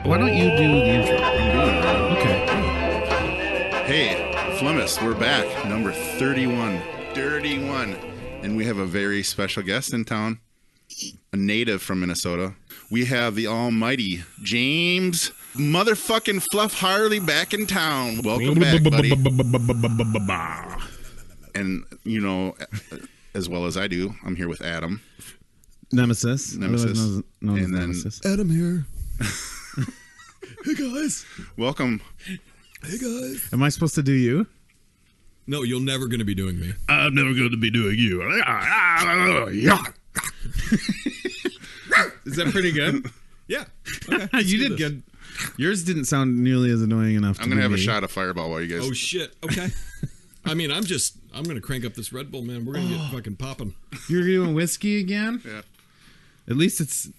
Why don't you do the intro? I'm doing it. Okay. Hey, Flummus, we're back. Number 31. 31. And we have a very special guest in town. A native from Minnesota. We have the almighty James motherfucking Fluff Harley back in town. Welcome back, buddy. And, you know, as well as I do, I'm here with Adam. Nemesis. And Known as then Nemesis. Adam here. Hey guys. welcome. Hey guys. Am I supposed to do you? No, you're never going to be doing me. I'm never going to be doing you. Is that pretty good? Yeah. Okay, you did good. Yours didn't sound nearly as annoying enough. I'm going to have a shot of Fireball while you guys... Oh shit. Okay. I mean, I'm going to crank up this Red Bull, man. We're going to get fucking popping. You're doing whiskey again? Yeah. At least it's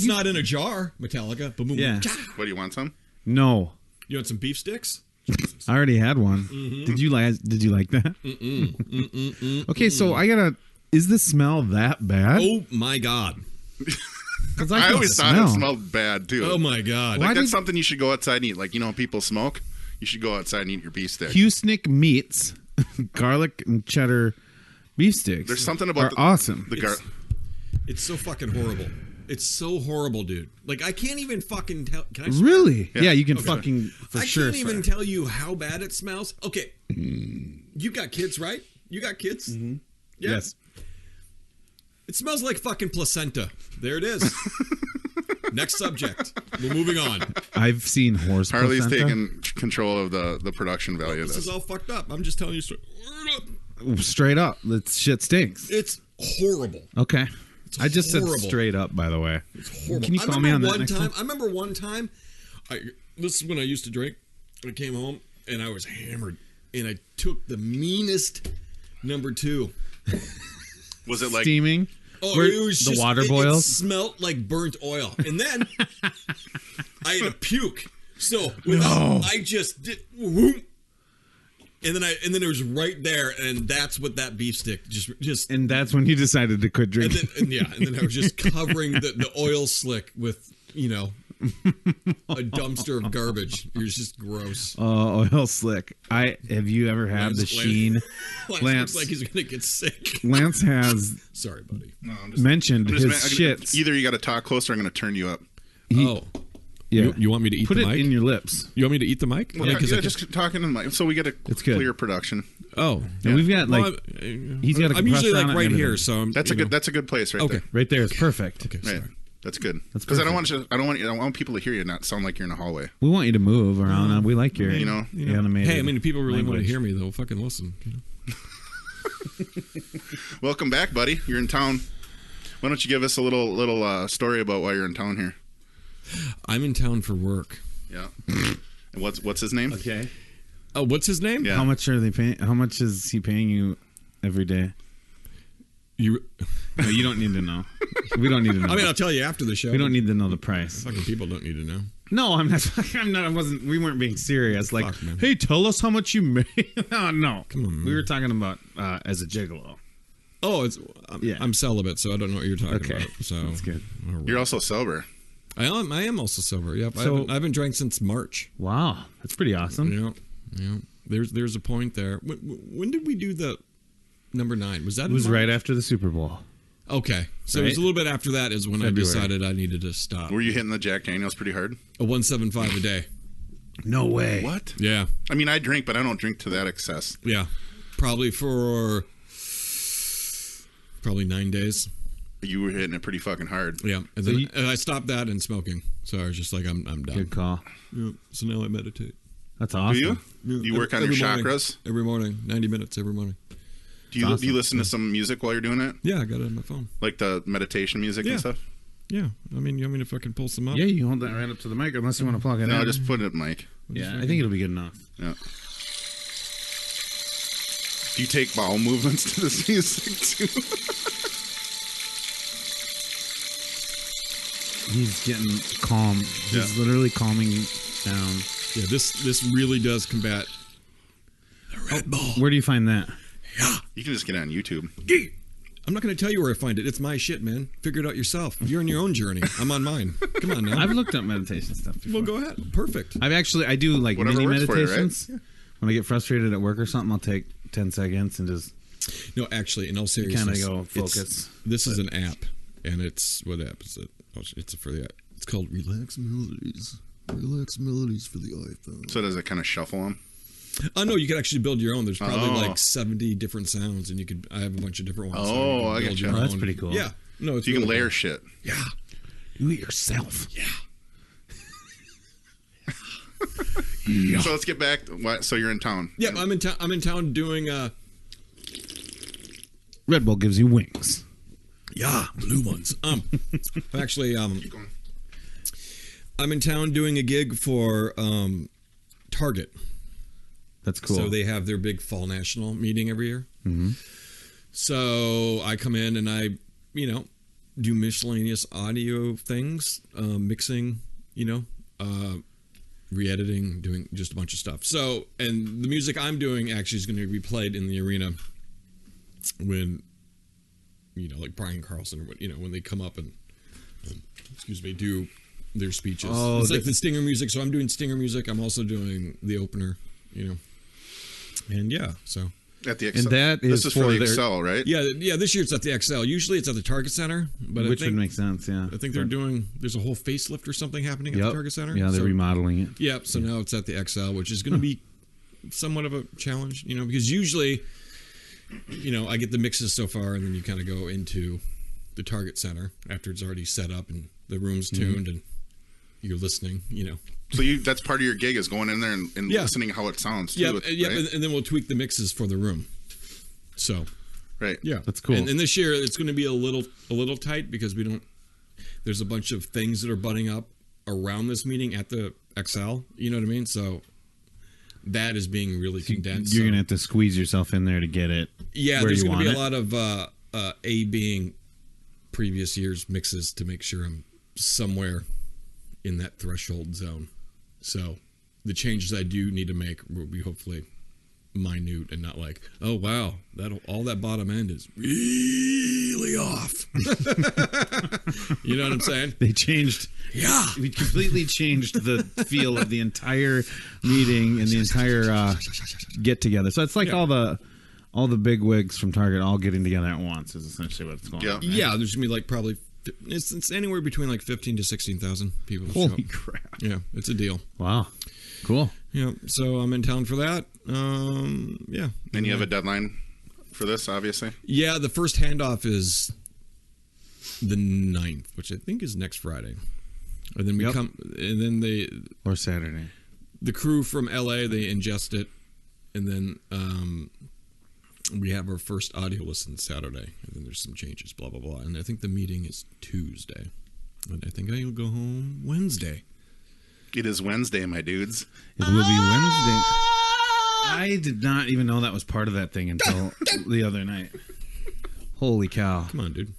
not in a jar, Metallica. Boom, boom, Yeah. boom. What, do you want some? No. You want some beef sticks? I already had one. Mm-hmm. Did you like that? Okay, so I gotta. Is the smell that bad? Oh my god. Because I always thought it smelled bad, too. Oh my god. Like, that's something you should go outside and eat. Like, you know, people smoke. You should go outside and eat your beef stick. Hughesnick Meats, garlic and cheddar beef sticks. There's something about awesome. It's so fucking horrible. It's so horrible, dude. Like, I can't even fucking tell. Can I swear? Really? Yeah, you can fucking for sure. I can't even tell you how bad it smells. Okay. You got kids, right? You got kids? Mm-hmm. Yeah. Yes. It smells like fucking placenta. There it is. Next subject. We're moving on. I've seen horse Harley's placenta. taking control of the production value of This this. is all fucked up. I'm just telling you Straight up. That shit stinks. it's horrible. Okay. It's I just horrible. said straight up, by the way. It's horrible. Can you call me on that next time? I remember one time, this is when I used to drink. I came home and I was hammered, and I took the meanest number 2. Was it like... Steaming? Oh, Where it was the just, water it boils? smelled like burnt oil, and then I had to puke. So I just did, whoop, and then it was right there, and that's what that beef stick just. And that's when you decided to quit And drinking. then I was just covering the oil slick with a dumpster of garbage. It was just gross. Oil slick. Have you ever had the Sheen? Lance looks like he's gonna get sick. Lance has Sorry, buddy. No, mentioned his shits. Either you got to talk closer, or I'm going to turn you up. Yeah. You want me to eat Put the it mic? in your lips. You want me to eat the mic? Well, just talking in the mic, so we get a clear production. Oh, and we've got he's got a I'm usually compressor on like it right and here, everything. so That's a good place right there. Right there is perfect. Okay, Right. sorry. That's good. That's because I want people to hear you, not sound like you're in a hallway. We want you to move around. We like your animated. Hey, I mean, if people really want to language. hear me, they'll fucking listen. Welcome back, buddy. You're in town. Why don't you give us a little story about why you're in town here? I'm in town for work. Yeah. And what's his name? Okay. Oh, what's his name? Yeah. How much are they paying? How much is he paying you every day? You. No, you don't need to know. We don't need to know. I mean, I'll tell you after the show. We don't need to know the price. Fucking people don't need to know. No, I'm not. I'm not. I wasn't. We weren't being serious. Like, Fuck, man. hey, tell us how much you make. No. Come on, man. We were talking about as a gigolo. Oh, it's. Yeah. I'm celibate, so I don't know what you're talking Okay. about. So That's good. You're also sober. I am also sober. Yep. So- I haven't drank since March. Wow, that's pretty awesome. Yeah. There's a point there. When did we do the number 9? Was that? It was right after the Super Bowl. Okay, so it was a little bit after that is when February. I decided I needed to stop. Were you hitting the Jack Daniels pretty hard? A 175 a day. No way. What? Yeah. I mean, I drink, but I don't drink to that excess. Yeah. Probably for 9 days. You were hitting it pretty fucking hard. Yeah. And then and I stopped that and smoking. So I was just like, I'm done. Good call. Yeah. So now I meditate. That's awesome. Do you? Yeah. You work on your Every morning. chakras? Every morning. 90 minutes every morning. Do you listen to some music while you're doing it? Yeah, I got it on my phone. Like the meditation music and stuff? Yeah. I mean, you want me to fucking pull some up? Yeah, you hold that right up to the mic, unless you want to plug it No, in. just put it, Mike. Yeah, I think it'll be good enough. Yeah. Do you take bowel movements to this music too? He's getting calm. He's literally calming down. Yeah, this really does combat the Red Bull. Where do you find that? Yeah. You can just get it on YouTube. I'm not going to tell you where I find it. It's my shit, man. Figure it out yourself. You're on your own journey. I'm on mine. Come on now. I've looked up meditation stuff before. Well, go ahead. Perfect. I do like Whatever mini works for you, meditations. right? When I get frustrated at work or something, I'll take 10 seconds and just No, actually, in all seriousness, kind of go focus. This is an app, and it's what app is it? Oh, it's for the app. It's called Relax Melodies. Relax Melodies for the iPhone. So does it kind of shuffle them? Oh no, you could actually build your own. There's probably like 70 different sounds, and you could. I have a bunch of different ones. Oh, you I build get your you. Oh, that's own. pretty cool. Yeah. No, it's You can really layer cool. shit. Yeah. Do it yourself. Yeah. So let's get back. So you're in town. Yeah, I'm in town. I'm in town doing. Red Bull gives you wings. Yeah, blue ones. Actually, Keep going. I'm in town doing a gig for Target. That's cool. So they have their big fall national meeting every year. Mm-hmm. So I come in and I, do miscellaneous audio things, mixing, re-editing, doing just a bunch of stuff. So, and the music I'm doing actually is going to be played in the arena when, like Brian Carlson, or when they come up and, do their speeches. Oh, it's like the Stinger music. So I'm doing Stinger music. I'm also doing the opener, and yeah, so. At the XL. And that is this is for for the their- XL, right? Yeah. This year it's at the XL. Usually it's at the Target Center, but Which I think, would make sense, yeah. I think they're doing. There's a whole facelift or something happening at the Target Center. Yeah, they're remodeling it. Yeah, so now it's at the XL, which is going to be somewhat of a challenge, because usually, I get the mixes so far, and then you kind of go into the Target Center after it's already set up and the room's tuned and you're listening, So that's part of your gig is going in there and listening how it sounds too. Yeah, right? and then we'll tweak the mixes for the room. So, Right. yeah, That's cool. And this year it's going to be a little tight because we don't. There's a bunch of things that are butting up around this meeting at the XL. You know what I mean? So that is being really condensed. You're going to have to squeeze yourself in there to get it. Yeah, where there's you going to be a want lot of being previous year's mixes to make sure I'm somewhere in that threshold zone. So the changes I do need to make will be hopefully minute and not like, oh wow, all that bottom end is really off. You know what I'm saying? They changed. Yeah. We completely changed the feel of the entire meeting and the entire get together. So it's like all the big wigs from Target all getting together at once is essentially what's going on. Yeah, there's gonna be like probably it's anywhere between like 15 to 16,000 people. Holy show up. crap. Yeah, it's a deal. Wow. Cool. Yeah, so I'm in town for that. Yeah. And you have a deadline for this, obviously? Yeah, the first handoff is the 9th, which I think is next Friday. And then and then Or Saturday. the crew from LA, they ingest it, and then we have our first audio listen Saturday, and then there's some changes, blah blah blah. And I think the meeting is Tuesday, and I think I'll go home Wednesday. It is Wednesday, my dudes. It will be Wednesday. I did not even know that was part of that thing until the other night. Holy cow. Come on, dude.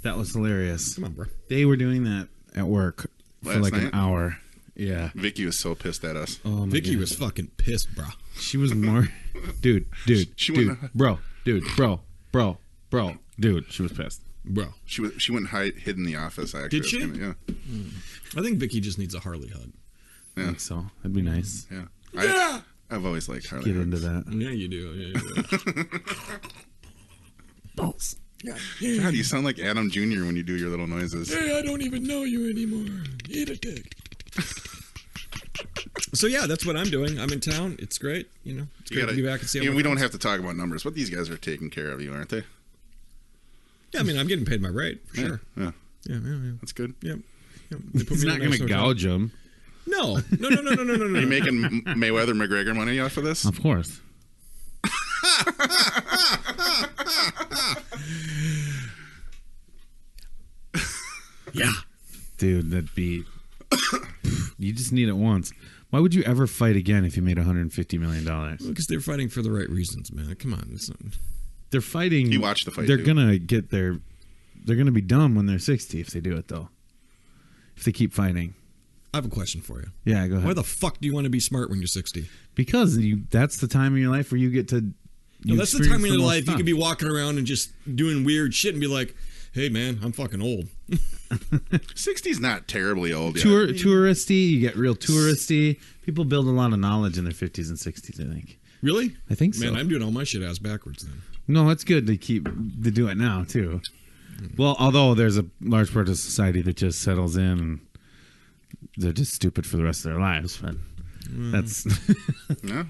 That was hilarious. Come on, bro. They were doing that at work for Last like night? an hour. Yeah. Vicky was so pissed at us. Oh my Vicky God. was fucking pissed, bro. She was more dude, She dude, went- bro, dude, bro, dude. She was pissed. Bro. She went hid in the office, actually. Did she? Yeah. I think Vicky just needs a Harley hug. I think so. That'd be nice. Yeah. I've always liked Harley. Get into that. Yeah, you do. Yeah, you do. Balls. God, you sound like Adam Jr. when you do your little noises. Hey, I don't even know you anymore. Eat a dick. So yeah, that's what I'm doing. I'm in town. It's great. It's great to be back and see. All my we don't friends. have to talk about numbers, but these guys are taking care of you, aren't they? Yeah, I mean, I'm getting paid my rate for sure. Yeah. Yeah. That's good. Yep. They put He's me in not a going nice to hotel. gouge him. No. Are you making Mayweather McGregor money off of this? Of course. Yeah. Dude, that'd be... You just need it once. Why would you ever fight again if you made $150 million? Because they're fighting for the right reasons, man. Come on. They're fighting... You watch the fight, They're too. going to get their... They're going to be dumb when they're 60 if they do it, though. If they keep fighting. I have a question for you. Yeah, go ahead. Why the fuck do you want to be smart when you're 60? Because that's the time in your life where you get to... No, that's the time in your life you could be walking around and just doing weird shit and be like, hey, man, I'm fucking old. 60's not terribly old yet. Touristy, you get real touristy. People build a lot of knowledge in their 50s and 60s, I think. Really? I think so. Man, I'm doing all my shit ass backwards then. No, it's good to do it now, too. Well, although there's a large part of society that just settles in and they're just stupid for the rest of their lives. But that's Yeah.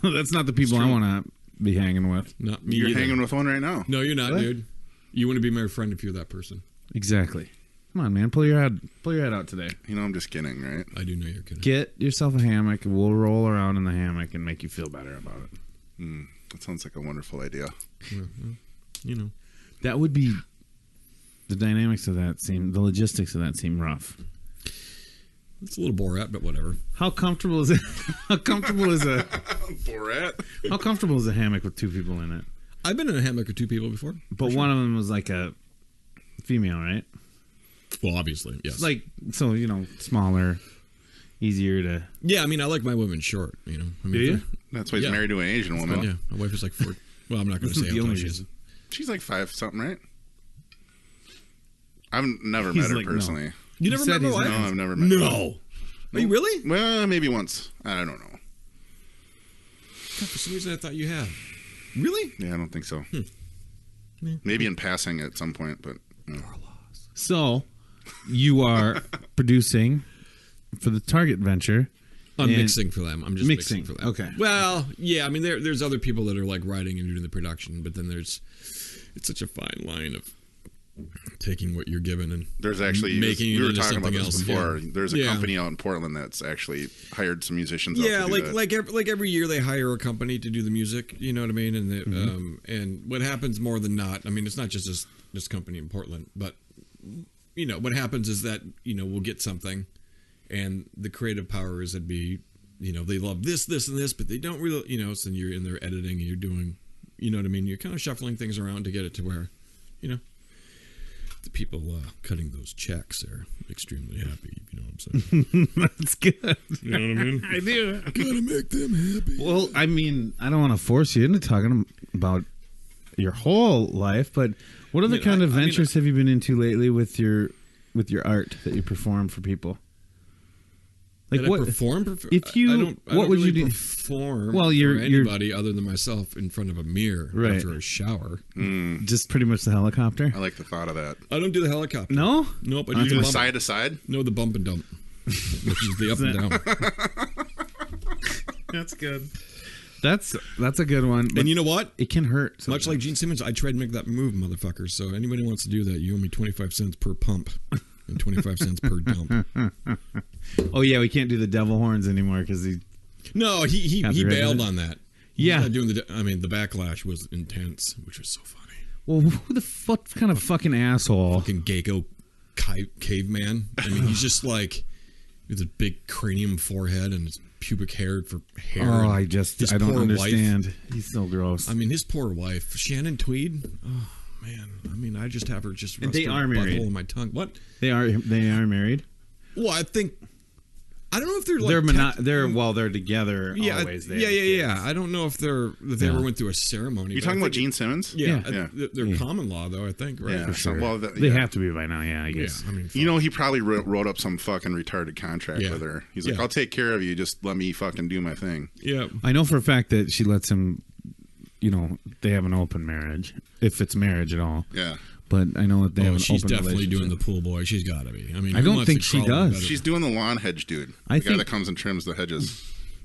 that's not the people I want to be hanging with. Not me You're either. hanging with one right now. No, you're not, What? dude. You want to be my friend if you're that person. Exactly. Come on, man. Pull your head out today. You know, I'm just kidding, right? I do know you're kidding. Get yourself a hammock. And we'll roll around in the hammock and make you feel better about it. That sounds like a wonderful idea. You know. That would be... The dynamics of that the logistics of that seem rough. It's a little Borat, but whatever. How comfortable is it? How comfortable is a Borat. How comfortable is a hammock with two people in it? I've been in a hammock with two people before. But one of them was like a female, right? Well, obviously, yes. Like, so, smaller, easier to... Yeah, I mean, I like my women short, I mean, Do you? That's why he's married to an Asian woman. Yeah, my wife is like 4... Well, I'm not going to say the how only tall she is. reason. She's like 5-something, right? I've never He's met her like, no. personally. You never said met my he's wife? No, I've never met her. No. Are you really? Well, maybe once. I don't know. God, for some reason, I thought you had. Really? Yeah, I don't think so. Maybe in passing at some point, but... So, you are producing for the Target venture. I'm and- mixing for them. I'm just mixing for them. Okay. Well, yeah, I mean, there's other people that are like writing and doing the production, but then it's such a fine line of taking what you're given and There's actually... making we it were into talking about something this else. before. Yeah. There's a Yeah. company out in Portland that's actually hired some musicians out Yeah, to do that. like every year they hire a company to do the music. You know what I mean? And and what happens more than not, I mean, it's not just this company in Portland, but what happens is that we'll get something, and the creative powers that be, they love this, and this, but they don't really, so you're in there editing and you're doing, you know what I mean? You're kind of shuffling things around to get it to where, the people cutting those checks are extremely happy. You know what I'm saying? That's good. You know what I mean? I do. Gotta make them happy. Well, I mean, I don't want to force you into talking about your whole life, but what other kind of ventures have you been into lately with your art that you perform for people? Like, Did what I perform? if you? I don't what would really you do? perform? Well, for you're anybody other than myself in front of a mirror Right. after a shower. Just pretty much the helicopter. I like the thought of that. I don't do the helicopter. No, Nope. I Do do the the side to side? No, the bump and dump, which is the up and down. that's good. That's a good one. But And you know what? it can hurt. Much like Gene Simmons, I tried to make that move, motherfucker. So anybody who wants to do that, you owe me 25 cents per pump and 25 cents per dump. Oh yeah, we can't do the devil horns anymore because he. No, he Copyrighted bailed it? on that. Yeah. He's not doing the backlash was intense, which was so funny. Well, who the fuck kind of fucking asshole? Fucking Gecko caveman. I mean, he's just like with a big cranium forehead and his pubic hair for hair. Oh, and his I don't poor understand. Wife. He's so gross. I mean, his poor wife, Shannon Tweed. Oh man, I mean, I just have her just rest They her are married. butthole in my tongue. What? They are married. Well, I don't know if they're like they're together always. They have kids. I don't know if they ever went through a ceremony. You but talking I about think Gene Simmons? Yeah, Yeah. they're common law though. I think, right? Yeah, For sure. Well, They have to be by now. Yeah, I guess. I mean, You know, he probably wrote up some fucking retarded contract Yeah. with her. He's like, Yeah. I'll take care of you. Just let me fucking do my thing. yeah. I know for a fact that she lets him. They have an open marriage, if it's marriage at all. Yeah. But I know that they have an She's open definitely doing the relationship. pool boy. She's got to be. I mean, I who don't wants think to she crawl in does. bed She's doing the lawn hedge dude. I The guy think- that comes and trims the hedges.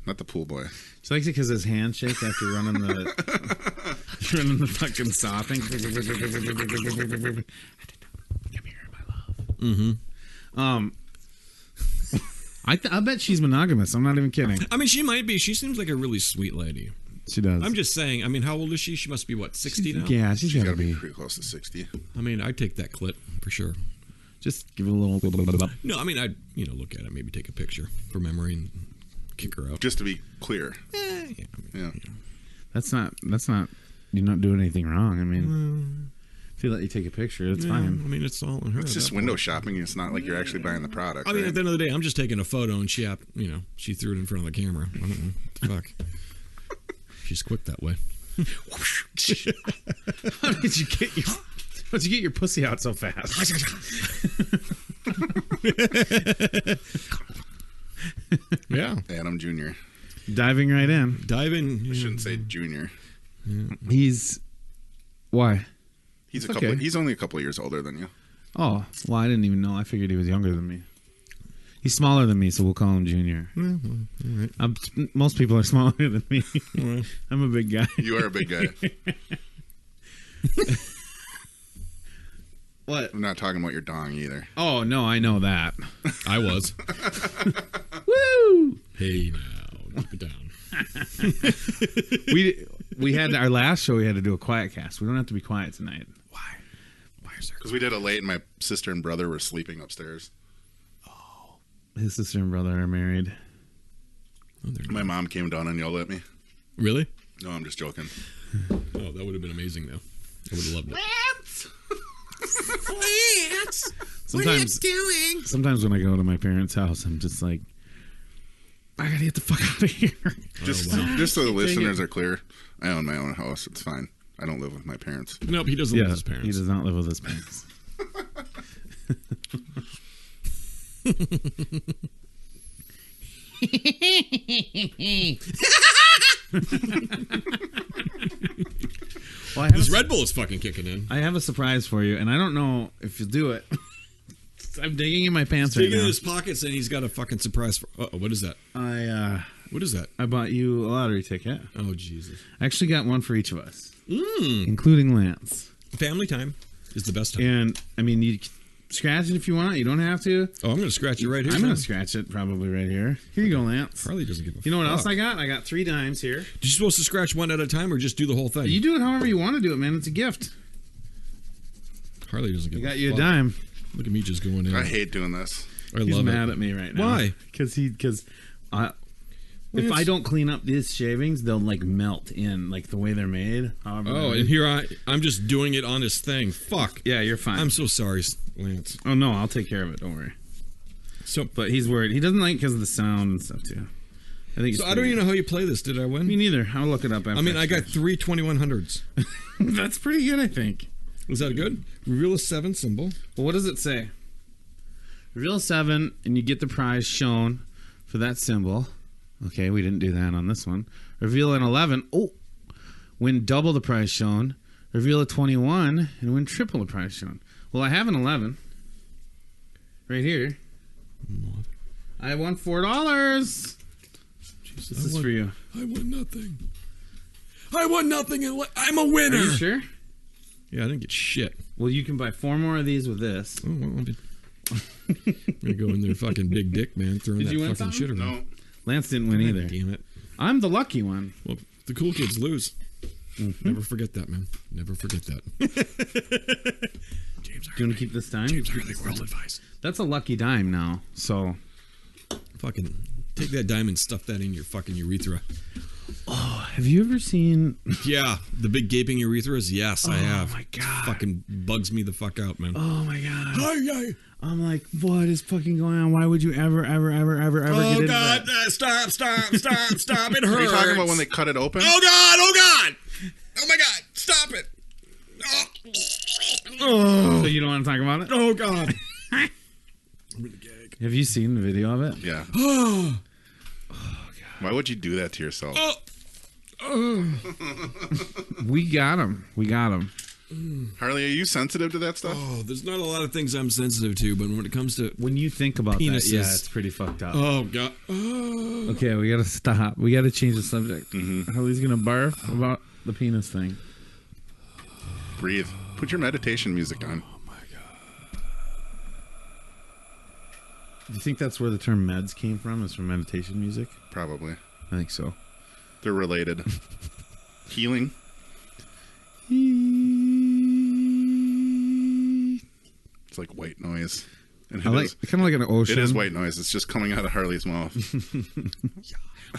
Not the pool boy. She likes it because his hands shake after running the fucking saw thing. Come here, my love. I bet she's monogamous. I'm not even kidding. I mean, she might be. She seems like a really sweet lady. She does. I'm just saying. I mean, how old is she? She must be what, 60 now? Yeah, she's She's gotta got to be be. pretty close to 60. I mean, I take that clit for sure. Just give it a little. No, I mean, I'd look at it, maybe take a picture for memory and kick her out. Just to be clear. Yeah. That's not. You're not doing anything wrong. I mean, if you let you take a picture, it's fine. I mean, it's all on her. It's just window shopping. It's not like you're actually buying the product. I mean, at the end of the day, I'm just taking a photo, and she threw it in front of the camera. I don't know what the fuck. She's quick that way. How did you get your pussy out so fast? Yeah, Adam Jr. Diving right in. I shouldn't say Junior. He's why? He's He's only a couple of years older than you. Oh, well, I didn't even know. I figured he was younger than me. He's smaller than me, so we'll call him Junior. All right. Most people are smaller than me. I'm a big guy. You are a big guy. What? I'm not talking about your dong either. Oh, no, I know that. I was. Woo! Hey, now, keep it down. We had our last show. We had to do a quiet cast. We don't have to be quiet tonight. Why is there? Because we did it late, and my sister and brother were sleeping upstairs. His sister and brother are married. My mom came down and yelled at me. Really? No, I'm just joking. Oh, that would have been amazing, though. I would have loved it. Lance, what are you doing? Sometimes when I go to my parents' house, I'm just like, I gotta get the fuck out of here. Just so the listeners are clear, I own my own house. It's fine. I don't live with my parents. Nope, he doesn't live with his parents. He does not live with his parents. Well, this Red Bull is fucking kicking in. I have a surprise for you, and I don't know if you'll do it. I'm digging in my pants Digging right now. in his pockets, and he's got a fucking surprise for. What is that? What is that? I bought you a lottery ticket. Oh Jesus! I actually got one for each of us, including Lance. Family time is the best time. And I mean, you can scratch it if you want. You don't have to. Oh, I'm going to scratch it right here. I'm going to scratch it probably right here. Here you go, Lance. Harley doesn't give a fuck. You know what else I got? I got 3 dimes here. Are you supposed to scratch one at a time or just do the whole thing? You do it however you want to do it, man. It's a gift. Harley doesn't give a fuck. I got you a dime. Look at me just going in. I hate doing this. He's mad at me right now. Why? Because if I don't clean up these shavings, they'll like melt in like the way they're made. And here I'm just doing it on his thing. Fuck. Yeah, you're fine. I'm so sorry, Lance. Oh no, I'll take care of it. Don't worry. But he's worried. He doesn't like because of the sound and stuff too. I don't even know how you play this. Did I win? Me neither. I'll look it up after. I mean, I got 3 2100s. That's pretty good, I think. Is that good? Reveal a 7 symbol. Well, what does it say? Reveal a 7, and you get the prize shown for that symbol. Okay, we didn't do that on this one. Reveal an 11. Oh, win double the prize shown. Reveal a 21, and win triple the prize shown. Well, I have an 11 right here. I won $4. This is for you. I won nothing. I won nothing, and I'm a winner. Are you sure? Yeah, I didn't get shit. Well, you can buy 4 more of these with this. Oh, well, I'm gonna go in there, fucking big dick, man, throwing Did that you win fucking something? shit around. No. Lance didn't win either. Damn it. I'm the lucky one. Well, the cool kids lose. Mm-hmm. Never forget that, man. Never forget that. James, do you want to keep this dime? James Harley World Advice. That's a lucky dime now. So, fucking take that dime and stuff that in your fucking urethra. Oh, have you ever seen? Yeah, the big gaping urethras. Yes, I have. Oh my god, it fucking bugs me the fuck out, man. Oh my god. I'm like, what is fucking going on? Why would you ever get into that? Stop! It hurts. Are you talking about when they cut it open? Oh my god! Stop it! Oh. So you don't want to talk about it? Oh god! I'm gonna gag. Have you seen the video of it? Yeah. Oh god! Why would you do that to yourself? We got him. Harley, are you sensitive to that stuff? Oh, there's not a lot of things I'm sensitive to, but when it comes to when you think about penises, that, yeah, it's pretty fucked up. Oh god. Oh. Okay, we gotta stop. We gotta change the subject. Mm-hmm. Harley's gonna barf about the penis thing. Breathe. Put your meditation music on. Oh my god. Do you think that's where the term meds came from? Is from meditation music? Probably. I think so. They're related. Healing. It's like white noise. And I like kind of like an ocean. It is white noise. It's just coming out of Harley's mouth.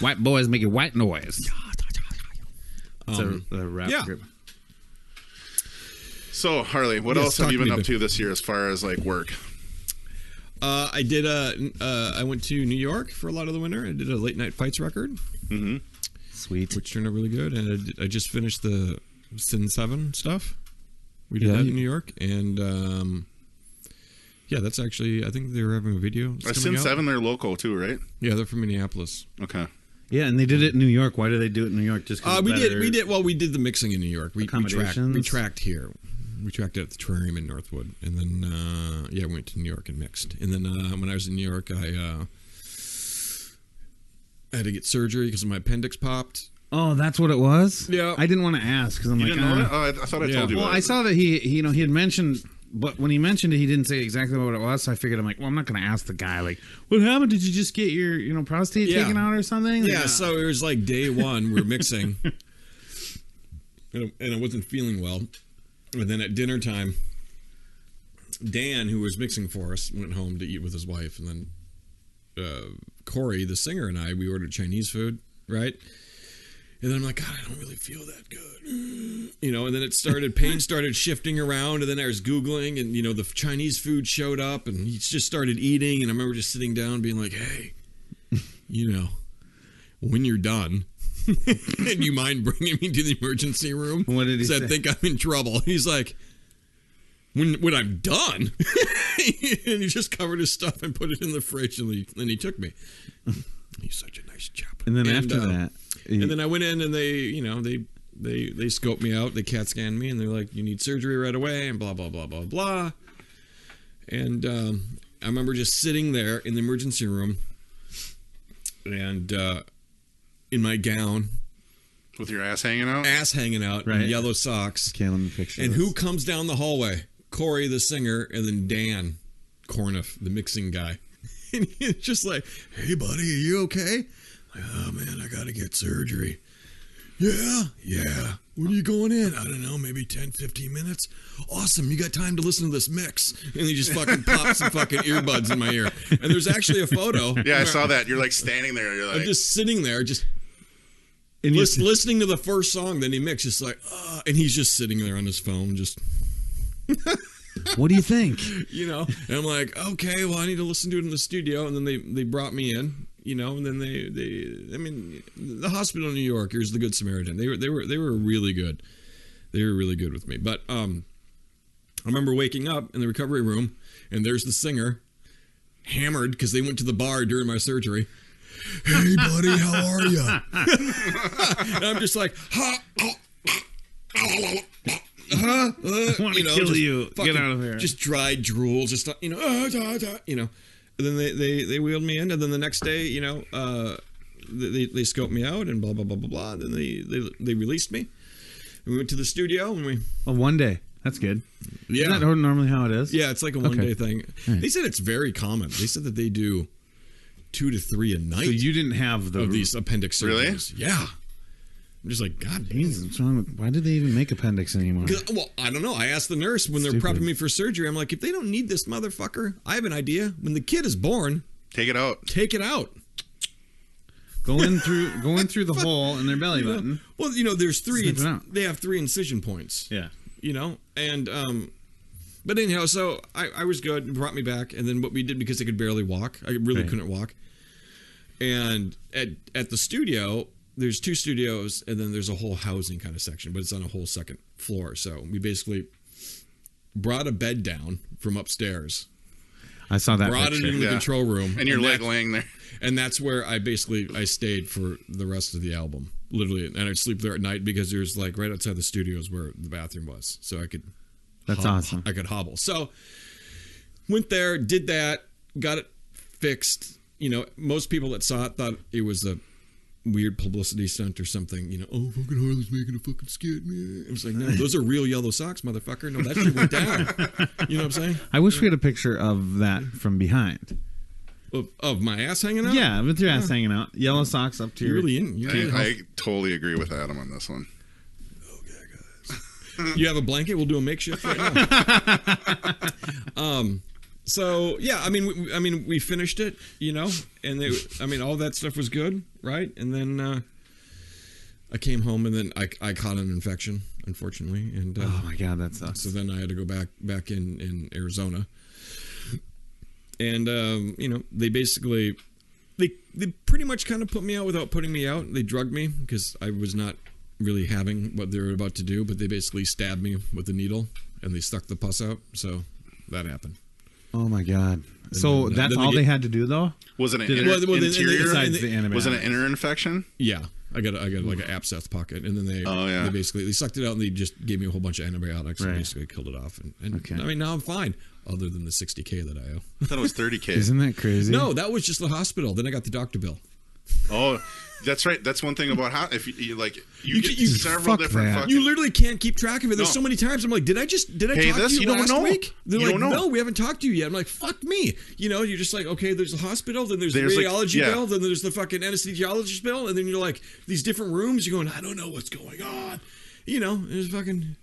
White boys making white noise. It's a rap group. So Harley, what else have you been up to this year as far as like work? I did I went to New York for a lot of the winter. I did a late night fights record. Mm-hmm. Sweet. Which turned out really good. And I just finished the Sin 7 stuff. We did that in New York. And yeah, that's actually, I think they were having a video. Sin 7, they're local too, right? Yeah, they're from Minneapolis. Okay. Yeah, and they did it in New York. Why did they do it in New York? Just we did the mixing in New York. We tracked here. We tracked it at the Terrarium in Northwood, and then we went to New York and mixed. And then when I was in New York, I had to get surgery because my appendix popped. Oh, that's what it was? Yeah. I didn't want to ask because I'm you like, didn't know it? Oh, I thought I told you. Well, I saw that he had mentioned, but when he mentioned it, he didn't say exactly what it was. So I figured, I'm like, well, I'm not going to ask the guy, like, what happened? Did you just get your prostate taken out or something? Yeah. So it was like day one, we were mixing, and I wasn't feeling well. And then at dinner time, Dan, who was mixing for us, went home to eat with his wife, and then Corey, the singer, and we ordered Chinese food, right? And then I'm like, God, I don't really feel that good. And then pain started shifting around, and then I was Googling, and, the Chinese food showed up, and he just started eating, and I remember just sitting down being like, hey, when you're done, do you mind bringing me to the emergency room? What did he say? I think I'm in trouble. He's like, when I'm done? And he just covered his stuff and put it in the fridge, and then he took me. He's such a nice chap. And then after that... And then I went in, and they scoped me out. They CAT scanned me, and they're like, you need surgery right away, and blah, blah, blah, blah, blah. And I remember just sitting there in the emergency room, and in my gown. With your ass hanging out? Right. And yellow socks. Calling the picture. And who comes down the hallway? Corey, the singer, and then Dan Corniff, the mixing guy. And he's just like, hey, buddy, are you okay? Like, oh, man, I got to get surgery. Yeah. When are you going in? I don't know, maybe 10, 15 minutes. Awesome, you got time to listen to this mix. And he just fucking pops some fucking earbuds in my ear. And there's actually a photo. Yeah, I saw that. You're like standing there. You're like... I'm just sitting there, listening to the first song. Then he mixed, just like, and he's just sitting there on his phone, just... What do you think? And I'm like, okay, well, I need to listen to it in the studio. And then they brought me in, and then the hospital in New York, here's the Good Samaritan. They were really good. They were really good with me. But I remember waking up in the recovery room, and there's the singer, hammered because they went to the bar during my surgery. Hey, buddy, how are you? And I'm just like, I want to kill you. Get out of here. Just dried drool, just And then they wheeled me in, and then the next day, they scoped me out and blah blah blah blah blah. Then they released me. And we went to the studio and we. Oh, one day. That's good. Yeah. Isn't that normally how it is? Yeah, it's like a one day thing. Right. They said it's very common. They said that they do 2 to 3 a night. So you didn't have these appendix surgeries. Really? Yeah. I'm just like, God damn. What's wrong with, why do they even make appendix anymore? Well, I don't know. I asked the nurse when they're prepping me for surgery. I'm like, if they don't need this motherfucker, I have an idea. When the kid is born, take it out. Going through the hole in their belly button. Well, there's 3. They have 3 incision points. Yeah. And but anyhow, so I was good. Brought me back, and then what we did, because I could barely walk, I really couldn't walk. And at the studio, there's 2 studios, and then there's a whole housing kind of section, but it's on a whole second floor. So we basically brought a bed down from upstairs. I saw that. Brought it in the control room, and you're like laying there. And that's where I stayed for the rest of the album, literally. And I'd sleep there at night because there's like right outside the studios where the bathroom was, so I could. That's awesome. I could hobble. So went there, did that, got it fixed. Most people that saw it thought it was a weird publicity stunt or something. Oh, fucking Harley's making a fucking skit, man. I was like, no, those are real yellow socks, motherfucker. No, that shit went down. You know what I'm saying? I wish we had a picture of that from behind. Of my ass hanging out? Yeah, with your ass hanging out. Yellow socks up to your... I totally agree with Adam on this one. Okay, guys. You have a blanket? We'll do a makeshift right now. So yeah, I mean, we finished it, and all that stuff was good, right? And then I came home, and then I caught an infection, unfortunately, and oh my god, that sucks. So then I had to go back in Arizona, and they basically they pretty much kind of put me out without putting me out. They drugged me because I was not really having what they were about to do, but they basically stabbed me with a needle and they stuck the pus out. So that happened. Oh my god! So that's all they had to do, though. Was it an interior? Besides the antibiotics? Was it an inner infection? Yeah, I got like an abscess pocket, and then they basically sucked it out and they just gave me a whole bunch of antibiotics and basically killed it off. And I mean, now I'm fine, other than the $60K that I owe. I thought it was $30K. Isn't that crazy? No, that was just the hospital. Then I got the doctor bill. Oh, that's right. That's one thing about how if you get several different. Fucking, you literally can't keep track of it. There's so many times I'm like, did I talk to you last week? They're like, no, we haven't talked to you yet. I'm like, fuck me. You're just like, okay, there's a hospital, then there's the radiology bill, then there's the fucking anesthesiologist bill, and then you're like, these different rooms. You're going, I don't know what's going on. It's fucking.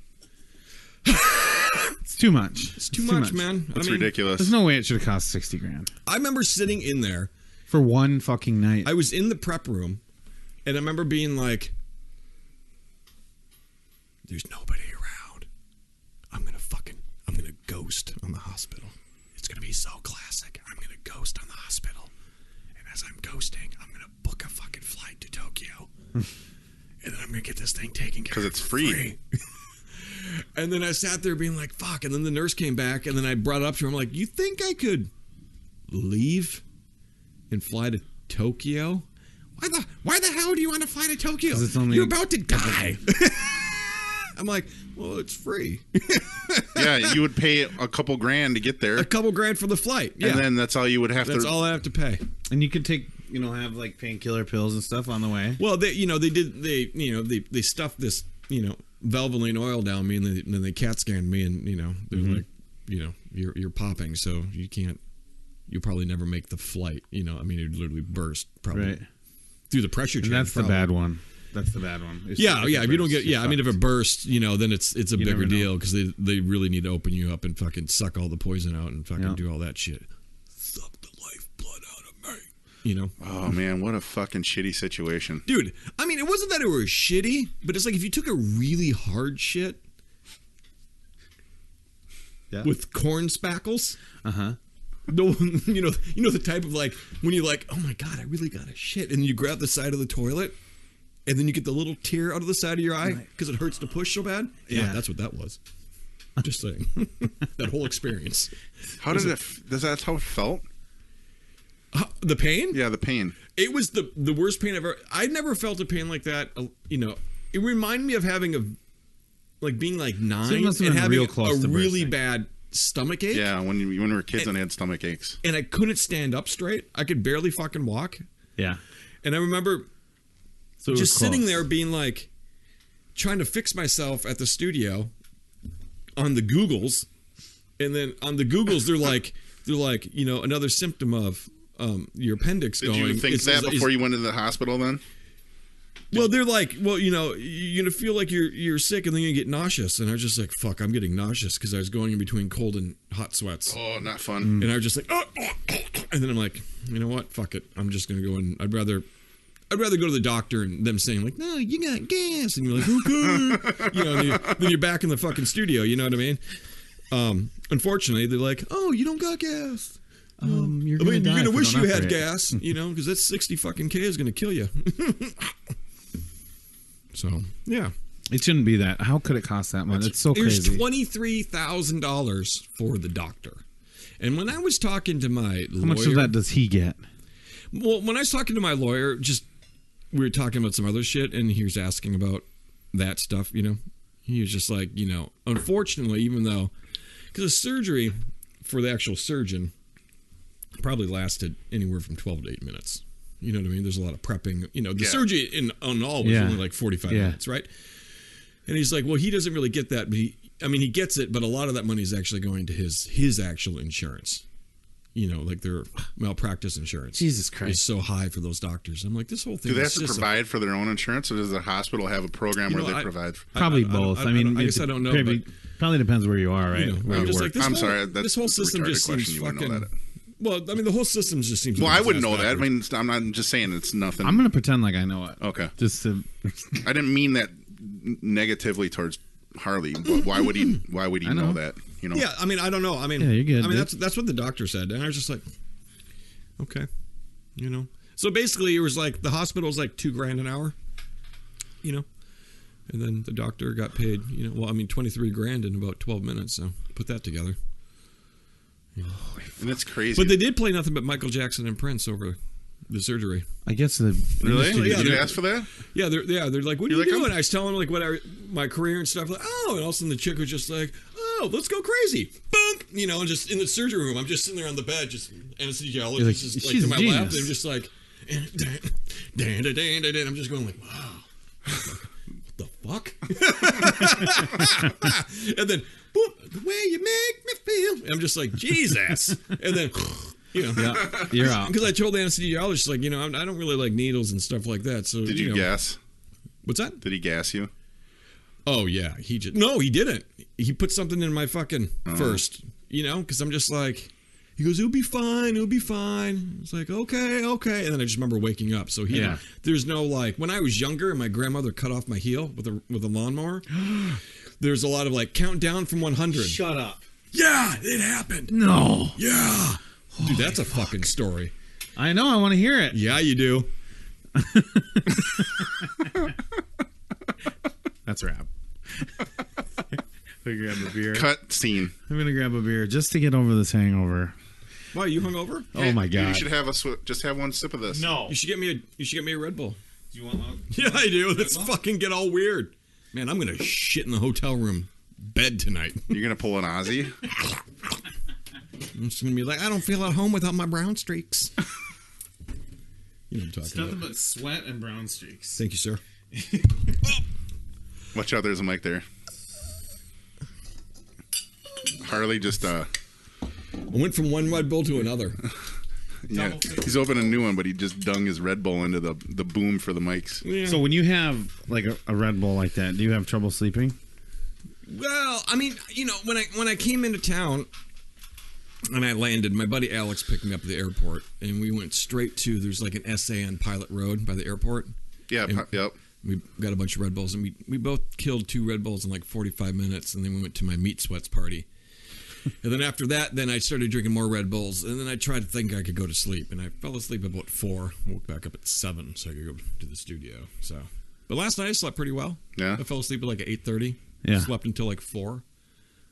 It's too much. It's too much, man. It's ridiculous. There's no way it should have cost $60,000 I remember sitting in there for one fucking night. I was in the prep room, and I remember being like, "There's nobody around. I'm gonna ghost on the hospital. It's gonna be so classic. I'm gonna ghost on the hospital, and as I'm ghosting, I'm gonna book a fucking flight to Tokyo, and then I'm gonna get this thing taken care of because it's free." And then I sat there being like, "Fuck!" And then the nurse came back, and then I brought it up to her. I'm like, "You think I could leave and fly to Tokyo? Why the hell do you want to fly to Tokyo? You're about to die." I'm like, well, it's free. Yeah, you would pay a couple grand to get there. A couple grand for the flight. Yeah. And then that's all you would have to. That's all I have to pay. And you could take, have like painkiller pills and stuff on the way. Well, they stuffed this, Valvoline oil down me, and then they CAT scanned me, and they're like, you're popping, so you'll probably never make the flight. It'd literally burst probably through the pressure change. And that's the bad one. That's the bad one. If you don't get, if it bursts, then it's a bigger deal because they really need to open you up and fucking suck all the poison out and fucking do all that shit. Suck the lifeblood out of me. Oh man, what a fucking shitty situation, dude. I mean, it wasn't that it was shitty, but it's like if you took a really hard shit with corn spackles. No, the type of like when you're like, oh my god, I really got a shit, and you grab the side of the toilet, and then you get the little tear out of the side of your eye because it hurts to push so bad. Yeah, that's what that was. I'm just saying, that whole experience. How did it? That's how it felt? The pain? Yeah, the pain. It was the worst pain I've ever. I'd never felt a pain like that. It reminded me of having being like 9 and having a really bad stomach ache. Yeah, when we were kids and I had stomach aches. And I couldn't stand up straight. I could barely fucking walk. Yeah. And I remember just sitting there being like, trying to fix myself at the studio on the Googles. And then on the Googles, they're like, another symptom of your appendix going. Did you think that before you went to the hospital then? Well, they're like, you're going to feel like you're sick and then you get nauseous. And I was just like, fuck, I'm getting nauseous because I was going in between cold and hot sweats. Oh, not fun. And I was just like, oh. And then I'm like, you know what? Fuck it. I'm just going to go in. I'd rather go to the doctor and them saying like, no, you got gas. And you're like, okay. Then you're back in the fucking studio. You know what I mean? Unfortunately, they're like, oh, you don't got gas. You're going to wish you had gas, because that 60 fucking K is going to kill you. So, yeah. It shouldn't be that. How could it cost that much? It's so crazy. It was $23,000 for the doctor. And when I was talking to my lawyer... How much of that does he get? Well, when I was talking to my lawyer, we were talking about some other shit, and he was asking about that stuff, He was just like, unfortunately, even though... Because the surgery for the actual surgeon probably lasted anywhere from 12 to 8 minutes. You know what I mean? There's a lot of prepping. The surgery on all was only like 45 minutes, right? And he's like, well, he doesn't really get that. But he gets it, but a lot of that money is actually going to his actual insurance. like their malpractice insurance. Jesus Christ. Is so high for those doctors. I'm like, this whole thing. Do they have is to just provide for their own insurance, or does the hospital have a program where they provide? Probably both. I mean, I guess I don't know. Probably depends where you are, right? Where I'm you just work. like, I'm sorry. This whole system just seems fucking. Well, I mean, the whole system just seems. Well, I wouldn't know that. I mean, I'm not just saying it's nothing. I'm going to pretend like I know it. Okay. Just to. I didn't mean that negatively towards Harley, but why would he know that? Yeah, I mean, I don't know. I mean, yeah, you're good, I mean, dude. that's what the doctor said, and I was just like, okay, So basically, it was like the hospital's like $2,000 an hour, and then the doctor got paid, $23,000 in about 12 minutes. So put that together. And it's crazy. But they did play nothing but Michael Jackson and Prince over the surgery. I guess the really? Yeah, Did you ask for that? Yeah, they're like, what are you doing? I was telling them like my career and stuff. Like, and all of a sudden the chick was just like, let's go crazy, boom, and just in the surgery room, I'm just sitting there on the bed, just anesthesiologist is like to my left, and I'm just like, I'm just going like, wow, what the fuck? And then, boom, the way you make me feel. I'm just like, Jesus, and then. Yeah, you're out. Because I told the anesthesiologist, like, I don't really like needles and stuff like that. So did you gas? What's that? Did he gas you? Oh yeah, he didn't. He put something in my fucking first, because I'm just like, he goes, it'll be fine. It's like, okay, and then I just remember waking up. So there's no like when I was younger, my grandmother cut off my heel with a lawnmower. There's a lot of like count down from 100. Shut up. Yeah, it happened. No. Yeah. Dude, that's a fucking story. I know. I want to hear it. Yeah, you do. That's a wrap. I'm gonna grab a beer. Cut scene. I'm gonna grab a beer just to get over this hangover. Why, you hungover? Oh my god! You should have just have one sip of this. No, you should get me a Red Bull. Do you want one? Yeah, I do. Let's fucking get all weird. Man, I'm gonna shit in the hotel room bed tonight. You're gonna pull an Aussie. I'm just gonna be like, I don't feel at home without my brown streaks. You know what I'm talking It's nothing about. but sweat and brown streaks. Thank you, sir. Watch out, there's a mic there. Harley just I went from one Red Bull to another. yeah, he's opened a new one, but he just dung his Red Bull into the boom for the mics. Yeah. So when you have like a Red Bull like that, do you have trouble sleeping? Well, I mean, when I came into town and I landed, my buddy Alex picked me up at the airport, and we went straight to, there's like an SA on Pilot Road by the airport. Yeah, yep. We got a bunch of Red Bulls, and we both killed 2 Red Bulls in like 45 minutes, and then we went to my meat sweats party. And then after that, then I started drinking more Red Bulls, and then I tried to think I could go to sleep, and I fell asleep at about 4, woke back up at 7 so I could go to the studio. So, but last night I slept pretty well. Yeah. I fell asleep at like 8:30. Yeah. Slept until like 4,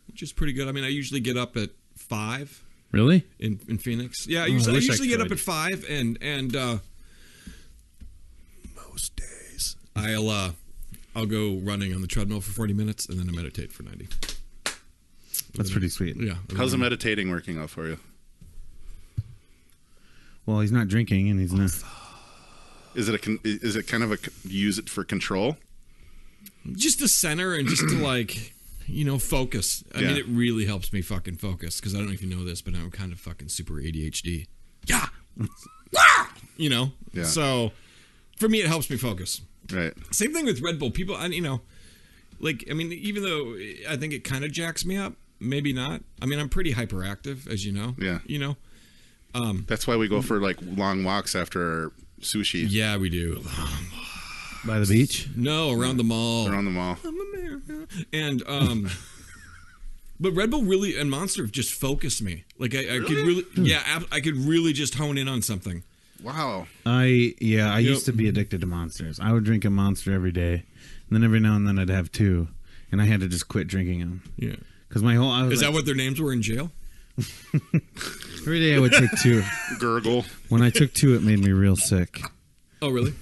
which is pretty good. I mean, I usually get up at 5. Really? In Phoenix. Yeah, I wish I usually get could. up at 5, and most days I'll go running on the treadmill for 40 minutes, and then I meditate for 90. That's pretty sweet. Yeah. How's the meditating working out for you? Well, he's not drinking, and he's not. Is it kind of use it for control? Just to center and just to like, focus. I mean, it really helps me fucking focus, because I don't know if you know this, but I'm kind of fucking super ADHD. Yeah. Yeah. So for me, it helps me focus. Right. Same thing with Red Bull. People, even though I think it kind of jacks me up, maybe not. I mean, I'm pretty hyperactive, as you know. Yeah. That's why we go for like long walks after our sushi. Yeah, we do. By the beach? No, around the mall. Around the mall. I'm America. And but Red Bull really and Monster just focused me. Like I could really, I could really just hone in on something. Wow. I used to be addicted to Monsters. I would drink a Monster every day, and then every now and then I'd have 2, and I had to just quit drinking them. Yeah. Because is that what their names were in jail? Every day I would take 2. Gurgle. When I took 2, it made me real sick. Oh, really?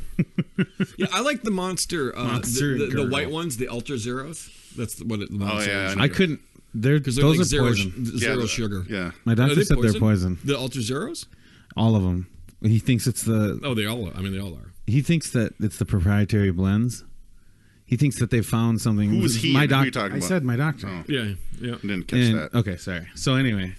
Yeah, I like the Monster, the white ones, the Ultra Zeros. That's what the Monster is. I couldn't. Because they're those like are zero, poison. zero sugar. Yeah. My doctor said they're poison. The Ultra Zeros? All of them. He thinks it's the... Oh, they all are. I mean, they all are. He thinks that it's the proprietary blends. He thinks that they found something. Who was he? My Who are you doctor. talking I about? said my doctor. Oh. Yeah. Didn't catch that. Okay, sorry. So anyway,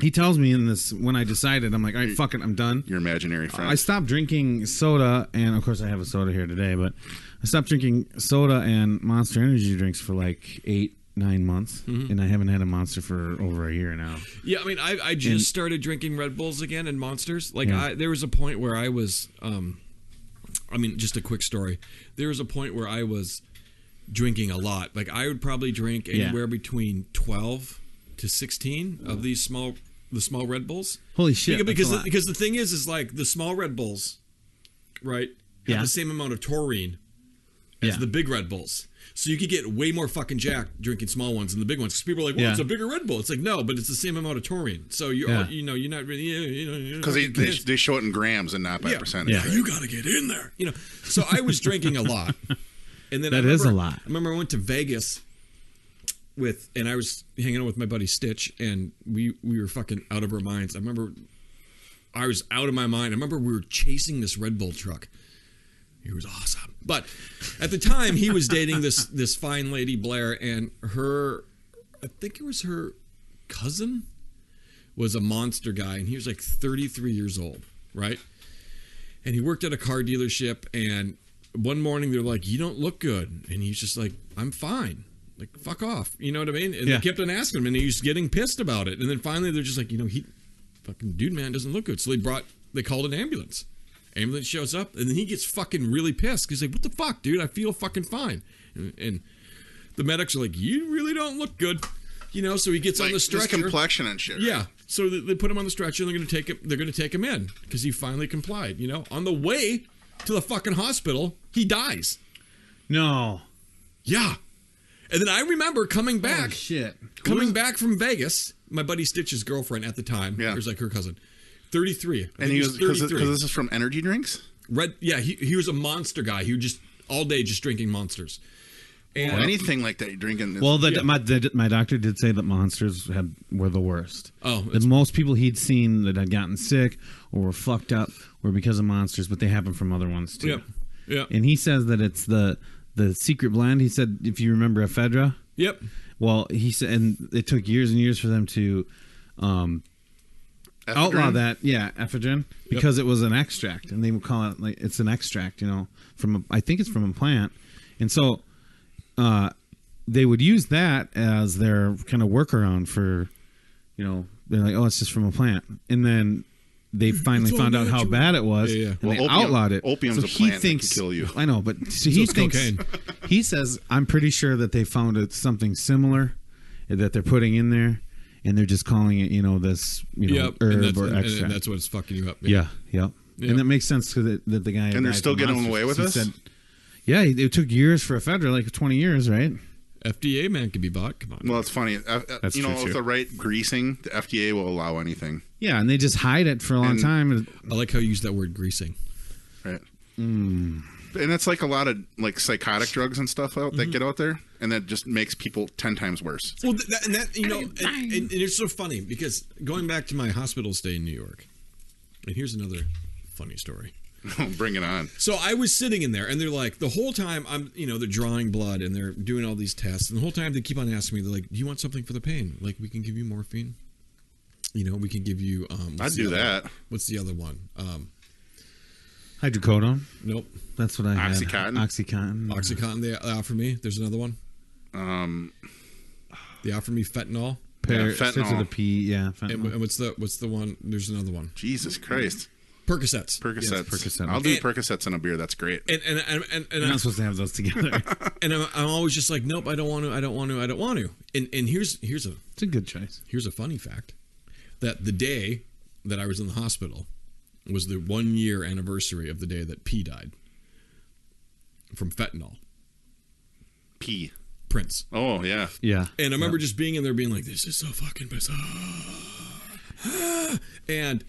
he tells me in this when I decided, I'm like, all right, fuck it, I'm done. Your imaginary friend. I stopped drinking soda, and of course I have a soda here today, but I stopped drinking soda and Monster Energy drinks for like 8-9 months, and I haven't had a Monster for over a year now. Yeah, I mean, I just started drinking Red Bulls again and Monsters. Like, there was a point where I was, I mean, just a quick story. There was a point where I was drinking a lot. Like, I would probably drink anywhere between 12 to 16 of these small Red Bulls. Holy shit! Because the thing is like the small Red Bulls, right? Have the same amount of taurine as the big Red Bulls. So you could get way more fucking jacked drinking small ones than the big ones. Because people are like, well, it's a bigger Red Bull. It's like, no, but it's the same amount of taurine. So you're not really, because they show it in grams and not by percentage. Yeah, you got to get in there. So I was drinking a lot, and then is a lot. I remember I went to Vegas and I was hanging out with my buddy Stitch, and we were fucking out of our minds. I remember I was out of my mind. I remember we were chasing this Red Bull truck. He was awesome. But at the time, he was dating this fine lady, Blair, and I think it was her cousin, was a monster guy, and he was like 33 years old, right? And he worked at a car dealership, and one morning they're like, you don't look good. And he's just like, I'm fine. Like, fuck off. You know what I mean? And they kept on asking him, and he was getting pissed about it. And then finally they're just like, he fucking dude, man, doesn't look good. So they called an ambulance. Ambulance shows up, and then he gets fucking really pissed because he's like, what the fuck, dude? I feel fucking fine. And the medics are like, you really don't look good. So he gets on the stretcher. His complexion and shit. Yeah. So they put him on the stretcher, and they're going to take him in because he finally complied. On the way to the fucking hospital, he dies. No. Yeah. And then I remember coming back. Oh, shit. Coming back from Vegas, my buddy Stitch's girlfriend at the time. Yeah. It was like her cousin. 33. And he was, because this is from energy drinks? He was a monster guy. He would just, all day, just drinking Monsters. And anything like that, you're drinking. Well, my doctor did say that Monsters were the worst. Oh. That most people he'd seen that had gotten sick or were fucked up were because of Monsters, but they happen from other ones, too. Yep. Yeah. And he says that it's the secret blend. He said, if you remember ephedra. Yep. Well, he said, and it took years and years for them to outlaw that, ephedrine, because it was an extract, and they would call it like it's an extract, I think it's from a plant, and so they would use that as their kind of workaround for, they're like, oh, it's just from a plant, and then they finally found out how bad it was, and they outlawed it. Opium's a plant that can kill you. I know, but so he thinks cocaine. He says, I'm pretty sure that they found something similar that they're putting in there. And they're just calling it, this, herb or extract. And that's what's fucking you up. Yeah. And that makes sense that the guy. And they're still getting away with this? It took years for ephedra, like 20 years, right? FDA, man, can be bought. Come on. Well, it's funny. That's true, with the right greasing, the FDA will allow anything. Yeah, and they just hide it for a long time. I like how you use that word, greasing. Right. And it's like a lot of like psychotic drugs and stuff that get out there, and that just makes people 10 times worse. Well, and it's so funny because going back to my hospital stay in New York, and here's another funny story. Bring it on. So I was sitting in there, and they're like, the whole time they're drawing blood and they're doing all these tests, and the whole time they keep on asking me, they're like, do you want something for the pain? Like, we can give you morphine. We can give you. I'd do that. What's the other one? Hydrocodone. Nope. That's what I had. Oxycontin. Oxycontin. They offer me. There's another one. They offer me fentanyl. Fentanyl. With a P. Yeah. Fentanyl. And what's the one? There's another one. Jesus Christ. Percocets. Percocets. Yes, Percocet. I'll do Percocets in a beer. That's great. And you're not supposed to have those together. And I'm always just like, nope, I don't want to. And here's it's a good choice. Here's a funny fact, that the day that I was in the hospital was the 1 year anniversary of the day that P died from fentanyl. P. Prince. Oh, yeah. Yeah. And I remember just being in there being like, this is so fucking bizarre. And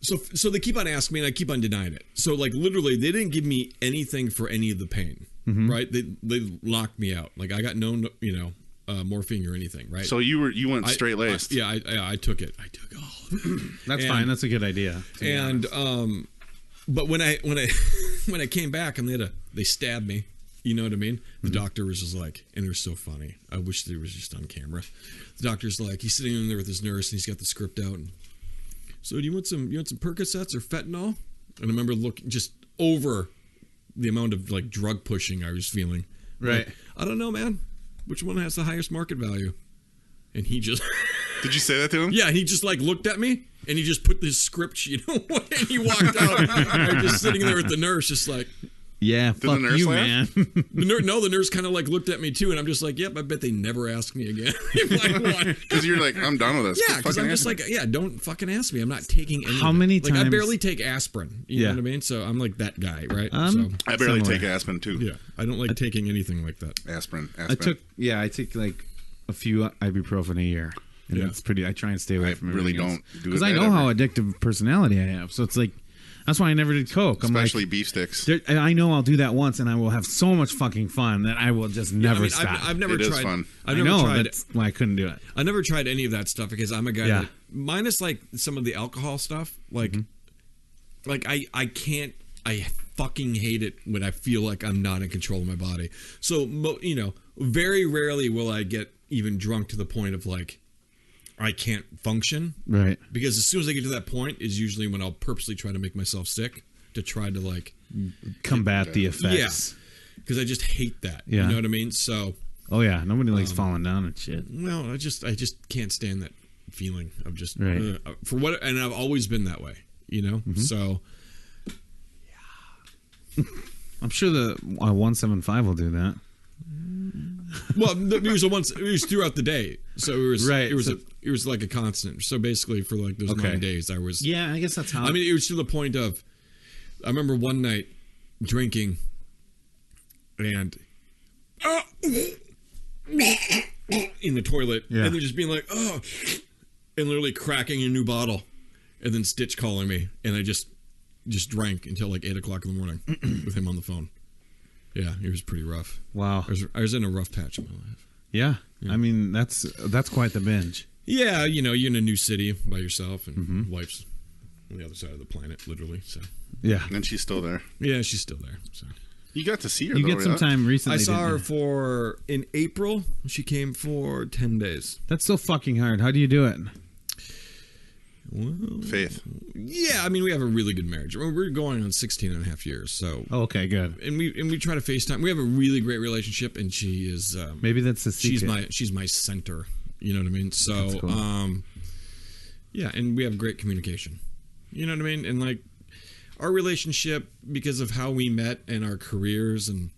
so they keep on asking me, and I keep on denying it. So, like, literally, they didn't give me anything for any of the pain, right? They locked me out. Like, I got no, morphine or anything, right? So you went straight laced. I took it. I took all of it. That's fine. That's a good idea. And but when I when I came back and they stabbed me, You know what I mean? The doctor was just like, and it was so funny. I wish it was just on camera. The doctor's like, he's sitting in there with his nurse, and he's got the script out. And, so do you want some Percocets or fentanyl? And I remember looking just over the amount of like drug pushing I was feeling. Right. Like, I don't know, man. Which one has the highest market value? And he just... Did you say that to him? Yeah, he just like looked at me, and he just put this script sheet away, and he walked out. I'm just sitting there with the nurse, just like... Yeah, fuck the nurse you, laugh? man. The nurse kind of like looked at me too, and I'm just like, yep, I bet they never ask me again. Because you're like, I'm done with this. Yeah, because I'm just like, yeah, don't fucking ask me. I'm not taking any. How many like, times? I barely take aspirin. You know what I mean? So I'm like that guy, right? So I barely Similar. take aspirin too. yeah, I don't like taking anything like that. Aspirin. I take like a few ibuprofen a year. And that's pretty. I try and stay away from really everything don't do it because I know how addictive personality I have. So it's like that's why I never did coke. Especially I'm like, beef sticks. I know I'll do that once, and I will have so much fucking fun that I will just never stop. I've never It is tried. fun. I've I never know tried. that's why I couldn't do it. I never tried any of that stuff because I'm a guy Yeah. that, minus like some of the alcohol stuff, like I can't. I fucking hate it when I feel like I'm not in control of my body. So very rarely will I get even drunk to the point of like I can't function. Right. Because as soon as I get to that point is usually when I'll purposely try to make myself sick to try to like Combat the effects. because I just hate that. Yeah. You know what I mean? So Oh yeah, nobody likes falling down and shit. well, I just can't stand that feeling of just Right. for what, and I've always been that way. You know, so I'm sure the 175 will do that. well, it was throughout the day, so it was Right, it was like a constant. So basically, for like those 9 days, I was. Yeah, I guess that's how. I mean, it was to the point of, I remember one night drinking, and in the toilet, Yeah. and then just being like, oh, and literally cracking a new bottle, and then Stitch calling me, and I just drank until like 8 o'clock in the morning with him on the phone. Yeah, it was pretty rough. wow. I was in a rough patch in my life. Yeah. I mean that's quite the binge. Yeah, you're in a new city by yourself, and wife's on the other side of the planet, literally. So Yeah. And she's still there. yeah, she's still there. So You got to see her. You though, get some yeah? time recently. I saw didn't her you? in April. She came for 10 days. That's so fucking hard. How do you do it? Well, Faith. yeah, I mean, we have a really good marriage. We're going on 16 and a half years. So, Oh, okay, good. and we try to FaceTime. We have a really great relationship, and she is Maybe that's the secret. she's my center. You know what I mean? So, That's cool. yeah, and we have great communication. You know what I mean? And like our relationship, because of how we met and our careers, and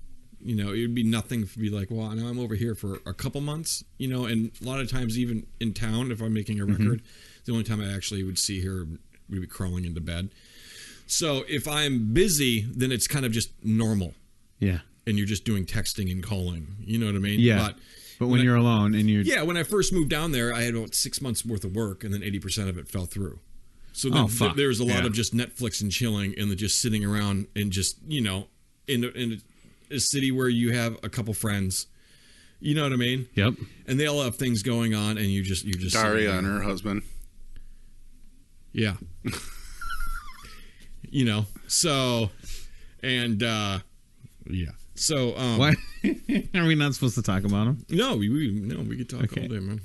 it would be nothing to be like, well, now I'm over here for a couple months, and a lot of times even in town, if I'm making a record, the only time I actually would see her, we'd be crawling into bed. So if I'm busy, then it's kind of just normal, Yeah. and you're just doing texting and calling. You know what I mean? Yeah. But when you're alone and you're Yeah, when I first moved down there, I had about 6 months worth of work, and then 80% of it fell through. So then there was a lot of just Netflix and chilling, and just sitting around and just in a city where you have a couple friends. You know what I mean? Yep. And they all have things going on, and you just Daria and her husband. Yeah. So, and yeah. So Why are we not supposed to talk about him? No, we could talk all day, man.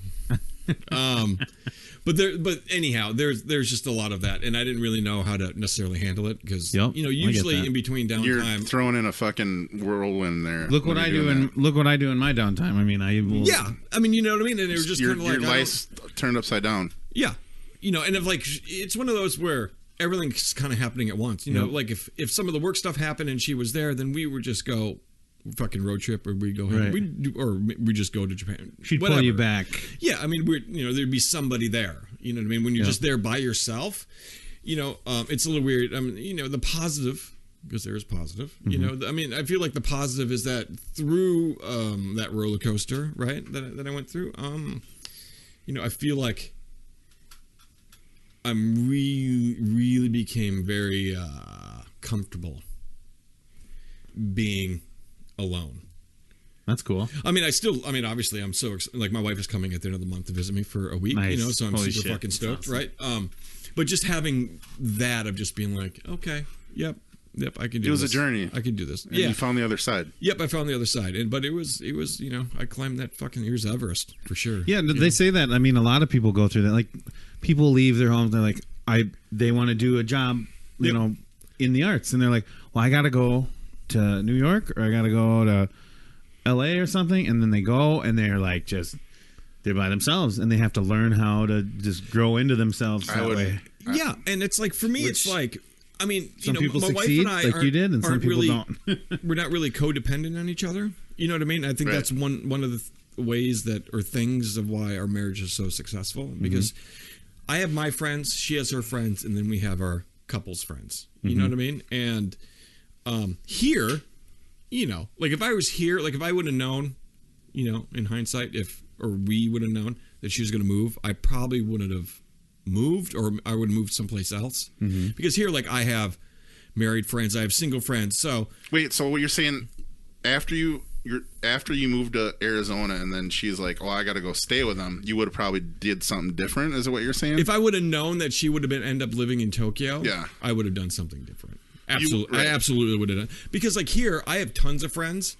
But anyhow, there's just a lot of that, and I didn't really know how to necessarily handle it because Yep, I usually get that. in between You're downtime. throwing in a fucking whirlwind there. Look what when I you're do doing in that. look what I do in my downtime. I mean, I will. Yeah, I mean, you know what I mean, and it was just your kind of like your I don't- life's turned upside down. Yeah, and if like it's one of those where everything's kind of happening at once. Yep. Like if some of the work stuff happened and she was there, then we would just go fucking road trip, or we go home, Right. or we just go to Japan. She'd Whatever. pull you back. Yeah, I mean, there'd be somebody there. You know what I mean? When you're just there by yourself, it's a little weird. I mean, the positive, because there is positive. I mean, I feel like the positive is that through that roller coaster, right, that I went through, I feel like I'm really became very comfortable being alone. That's cool. I mean, obviously, I'm so like my wife is coming at the end of the month to visit me for a week. Nice. So I'm Holy super shit. fucking stoked, That's awesome. right? But just having that of just being like, okay, yep, Yep, I can do this. It was a journey. I can do this. And you found the other side. Yep, I found the other side. But it was, I climbed that fucking year's Everest for sure. Yeah, they say that. I mean, a lot of people go through that. Like, people leave their homes. They're like, they want to do a job, you know, in the arts, and they're like, well, I got to go to New York or I got to go to LA or something, and then they go and they're like they're by themselves and they have to learn how to just grow into themselves that way. Yeah, and it's like for me, it's like. I mean, some people my succeed wife and I like you did, and some people don't. We're not really codependent on each other. You know what I mean? I think that's one of the ways that, or things of why our marriage is so successful. Because I have my friends, she has her friends, and then we have our couples friends. You know what I mean? And here, you know, like if I was here, like if I would have known, you know, in hindsight, or we would have known that she was going to move, I probably wouldn't have moved, or I would have moved someplace else. Because here, like, I have married friends, I have single friends. So wait, so what you're saying, after you moved to Arizona, and then she's like, "Oh, I got to go stay with them," you would have probably did something different. Is it what you're saying? If I would have known that she would have end up living in Tokyo, I would have done something different. Absolutely, I absolutely would have done. Because like here, I have tons of friends,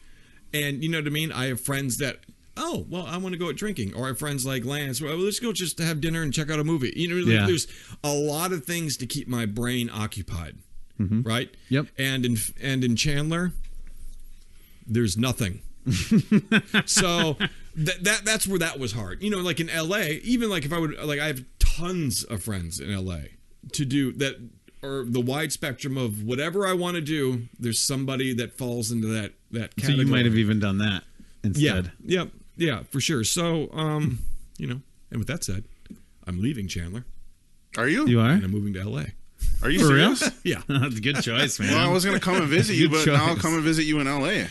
and you know what I mean. I have friends that. Oh, well, I want to go out drinking. Or I have friends like Lance. Well, let's go just to have dinner and check out a movie. You know, there's a lot of things to keep my brain occupied, right? Yep. And in Chandler, there's nothing. So that's where that was hard. You know, like in LA, even like if I would, like I have tons of friends in LA to do that, or the wide spectrum of whatever I want to do. There's somebody that falls into that category. So you might have even done that instead. Yeah, for sure. So, you know, and with that said, I'm leaving Chandler. Are you? You are? And I'm moving to LA. Are you serious? Yeah. That's a good choice, man. Well, I was going to come and visit you, but now I'll come and visit you in LA.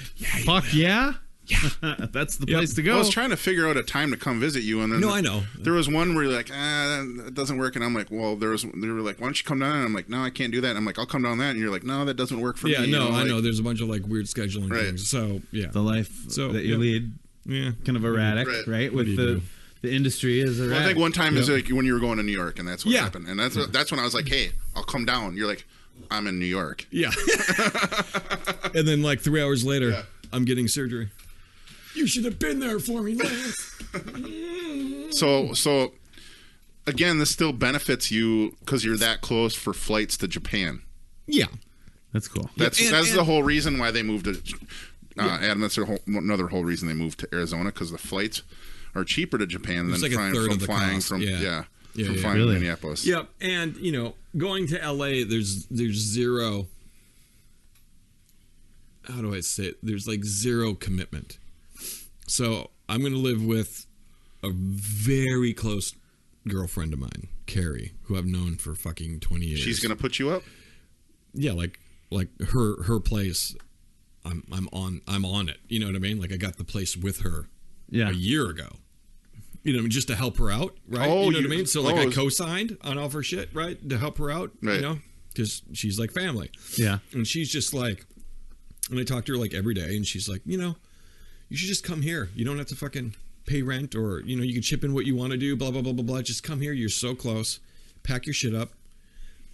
Fuck yeah? Yeah. That's the place to go. I was trying to figure out a time to come visit you, and then I know. There was one where you're like, that doesn't work, and I'm like, well, they were like, why don't you come down? And I'm like, no, I can't do that. And I'm like, I'll come down that, and you're like, no, that doesn't work for me. Yeah, no, you know, I know. There's a bunch of like weird scheduling things. So yeah, the life that you lead. Yeah, kind of erratic, right? With the industry is erratic. Well, I think one time is like when you were going to New York, and that's what happened. And that's when I was like, hey, I'll come down. You're like, I'm in New York. Yeah. And then like 3 hours later, I'm getting surgery. You should have been there for me, Lance. So again, this still benefits you because you're that close for flights to Japan. Yeah, that's cool. That's the whole reason why they moved to. Adam, that's another whole reason they moved to Arizona, because the flights are cheaper to Japan than like flying from Minneapolis. Yep, and you know, going to LA, there's zero. How do I say it? There's like zero commitment. So I'm going to live with a very close girlfriend of mine, Carrie, who I've known for fucking 20 years. She's going to put you up? Yeah, like her place. I'm on it. You know what I mean? Like I got the place with her a year ago. You know, just to help her out, right? Oh, you know what I mean? So like I co-signed on all of her shit, right? To help her out, you know? Because she's like family. Yeah. And she's just like, and I talk to her like every day, and she's like, you know, you should just come here. You don't have to fucking pay rent, or, you know, you can chip in what you want to do, blah, blah, blah, blah, blah. Just come here. You're so close. Pack your shit up.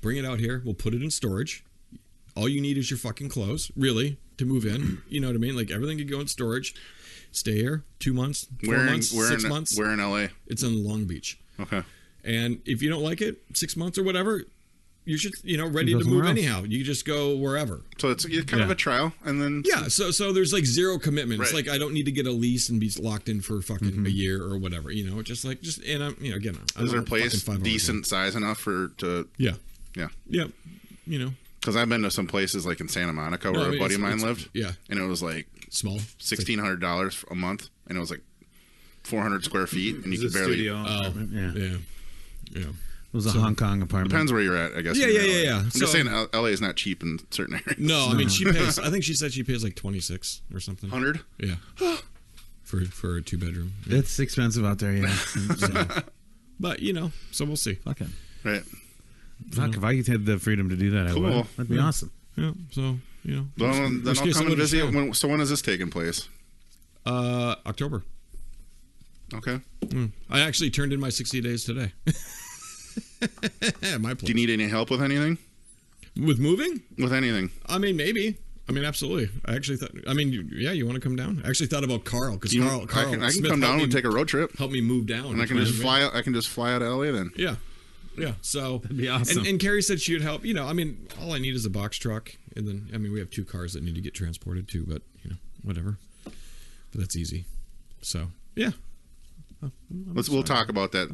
Bring it out here. We'll put it in storage. All you need is your fucking clothes, really, to move in. You know what I mean? Like, everything could go in storage. Stay here 2 months, 4 months, 6 months. Where in LA? It's in Long Beach. Okay. And if you don't like it, 6 months or whatever, you should, you know, ready to move anyhow. You just go wherever. So it's kind of a trial, and then So there's like zero commitment. It's like I don't need to get a lease and be locked in for fucking a year or whatever. You know, and I'm, you know, again, is their place decent size enough to yeah. You know, because I've been to some places like in Santa Monica where a buddy of mine lived. Yeah, and it was like small, $1,600 a month, and it was like 400 square feet, and you could barely. Yeah. It was a Hong Kong apartment. Depends where you're at, I guess. Yeah. I'm just saying LA is not cheap in certain areas. No, I mean, she pays, I think she said she pays like 26 or something. 100? Yeah. for a 2-bedroom. Yeah. It's expensive out there, yeah. But, you know, so we'll see. Okay. Right. Fuck, if I could have the freedom to do that, I would. That'd be awesome. Yeah, so, you know. Then I'll come and visit. So when is this taking place? October. Okay. I actually turned in my 60 days today. My place. Do you need any help with anything? With moving? With anything. I mean, maybe. I mean, absolutely. I actually thought. I mean, you want to come down? I actually thought about Carl because Carl. I can come down and take a road trip. Help me move down, and I can just fly out. I can just fly out of LA then. Yeah. Yeah, so that'd be awesome. And Carrie said she would help. You know, I mean, all I need is a box truck, and then I mean, we have 2 cars that need to get transported too. But you know, whatever. But that's easy. So yeah. We'll talk about that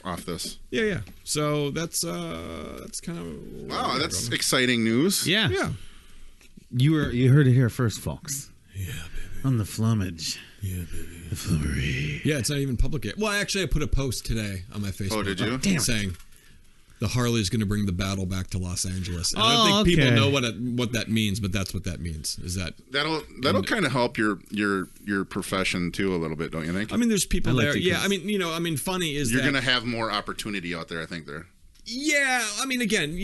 off this. Yeah. So that's kind of wow. That's exciting news. Yeah. You heard it here first, folks. Yeah, baby. On the Flummage. Yeah, baby. The Flummery. Yeah, it's not even public yet. Well, actually, I put a post today on my Facebook. Oh, did you? Damn. Saying the Harley is going to bring the battle back to Los Angeles. And I don't think people know what that means, but that's what that means. Is that'll kind of help your profession too a little bit, don't you think? I mean, there's people there. Yeah, I mean, funny is you're going to have more opportunity out there. I think there. Yeah, I mean, again,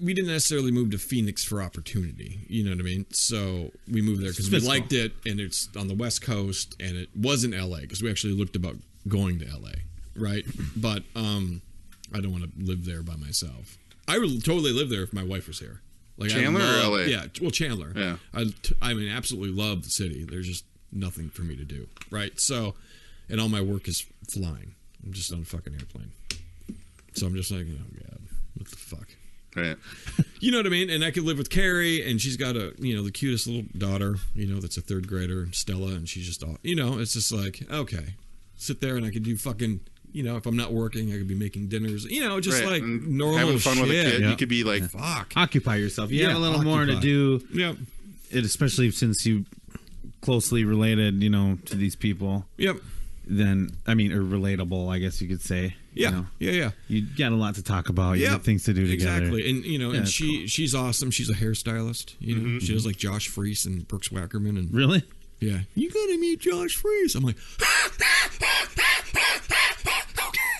we didn't necessarily move to Phoenix for opportunity. You know what I mean? So we moved there because we liked it, and it's on the West Coast, and it wasn't LA because we actually looked about going to LA, right? But I don't want to live there by myself. I would totally live there if my wife was here. Like Chandler or LA? Yeah, well, Chandler. Yeah. I mean, absolutely love the city. There's just nothing for me to do, right? So, and all my work is flying. I'm just on a fucking airplane. So I'm just like, oh God, what the fuck? Right. You know what I mean? And I could live with Carrie, and she's got the cutest little daughter, that's a 3rd grader, Stella, and she's just all, it's just like, okay, sit there and I could do fucking, if I'm not working, I could be making dinners, just like normal having fun shit. with a kid. Yeah. You could be like, fuck. Occupy yourself. You have a little more to do. Yep. Especially since you closely related, to these people. Yep. Then, or relatable, I guess you could say. Yeah. Yeah. You got a lot to talk about. You got things to do together. Exactly. And, and she's awesome. She's a hairstylist. She does like Josh Freese and Brooks Wackerman. And really? Yeah. You got to meet Josh Freese. I'm like,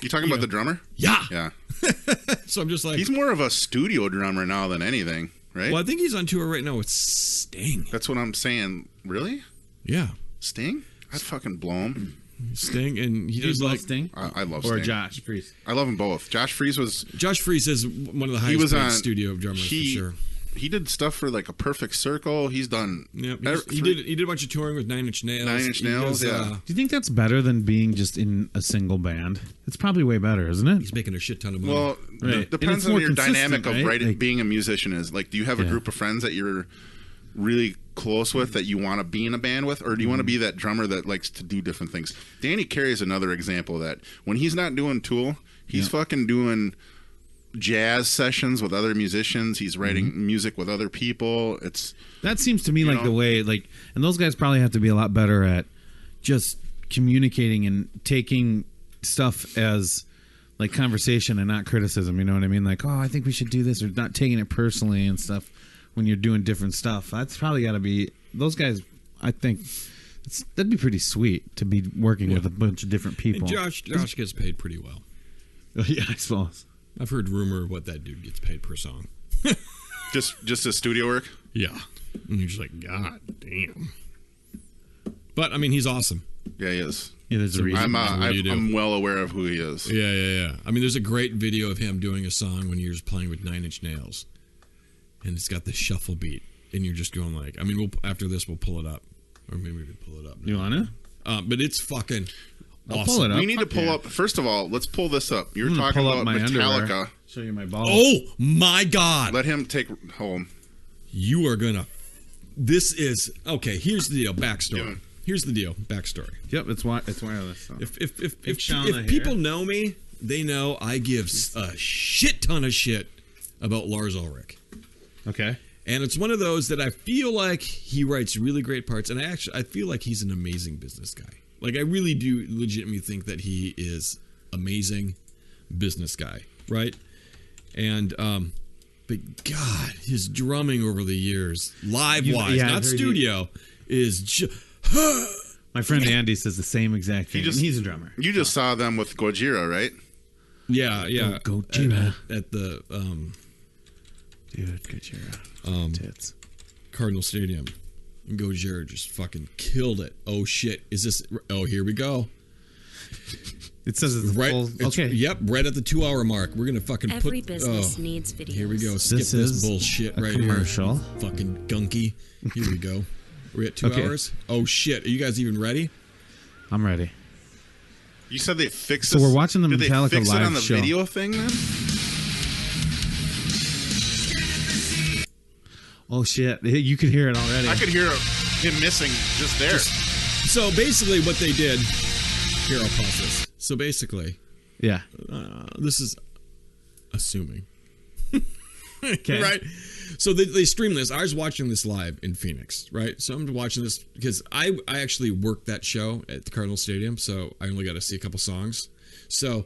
you talking about the drummer? Yeah. Yeah. So I'm just like, he's more of a studio drummer now than anything, right? Well, I think he's on tour right now with Sting. That's what I'm saying. Really? Yeah. Sting? I'd fucking blow him. Sting, and he does like Sting. I love or Sting. Josh Freese. I love them both. Josh Freese is one of the highest paid studio drummers for sure. He did stuff for like A Perfect Circle. He's done. Yeah, he did a bunch of touring with 9 Inch Nails. 9 Inch Nails. Yeah. Do you think that's better than being just in a single band? It's probably way better, isn't it? He's making a shit ton of money. Well, right. Depends on your dynamic of right? being a musician. Is like, do you have a group of friends that you're really close with that you want to be in a band with, or do you want to be that drummer that likes to do different things? Danny Carey is another example of that. When he's not doing Tool, he's fucking doing jazz sessions with other musicians. He's writing music with other people. That seems to me like the way, like, and those guys probably have to be a lot better at just communicating and taking stuff as like conversation and not criticism. You know what I mean? Like, oh, I think we should do this, or not taking it personally and stuff. When you're doing different stuff, that's probably got to be those guys. I think that'd be pretty sweet to be working with a bunch of different people. And Josh gets paid pretty well. Yeah, I suppose. I've heard rumor of what that dude gets paid per song. just his studio work. Yeah, and you're just like, God damn. But I mean, he's awesome. Yeah, he is. Yeah, there's a reason. I'm well aware of who he is. Yeah. I mean, there's a great video of him doing a song when he was playing with 9 Inch Nails. And it's got the shuffle beat, and you're just going like, I mean, after this we'll pull it up, or maybe we can pull it up. You want to? But it's fucking awesome. Pull it up. We need to pull up. First of all, let's pull this up. You're talking about Metallica. Underwear. Show you my balls. Oh my God! Let him take home. You are gonna. This is okay. Here's the deal. Backstory. Yeah. Here's the deal. Backstory. Yep, it's wireless. So. If people know me, they know I give a shit ton of shit about Lars Ulrich. Okay. And it's one of those that I feel like he writes really great parts, and I feel like he's an amazing business guy. Like, I really do legitimately think that he is amazing business guy, right? And but God, his drumming over the years, live-wise, not studio, is just... My friend Andy says the same exact thing. He's a drummer. You just saw them with Giorgia, right? Yeah. Giorgia. At the... Dude, Giorgia. Tits. Cardinal Stadium. And Giorgia just fucking killed it. Oh shit. Is this... Oh, here we go. It says it's right. full. It's, Okay. Yep. Right at the 2 hour mark. We're gonna fucking Every put. business needs videos. Here we go. Skip This this is bullshit a right commercial. here. Fucking gunky. Here we go. We're at 2 Okay. hours. Oh shit! Are you guys even ready? I'm ready. You said they fixed So this? we're watching the Did Metallica they fix live it on the show. video thing then? Oh shit! You could hear it already. I could hear him missing just there. So basically, what they did. Here, I'll pause this. So basically, Yeah. this is assuming. Okay. Right? So they stream this. I was watching this live in Phoenix, right? So I'm watching this because I actually worked that show at the Cardinal Stadium, so I only got to see a couple songs. So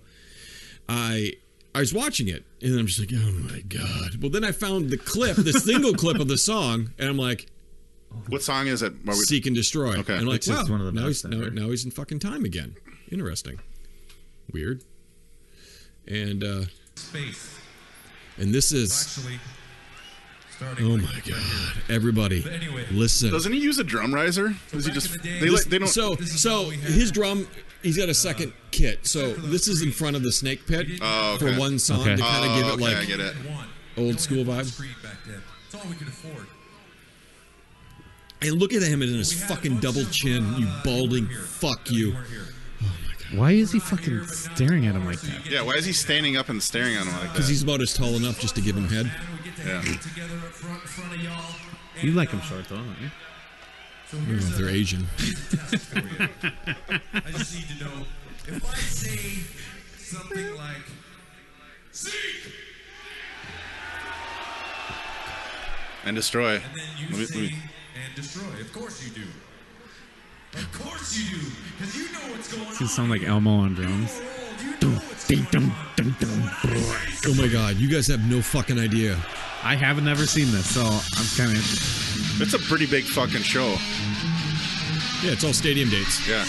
I was watching it, and I'm just like, oh my God. Well, then I found the clip, the single clip of the song, and I'm like, What song is it? Seek and Destroy. Okay. And I'm like, It's just wow, one of the now, best he's, ever. now he's in fucking time again. Interesting. Weird. And Space. and this is, Actually, starting. oh my God. Everybody, But anyway, listen. Doesn't he use a drum riser? Does he back just? in the day- They, like, they don't. So This is so what we had. his drum, he's got a second kit. So this is in front of the snake pit Oh, okay. for one song Okay. to kind of give it okay, I like get it. one. old school vibe. Street back then. That's all we could afford. And look at him in his We had fucking one double set chin, for, you uh, balding we weren't here. fuck We you. weren't here. Why is he fucking staring at him like that? Yeah, why is he standing up and staring at him like Because that? he's about as tall enough just to give him head. And we get to Yeah. get together up front of y'all. You like him short though, don't you? So I don't know here's if they're a Asian. test for you. I just need to know if I say something like "Seek," And destroy. and then you say "and destroy." Of course you do. Of course you do, because you know what's going He on. sound like Elmo on drums. You know what's going on. Oh my God, you guys have no fucking idea. I haven't never seen this, so I'm kind of interested. It's a pretty big fucking show. Yeah, it's all stadium dates. Yeah.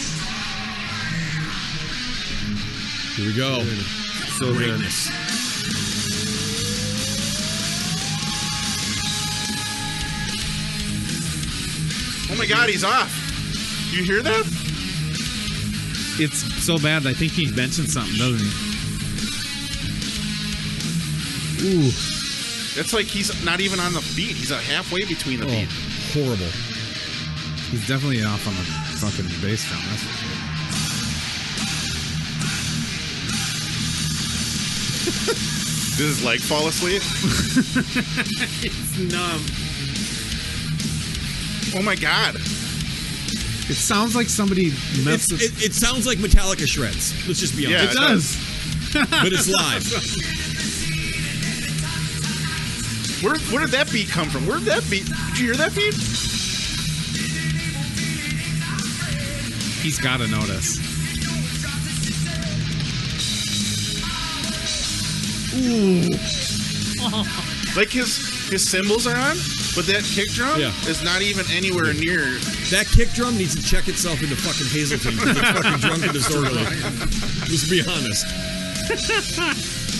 Here we go. So good. Greatness. Oh my God, he's off. You hear that? It's so bad. I think he mentioned something, doesn't he? Ooh. It's like he's not even on the beat. He's halfway between the Oh, beat. horrible. He's definitely off on the fucking bass drum. That's for sure. Did his leg fall asleep? It's numb. Oh my God. It sounds like somebody messed with... It sounds like Metallica shreds. Let's just be Yeah, honest. It does. But it's live. Where did that beat come from? Where did that beat? Did you hear that beat? He's got to notice. Ooh. Like his cymbals are on, but that kick drum Yeah. is not even anywhere near. That kick drum needs to check itself into fucking Hazleton because it's fucking drunk and disorderly. Let's be honest.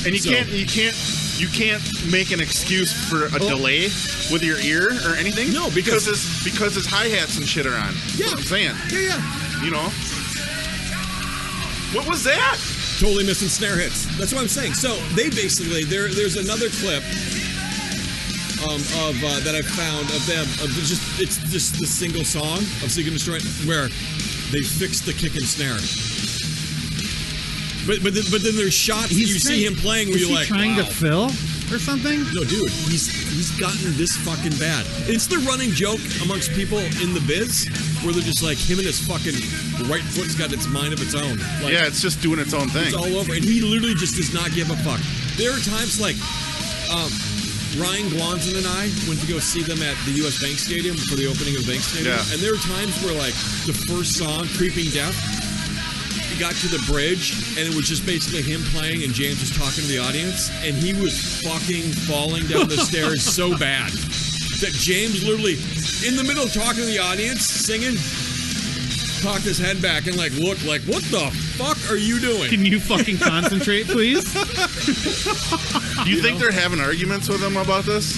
And you So- can't make an excuse for a delay with your ear or anything. No, because- because his hi-hats and shit are on. That's Yeah. what I'm saying. Yeah. You know. What was that? Totally missing snare hits. That's what I'm saying. So they basically there's another clip of that I found of them of it's just the single song of Seek and Destroy where they fixed the kick and snare. But then there's shots that you see him playing where Is you're he like, trying wow. to fill or something? No, dude, he's gotten this fucking bad. It's the running joke amongst people in the biz where they're just like, him and his fucking right foot's got its mind of its own. Like, Yeah, it's just doing its own thing. it's all over, and he literally just does not give a fuck. There are times like Ryan Gwanson and I went to go see them at the U.S. Bank Stadium for the opening of the Bank Stadium, Yeah. and there are times where like the first song, "Creeping Death," he got to the bridge, and it was just basically him playing, and James was talking to the audience, and he was fucking falling down the stairs so bad that James literally, in the middle of talking to the audience, singing, cocked his head back and like looked like, what the fuck are you doing? Can you fucking concentrate, please? Do you think they're having arguments with him about this?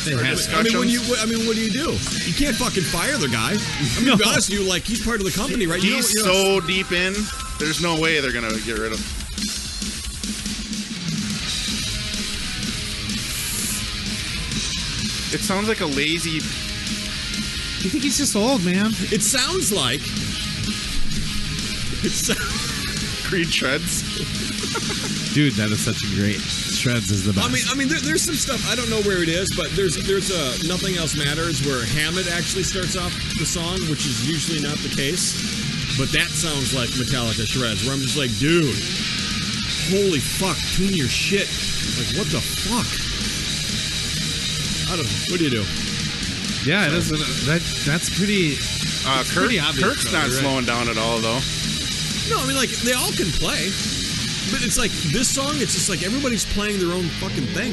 They Or have- discussions? what do you do? You can't fucking fire the guy. I mean, to be honest with you, like, he's part of the company, right? He's so deep in There's no way they're gonna get rid of. It sounds like a lazy. You think he's just old, man? It sounds like. Creed Shreds. Dude, that is such a great. Shreds is the best. I mean, there's some stuff I don't know where it is, but there's Nothing Else Matters where Hammett actually starts off the song, which is usually not the case. But that sounds like Metallica Shreds, where I'm just like, dude, holy fuck, tune your shit. Like, what the fuck? I don't know. What do you do? Yeah, it is. That's pretty. Pretty obvious. Kirk's not slowing down at all, though. No, I mean, like, they all can play. But it's like, this song, it's just like everybody's playing their own fucking thing.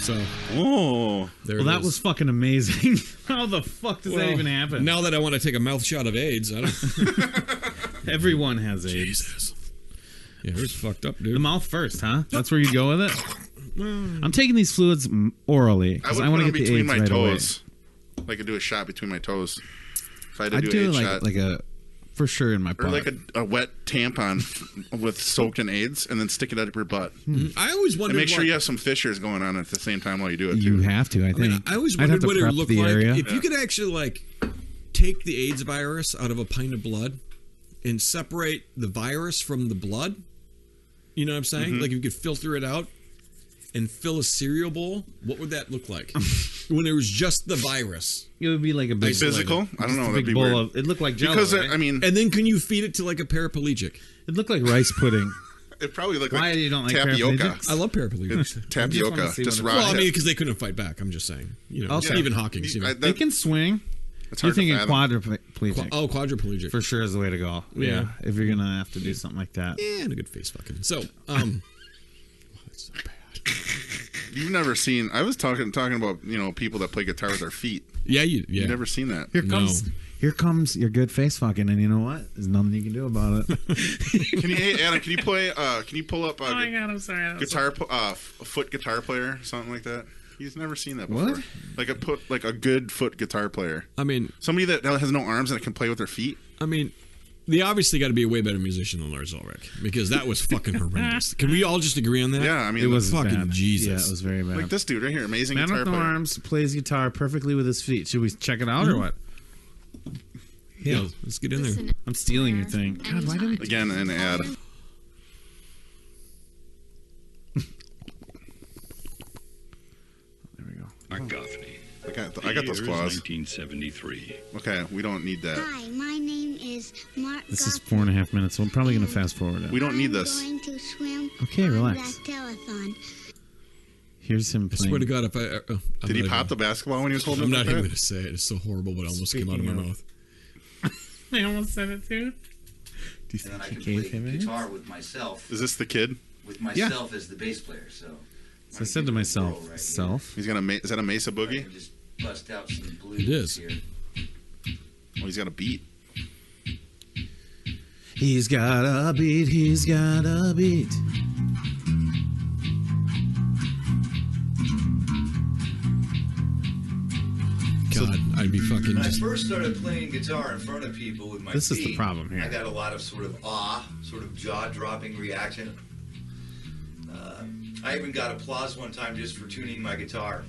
So. Oh. Well, that was fucking amazing. How the fuck does that even happen? Now that I want to take a mouth shot of AIDS, I don't. Everyone has AIDS. Jesus. Yeah, it's fucked up, dude. The mouth first, huh? That's where you go with it? I'm taking these fluids orally because I want to get the AIDS right away. I could do a shot between my toes. If I had to I'd do shot. like a for sure in my butt. Or like a wet tampon with soaked in AIDS and then stick it up your butt. I always wondered. And make sure you have some fissures going on at the same time while you do it, too. You have to, I think. I mean, I always wondered what it would look like if you could actually, like, take the AIDS virus out of a pint of blood and separate the virus from the blood. You know what I'm saying? Mm-hmm. Like, if you could filter it out and fill a cereal bowl, what would that look like? When there was just the virus. It would be like a big physical. I don't know. A That'd big be bowl weird. of. It looked like Jello, because right? I mean, and then can you feed it to like a paraplegic? It looked like rice pudding. It probably looked Why like you don't like tapioca. paraplegics? I love paraplegics. It's tapioca. Just raw. Well, I mean, because they couldn't fight back. I'm just saying. You know, Stephen Hawking. They can swing. It's You're hard to thinking fathom. quadriplegic. Quadriplegic. For sure is the way to go. Yeah. If you're going to have to do something like that. Yeah, and a good face fucking. So, that's so bad. You've never seen. I was talking about people that play guitar with their feet. Yeah, you've never seen that. Here comes your good face fucking, and you know what? There's nothing you can do about it. Hey Adam, can you play? Can you pull up? Oh my god, I'm sorry. A foot guitar player, something like that. He's never seen that before. What? Like a good foot guitar player. I mean, somebody that has no arms and can play with their feet. I mean, they obviously got to be a way better musician than Lars Ulrich because that was fucking horrendous. Can we all just agree on that? Yeah, I mean, it was fucking bad. Jesus. Yeah, it was very bad. Like this dude right here, amazing Man guitar with no player. arms plays guitar perfectly with his feet. Should we check it out or what? Yeah, let's get in there. I'm stealing your thing. God, why did we? Again, an ad. There we go. Argophony. I got those claws. 1973. Okay, we don't need that. Hi, my name is Mark. This is 4.5 minutes, so I'm probably going to fast forward it. We don't need this. I'm going to swim Okay, on relax. that telethon. Here's him I playing. swear to God, if I Did he pop the basketball when he was holding I'm it not like even that? going to say it. It's so horrible, but it almost came out of my mouth. I almost said it too. Do you And then I think can he play gave him it? guitar with myself. Is this the kid? With myself as the bass player. So So I said to myself, self. He's gonna. Is that a Mesa Boogie? Just bust out some blues It is. here. Oh, he's got a beat. He's got a beat, he's got a beat. God, I'd be fucking When I just. first started playing guitar in front of people with my This is the feet, problem here. I got a lot of sort of sort of jaw-dropping reaction. I even got applause one time just for tuning my guitar,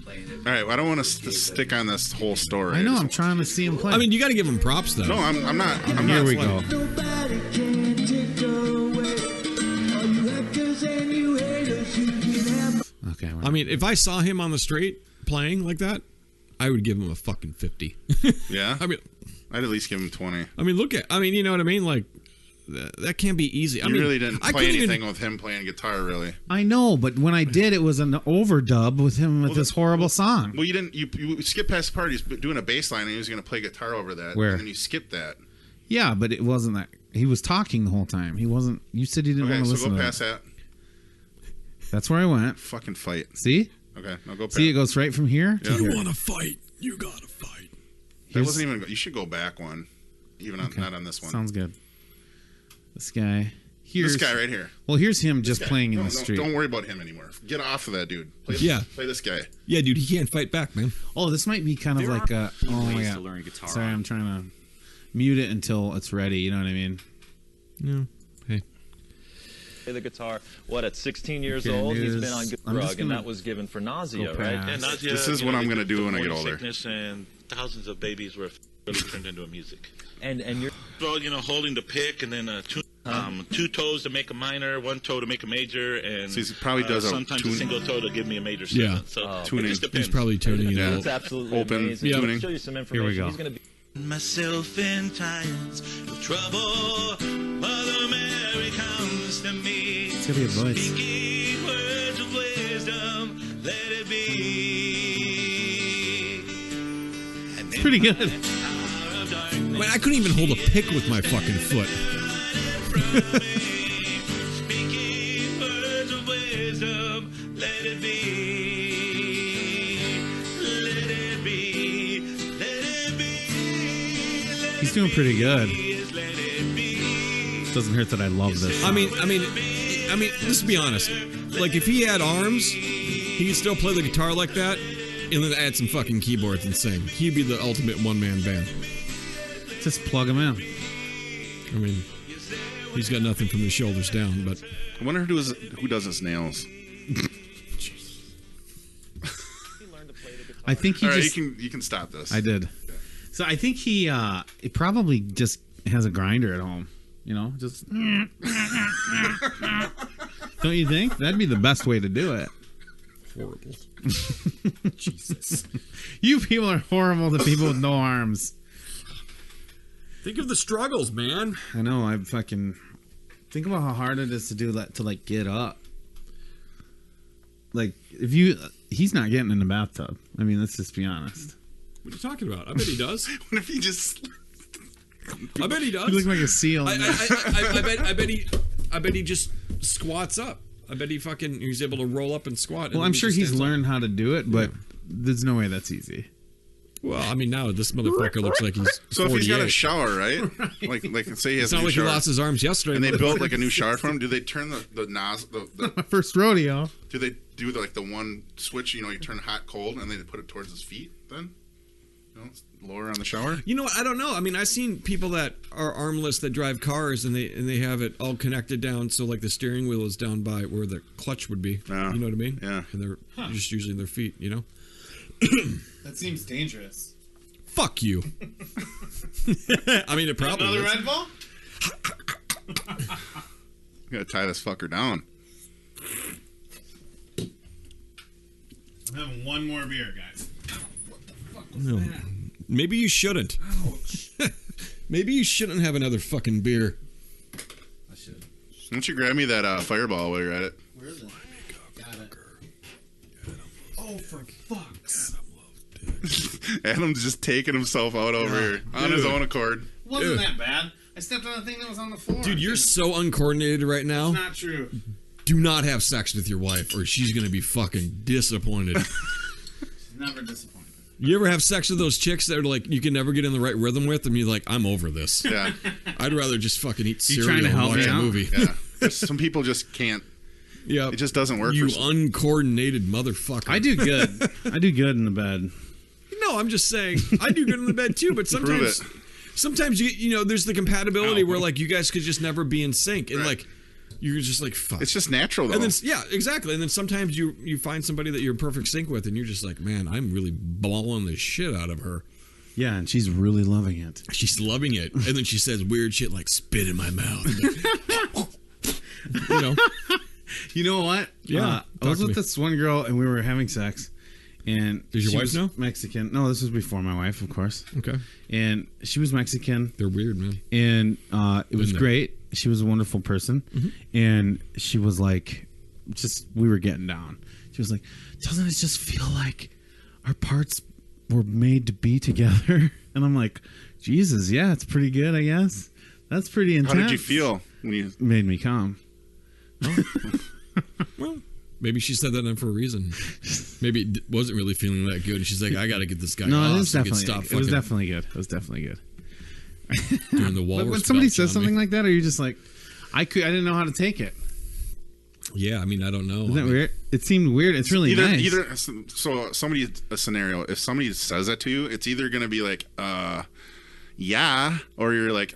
playing it. All right, well, I don't want to stick on this whole story. I know, just- I'm trying to see him play. I mean, you got to give him props though. No, I'm not. I'm Here not. we go. Okay. I mean, if I saw him on the street playing like that, I would give him a fucking 50. Yeah. I mean, I'd at least give him 20. you know what I mean? Like, that can't be easy. I You mean, really didn't I play couldn't anything even. with him playing guitar, really. I know, but when I did, it was an overdub with him with this horrible song. Well, you didn't. You skipped past the part. He's doing a bass line, and he was going to play guitar over that. Where? And then you skipped that. Yeah, but it wasn't that. He was talking the whole time. He wasn't. You said you didn't Okay, want to so listen go to past that. that. That's where I went. Fucking fight. See? Okay, now go past. See, it goes right from here to Yeah. here. You want to fight? You got to fight. That wasn't even. You should go back one, even on, Okay. not on this one. Sounds good. This guy. This guy right here. Well, here's him just playing in the street. Don't worry about him anymore. Get off of that dude. Play this guy. Yeah, dude, he can't fight back, man. Oh, this might be kind of like a... Oh, my God. learn guitar. Sorry, I'm trying to mute it until it's ready. You know what I mean? Yeah. Hey. Play the guitar. At 16 years old, he's been on good drug, and that was given for nausea, right? And nausea, this is what I'm going to do when I get older. And thousands of babies were really turned into a music. And you're... Well, holding the pick, and then two toes to make a minor, one toe to make a major, and so he probably does sometimes a single toe to give me a major seventh. So tuning. It just depends. He's probably tuning it out. It's absolutely open amazing. tuning. I'll show you some information. Here we go. He's going to be... Myself in times of trouble, Mother Mary comes to me. It's going to be a voice. Speaking words of wisdom, let it be. It's pretty good. Man, I couldn't even hold a pick with my fucking foot. Speaking words of wisdom, let it be. Let it be. Let it be. He's doing pretty good. Doesn't hurt that I love this. I mean, let's be honest. Like, if he had arms, he could still play the guitar like that, and then add some fucking keyboards and sing. He'd be the ultimate one-man band. Just plug him in. I mean, he's got nothing from the shoulders down, but... I wonder who does his nails. I think he just... You can stop this. I did. So I think he probably just has a grinder at home. Just... Don't you think? That'd be the best way to do it. Horrible. Jesus. You people are horrible to people with no arms. Think of the struggles, man. I know. I fucking think about how hard it is to do that, to like get up. Like he's not getting in the bathtub. I mean, let's just be honest. What are you talking about? I bet he does. What if he just? I bet he does. You look like a seal. I bet he just squats up. I bet he's able to roll up and squat. Well, I'm sure he's learned how to do it, but there's no way that's easy. Well, I mean, now this motherfucker looks like he's 48. So if he's got a shower, right? Like say he has a new shower. It's not like he lost his arms yesterday. And they built like a new shower for him. Do they turn the nozzle? My first rodeo. Do they do like the one switch? You turn hot, cold, and then they put it towards his feet. Then, lower on the shower. You know what? I don't know. I mean, I've seen people that are armless that drive cars, and they have it all connected down, so like the steering wheel is down by where the clutch would be. Yeah. You know what I mean? Yeah. And they're just using their feet. That seems dangerous. Fuck you. I mean, it probably Another is. Red Bull? You gotta tie this fucker down. I'm having one more beer, guys. What the fuck was No. that? Maybe you shouldn't. Ouch. Maybe you shouldn't have another fucking beer. I should. Why don't you grab me that fireball while you're at it? Where is it? Got it. Oh, for fuck's. Adam's just taking himself out over here on his own accord. Wasn't that bad? I stepped on a thing that was on the floor. Dude, you're so uncoordinated right now. It's not true. Do not have sex with your wife, or she's gonna be fucking disappointed. She's never disappointed. You ever have sex with those chicks that are like you can never get in the right rhythm with, and you're like, I'm over this. Yeah. I'd rather just fucking eat You cereal trying to and help watch me a out? movie. Yeah. Some people just can't. Yeah. It just doesn't work. You for some. uncoordinated motherfucker. I do good. I do good in the bed. No, I'm just saying I do good in the bed too, but sometimes you there's the compatibility where like you guys could just never be in sync, and like you're just like fuck. It's just natural though. And then exactly. And then sometimes you find somebody that you're in perfect sync with, and you're just like, man, I'm really blowing the shit out of her. Yeah, and she's really loving it. She's loving it, and then she says weird shit like spit in my mouth. You know what? Yeah, I was with this one girl, and we were having sex. And does your wife know? Mexican. No, this was before my wife, of course. Okay. And she was Mexican. They're weird, man. And it was great. She was a wonderful person. Mm-hmm. And she was like, we were getting down. She was like, doesn't it just feel like our parts were made to be together? And I'm like, Jesus, yeah, it's pretty good, I guess. That's pretty intense. How did you feel when you made me come? Well, maybe she said that then for a reason. Maybe it wasn't really feeling that good. And she's like, I got to get this guy off. It was definitely good. It was definitely good. Doing the walrus. But when somebody says something like that, are you just like, I didn't know how to take it. Yeah, I mean, I don't know. Isn't that weird? It seemed weird. It's really nice. So a scenario, if somebody says that to you, it's either going to be like, yeah, or you're like,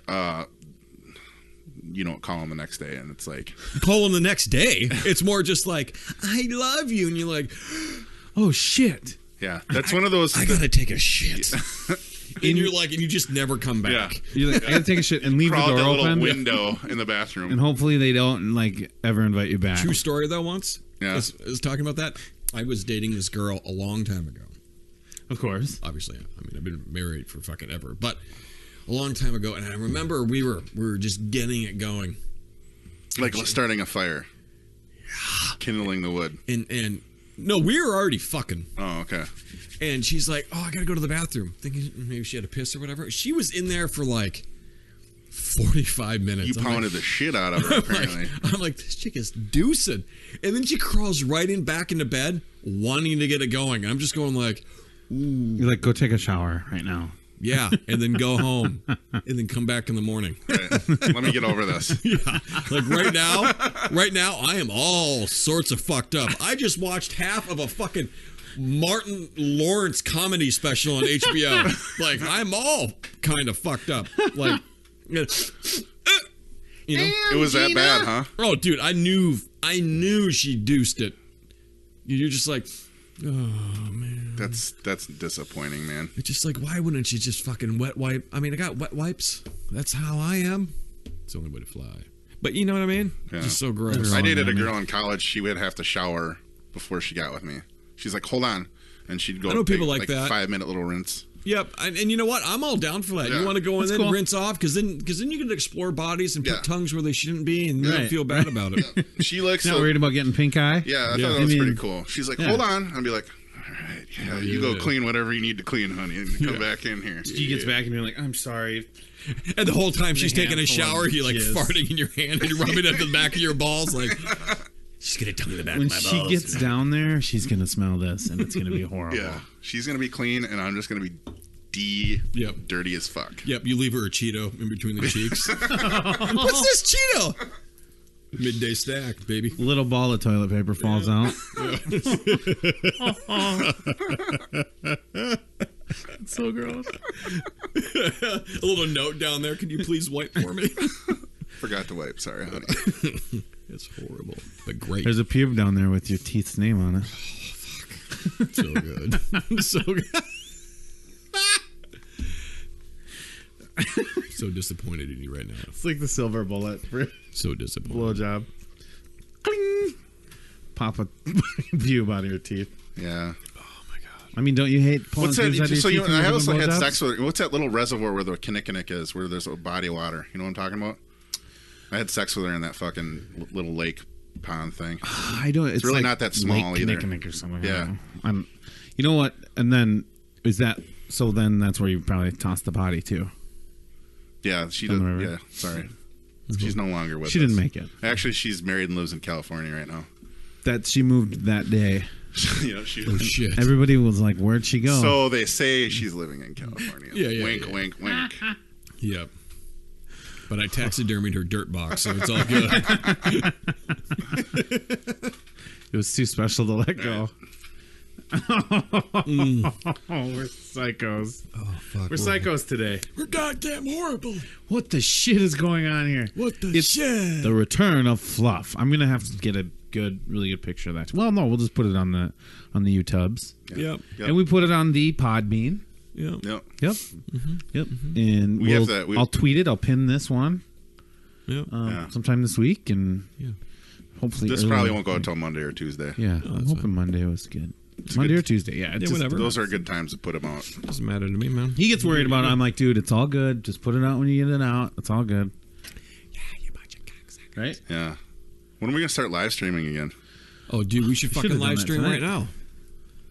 you don't call them the next day, and it's like... Call them the next day? It's more just like, I love you, and you're like, oh, shit. Yeah, that's one of those... I gotta take a shit. And you're like, and you just never come back. Yeah. You're like, I gotta take a shit and leave the door open. open. Little window in the bathroom. And hopefully they don't, like, ever invite you back. True story, though, once. Yeah. I was talking about that. I was dating this girl a long time ago. Of course. Obviously. I mean, I've been married for fucking ever. But a long time ago, and I remember we were just getting it going. Like starting a fire. Yeah. Kindling the wood. And no, we were already fucking. Oh, okay. And she's like, oh, I gotta go to the bathroom. Thinking maybe she had a piss or whatever. She was in there for like 45 minutes. You pounded the shit out of her, apparently. I'm like, this chick is deucing. And then she crawls right back into bed, wanting to get it going. And I'm just going like, ooh. You're like, go take a shower right now. Yeah, and then go home, and then come back in the morning. Right. Let me get over this. Yeah, like right now, I am all sorts of fucked up. I just watched half of a fucking Martin Lawrence comedy special on HBO. Like, I'm all kind of fucked up. Like, you know, it was that bad, huh? Oh, dude, I knew she deuced it. You're just like, oh man. That's disappointing, man. It's just like, why wouldn't she just fucking wet wipe? I mean, I got wet wipes. That's how I am. It's the only way to fly. But you know what I mean? Yeah. Just so gross. I dated a girl in college. She would have to shower before she got with me. She's like, hold on. And she'd go I know people like that. 5-minute little rinse. Yep. And you know what? I'm all down for that. Yeah. You want to go in and rinse off? Because then you can explore bodies and put tongues where they shouldn't be, and you don't feel bad about it. Yeah. She likes not worried about getting pink eye? Yeah, I thought that was pretty cool. She's like, hold on. I'd be like, all right, you go clean whatever you need to clean, honey, and come back in here. She gets back and you're like, I'm sorry. And the whole time she's taking a shower, you're like farting in your hand and rubbing it at the back of your balls, like, she's gonna tongue the back of my balls. When she gets down there, she's gonna smell this, and it's gonna be horrible. Yeah, she's gonna be clean, and I'm just gonna be dirty as fuck. Yep, you leave her a Cheeto in between the cheeks. What's this Cheeto? Midday stack, baby. Little ball of toilet paper falls out. It's so gross. A little note down there. Can you please wipe for me? Forgot to wipe. Sorry, honey. It's horrible, but great. There's a pube down there with your teeth's name on it. Oh, fuck. So good. So good. So disappointed in you right now. It's like the silver bullet for so disappointed. Blowjob. Cling. Pop a pube out of your teeth. Yeah. Oh my god. I mean, don't you hate pulling pubes out of your teeth? I also had sex with. What's that little reservoir where the Kinnikinnick is, where there's a body of water? You know what I'm talking about? I had sex with her in that fucking little lake pond thing. I don't. It's really like not that small Lake either. Kinnikinnick or something. Yeah. You know what? And then is that? So then that's where you probably toss the body too. Yeah, she did. Yeah, sorry. She's no longer with us. She didn't make it. Actually, she's married and lives in California right now. That she moved that day. Yeah, oh shit! Everybody was like, "Where'd she go?" So they say she's living in California. Yeah. Wink, wink, wink. Yep. But I taxidermied her dirt box, so it's all good. It was too special to let go. We're psychos. Oh fuck! We're psychos today. We're goddamn horrible. What the shit is going on here? What the shit? The Return of Fluff. I'm gonna have to get a really good picture of that. Well, no, we'll just put it on the YouTubes. Yep. And we put it on the Podbean. Yep. Mm-hmm. Yep. And I'll tweet it. I'll pin this one. Yep. Sometime this week, and hopefully this probably won't go until Monday or Tuesday. Yeah, I'm hoping Monday was good. Monday or Tuesday, yeah. Whatever. Those are good times to put them out. Doesn't matter to me, man. He gets worried about it. I'm like, dude, it's all good. Just put it out when you get it out. It's all good. Yeah, you bunch of cocksuckers. Right? Yeah. When are we gonna start live streaming again? Oh, dude, we should fucking live stream right now.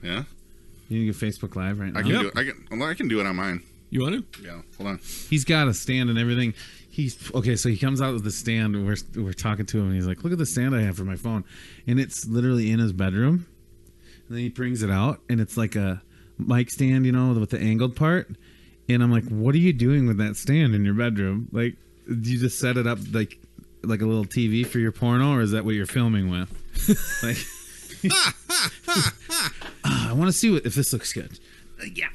Yeah. You can get Facebook Live right now. I can do it. I can do it on mine. You want to? Yeah. Hold on. He's got a stand and everything. So he comes out with the stand and we're talking to him and he's like, look at the stand I have for my phone, and it's literally in his bedroom. And then he brings it out, and it's like a mic stand, with the angled part. And I'm like, what are you doing with that stand in your bedroom? Like, you just set it up like like a little TV for your porno, or is that what you're filming with? Like, I want to see if this looks good. Yeah.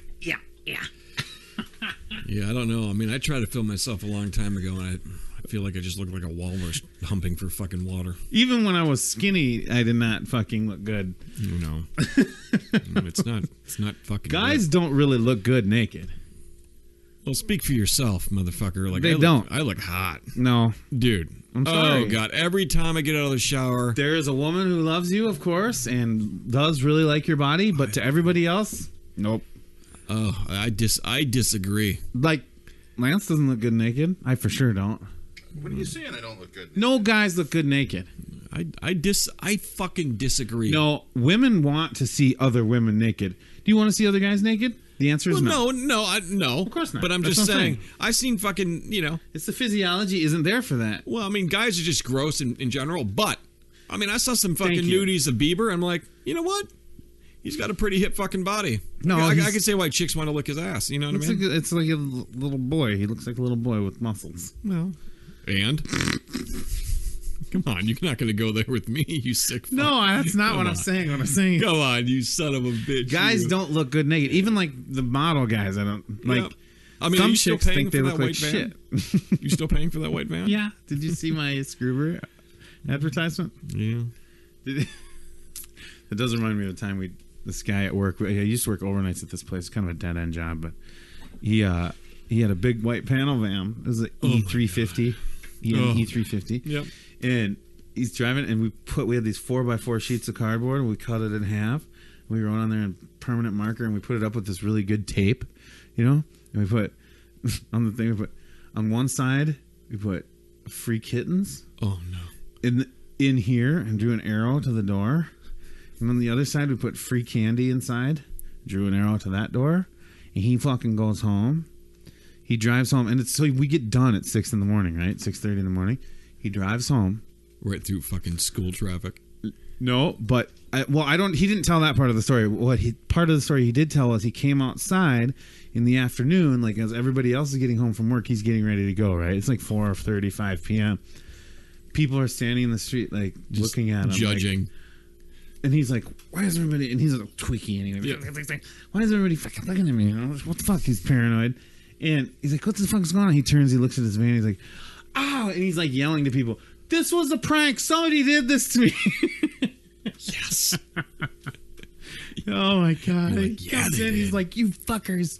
Yeah, I don't know. I mean, I tried to film myself a long time ago, and I feel like I just look like a walrus humping for fucking water. Even when I was skinny, I did not fucking look good. No. It's not fucking Guys good. don't really look good naked. Well, speak for yourself, motherfucker. Like They don't. I look hot. No. Dude. I'm sorry. Oh, God. Every time I get out of the shower. There is a woman who loves you, of course, and does really like your body, but to everybody else, nope. Oh, I disagree. Like, Lance doesn't look good naked. I for sure don't. What are you saying? I don't look good. No guys look good naked. I fucking disagree. No, women want to see other women naked. Do you want to see other guys naked? The answer is no. No. Of course not. But I'm That's just what I'm saying, saying. I've seen fucking, It's the physiology isn't there for that. Well, I mean, guys are just gross in general, but, I mean, I saw some fucking Thank you. nudies of Bieber. I'm like, you know what? He's got a pretty hip fucking body. No, I he's- can say why chicks want to lick his ass. You know what I mean? It's like a little boy. He looks like a little boy with muscles. Well, and? Come on, you're not going to go there with me, you sick fuck. No, that's not Come what on. I'm saying. What I'm saying. Come on, you son of a bitch. Guys you. don't look good naked. Even like the model guys, I don't like. Yeah. I mean, are some you still chicks paying think they for look that like white shit. van? You still paying for that white van? Yeah. Did you see my Scroober advertisement? Yeah. It does remind me of the time this guy at work. I used to work overnights at this place, kind of a dead end job, but he had a big white panel van. It was an E350. He had an E350. Yep. And he's driving, and we had these 4x4 sheets of cardboard, and we cut it in half. We wrote on there in permanent marker, and we put it up with this really good tape, and we put on the thing. We put on one side, we put free kittens. Oh no! In here, and drew an arrow to the door. And on the other side, we put free candy inside. Drew an arrow to that door. And he fucking goes home. He drives home, and so we get done at 6 in the morning, right? 6:30 in the morning. He drives home. Right through fucking school traffic. No, but he didn't tell that part of the story. Part of the story he did tell was he came outside in the afternoon, like as everybody else is getting home from work, he's getting ready to go, right? It's like 4:35 p.m. People are standing in the street, like, just looking at him. Judging. Like, and he's like, why is everybody... And he's like, tweaky anyway. Yeah. Why is everybody fucking looking at me? What the fuck? He's paranoid. And he's like, what the fuck's going on? He turns, he looks at his van, he's like, ow! And he's like yelling to people, this was a prank! Somebody did this to me! Yes! Oh my God. Like, He yeah, comes they in, did. he's like, you fuckers.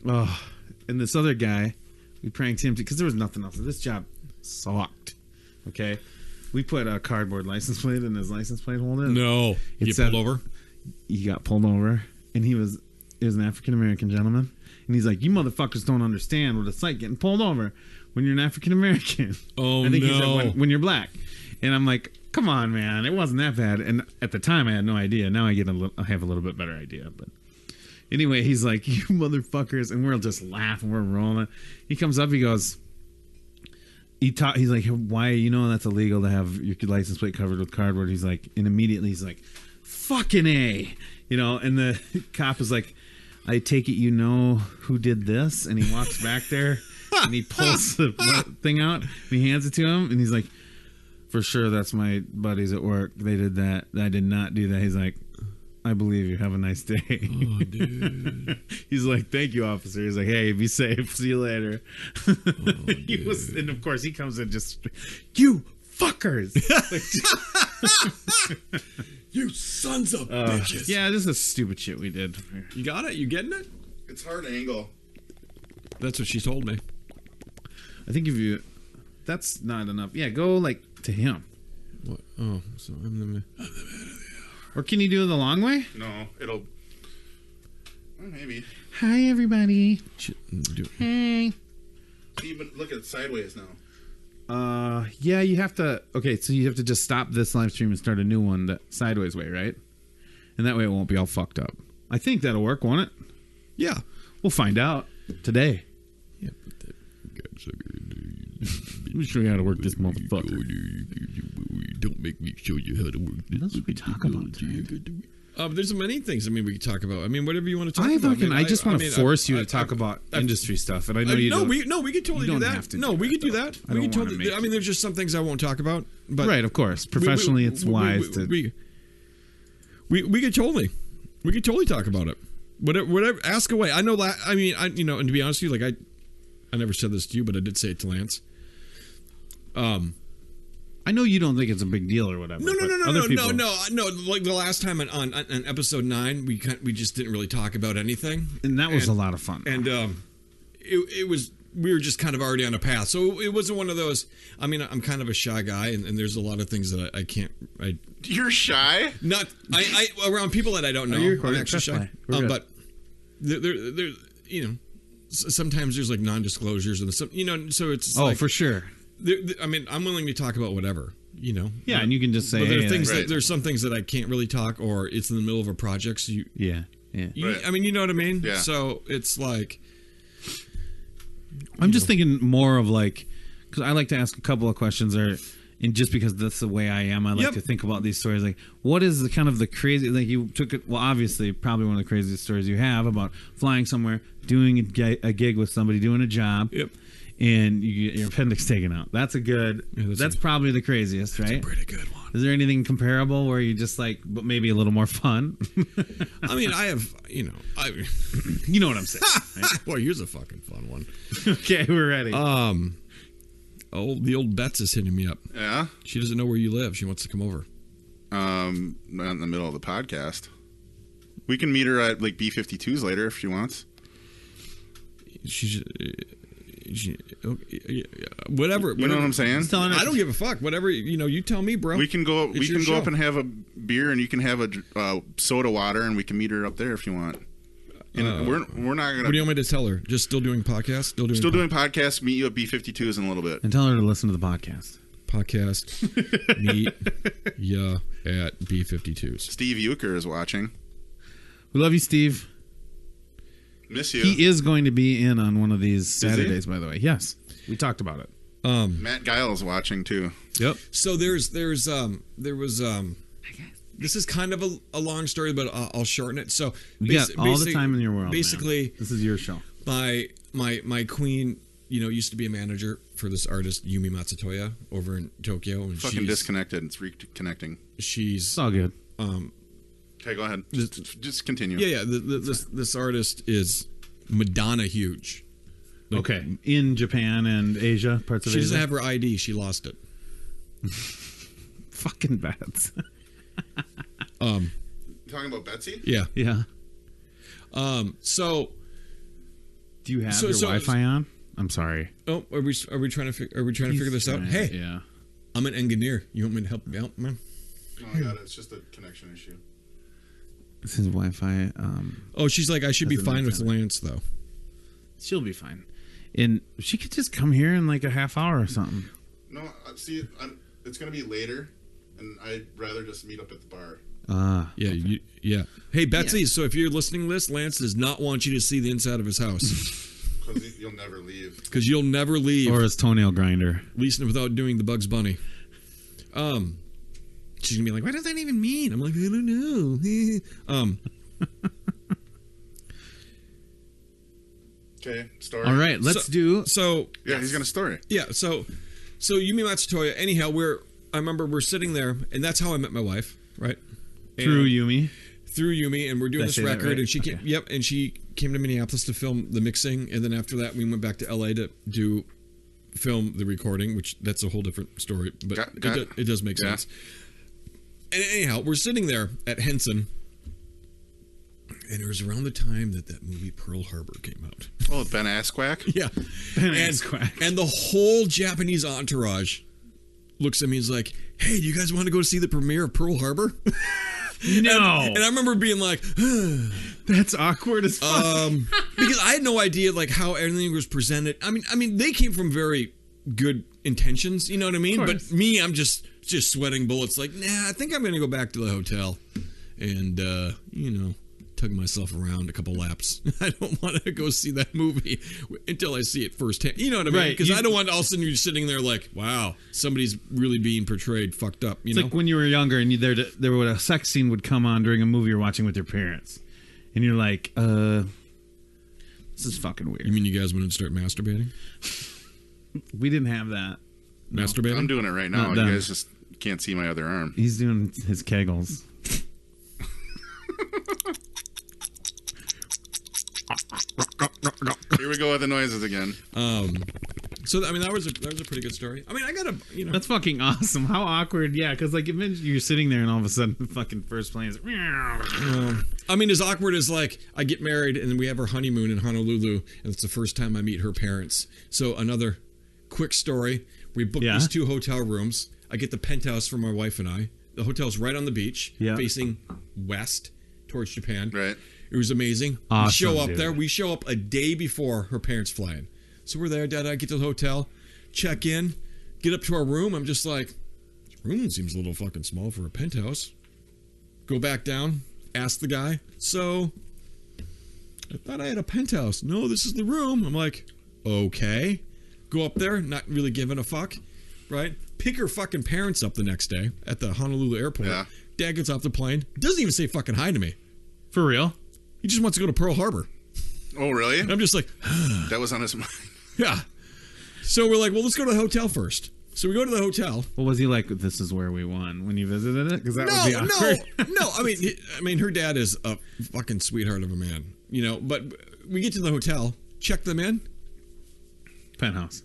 Oh, and this other guy, we pranked him because there was nothing else. This job sucked. Okay? We put a cardboard license plate in his license plate holder. No. You pulled over? He got pulled over, and it was an African-American gentleman. And he's like, you motherfuckers don't understand what it's like getting pulled over when you're an African-American. Oh, I think he no. said when you're black. And I'm like, come on, man. It wasn't that bad. And at the time, I had no idea. Now I have a little bit better idea. But anyway, he's like, you motherfuckers. And we're just laughing. We're rolling. He comes up. He goes, he's like, why, that's illegal to have your license plate covered with cardboard. He's like, and immediately he's like, fucking A. And the cop is like, I take it you know who did this? And he walks back there and he pulls the thing out and he hands it to him. And he's like, for sure, that's my buddies at work. They did that. I did not do that. He's like, I believe you. Have a nice day. Oh, dude. He's like, thank you, officer. He's like, hey, be safe. See you later. And of course, he comes in just, you fuckers. You sons of bitches. Yeah, this is stupid shit we did. You got it? You getting it? It's hard angle. That's what she told me. I think that's not enough. Yeah, go like to him. What? Oh, so I'm the man. Or can you do it the long way? No, it'll... Well, maybe. Hi, everybody. Do it. Hey. See, but look at it sideways now. Yeah, you have to... Okay, so you have to just stop this live stream and start a new one the sideways way, right? And that way it won't be all fucked up. I think that'll work, won't it? Yeah. We'll find out today. Yeah. Let me show you how to work this motherfucker. Don't make me show you how to work this. That's what we talk about today. There's many things. I mean, we could talk about. I mean, whatever you want to talk about. I just want to force you to talk about industry stuff, and I know you don't. We could totally do that. We could do that. We could totally. I mean, there's just some things I won't talk about. But right, of course. Professionally, it's wise to. We could totally talk about it. Whatever. Ask away. I know. I mean, and to be honest with you, like I never said this to you, but I did say it to Lance. I know you don't think it's a big deal or whatever. No. Like the last time on episode 9, we just didn't really talk about anything, and that was a lot of fun. And it was, we were just kind of already on a path, so it wasn't one of those. I mean, I'm kind of a shy guy, and there's a lot of things that I can't. You're shy? Not I around people that I don't know. I'm actually shy. But there sometimes there's like non-disclosures and some, so it's for sure. I mean, I'm willing to talk about whatever, Yeah, and you can just say. But there are things there's some things that I can't really talk, or it's in the middle of a project. So yeah. I mean, you know what I mean? Yeah. So it's like, I'm just thinking more of like, because I like to ask a couple of questions, and just because that's the way I am, I like to think about these stories. Like, what is the kind of the crazy? Like, you took it. Well, obviously, probably one of the craziest stories you have about flying somewhere, doing a gig with somebody, doing a job. Yep. And you get your appendix taken out. That's a good. That's probably the craziest, right? That's a pretty good one. Is there anything comparable where you just like, but maybe a little more fun? I mean, I have, you know what I'm saying. Right? Boy, here's a fucking fun one. Okay, we're ready. The old Bets is hitting me up. Yeah. She doesn't know where you live. She wants to come over. Not in the middle of the podcast. We can meet her at like B52s later if she wants. Whatever. You know what I'm saying? I don't give a fuck. Whatever, you tell me, bro. We can go up and have a beer, and you can have a soda water, and we can meet her up there if you want. And we're not gonna. What do you want me to tell her? Just still doing podcasts? Still doing podcasts. Meet you at B52s in a little bit. And tell her to listen to the podcast. Meet ya at B52s. Steve Euchre is watching. We love you, Steve. Miss you. He is going to be in on one of these Saturdays, by the way. Yes, we talked about it. Matt Giles watching too. Yep. So there was this is kind of a long story, but I'll shorten it. So you got all the time in your world. Basically, man. This is your show. My queen, used to be a manager for this artist Yumi Matsutoya over in Tokyo, and fucking disconnected. It's reconnecting. It's all good. Okay, go ahead. Just continue. Yeah. This artist is Madonna huge. Like, okay. In Japan and Asia, parts of Asia. She doesn't have her ID. She lost it. Fucking bats. Talking about Betsy? Yeah. Yeah. So. Do you have your Wi-Fi on? I'm sorry. Oh, are we trying to figure this out? Hey. Yeah. I'm an engineer. You want me to help me out, man? No, I got it. It's just a connection issue. This is Wi-Fi. She's like, I should be fine with Lance, though. She'll be fine. And she could just come here in like a half hour or something. No, see, it's going to be later, and I'd rather just meet up at the bar. Yeah. Hey, Betsy, so if you're listening to this, Lance does not want you to see the inside of his house. Because you'll never leave. Because you'll never leave. Or his toenail grinder. At least without doing the Bugs Bunny. She's going to be like, what does that even mean? I'm like, I don't know. Okay, story. All right, let's do... So... Yeah, he's got a story. Yeah, so Yumi Matsutoya, anyhow, I remember we're sitting there, and that's how I met my wife, right? Through Yumi, and we're doing this record, right? And she came, and she came to Minneapolis to film the mixing, and then after that, we went back to LA to film the recording, which that's a whole different story, but it does make sense. And anyhow, we're sitting there at Henson, and it was around the time that movie Pearl Harbor came out. Oh, Ben Asquack? Yeah. Ben Asquack. And the whole Japanese entourage looks at me and is like, hey, do you guys want to go see the premiere of Pearl Harbor? No. And I remember being like, that's awkward as fuck. Because I had no idea like how everything was presented. I mean, they came from very good intentions, you know what I mean? But me, I'm just sweating bullets like, nah, I think I'm going to go back to the hotel and, tug myself around a couple laps. I don't want to go see that movie until I see it firsthand. You know what I mean? Right. Because I don't want all of a sudden you're sitting there like, wow, somebody's really being portrayed fucked up. You It's know? like when you were younger and there would a sex scene would come on during a movie you're watching with your parents, and you're like, this is fucking weird. You mean you guys wanted to start masturbating? We didn't have that. Masturbating? I'm doing it right now. You guys just can't see my other arm. He's doing his kegels. Here we go with the noises again. So I mean that was a pretty good story. I mean I gotta That's fucking awesome. How awkward, yeah. Because like eventually you're sitting there and all of a sudden the fucking first plane is. I mean as awkward as like I get married and then we have our honeymoon in Honolulu and it's the first time I meet her parents. So another quick story. We booked these 2 hotel rooms. I get the penthouse for my wife and I. The hotel's right on the beach, facing west towards Japan. Right. It was amazing. Awesome, we show up dude. there. We show up a day before her parents fly in. So we're there, Dad. I get to the hotel, check in, get up to our room. I'm just like, this room seems a little fucking small for a penthouse. Go back down, ask the guy. So, I thought I had a penthouse. No, this is the room. I'm like, okay. Go up there, not really giving a fuck, right? Pick her fucking parents up the next day at the Honolulu airport. Yeah. Dad gets off the plane, doesn't even say fucking hi to me. For real? He just wants to go to Pearl Harbor. Oh, really? And I'm just like, that was on his mind. Yeah. So we're like, well, let's go to the hotel first. So we go to the hotel. Well, was he like, this is where we won when you visited it? Because that would be awkward. No. I mean, her dad is a fucking sweetheart of a man, you know. But we get to the hotel, check them in. Penthouse.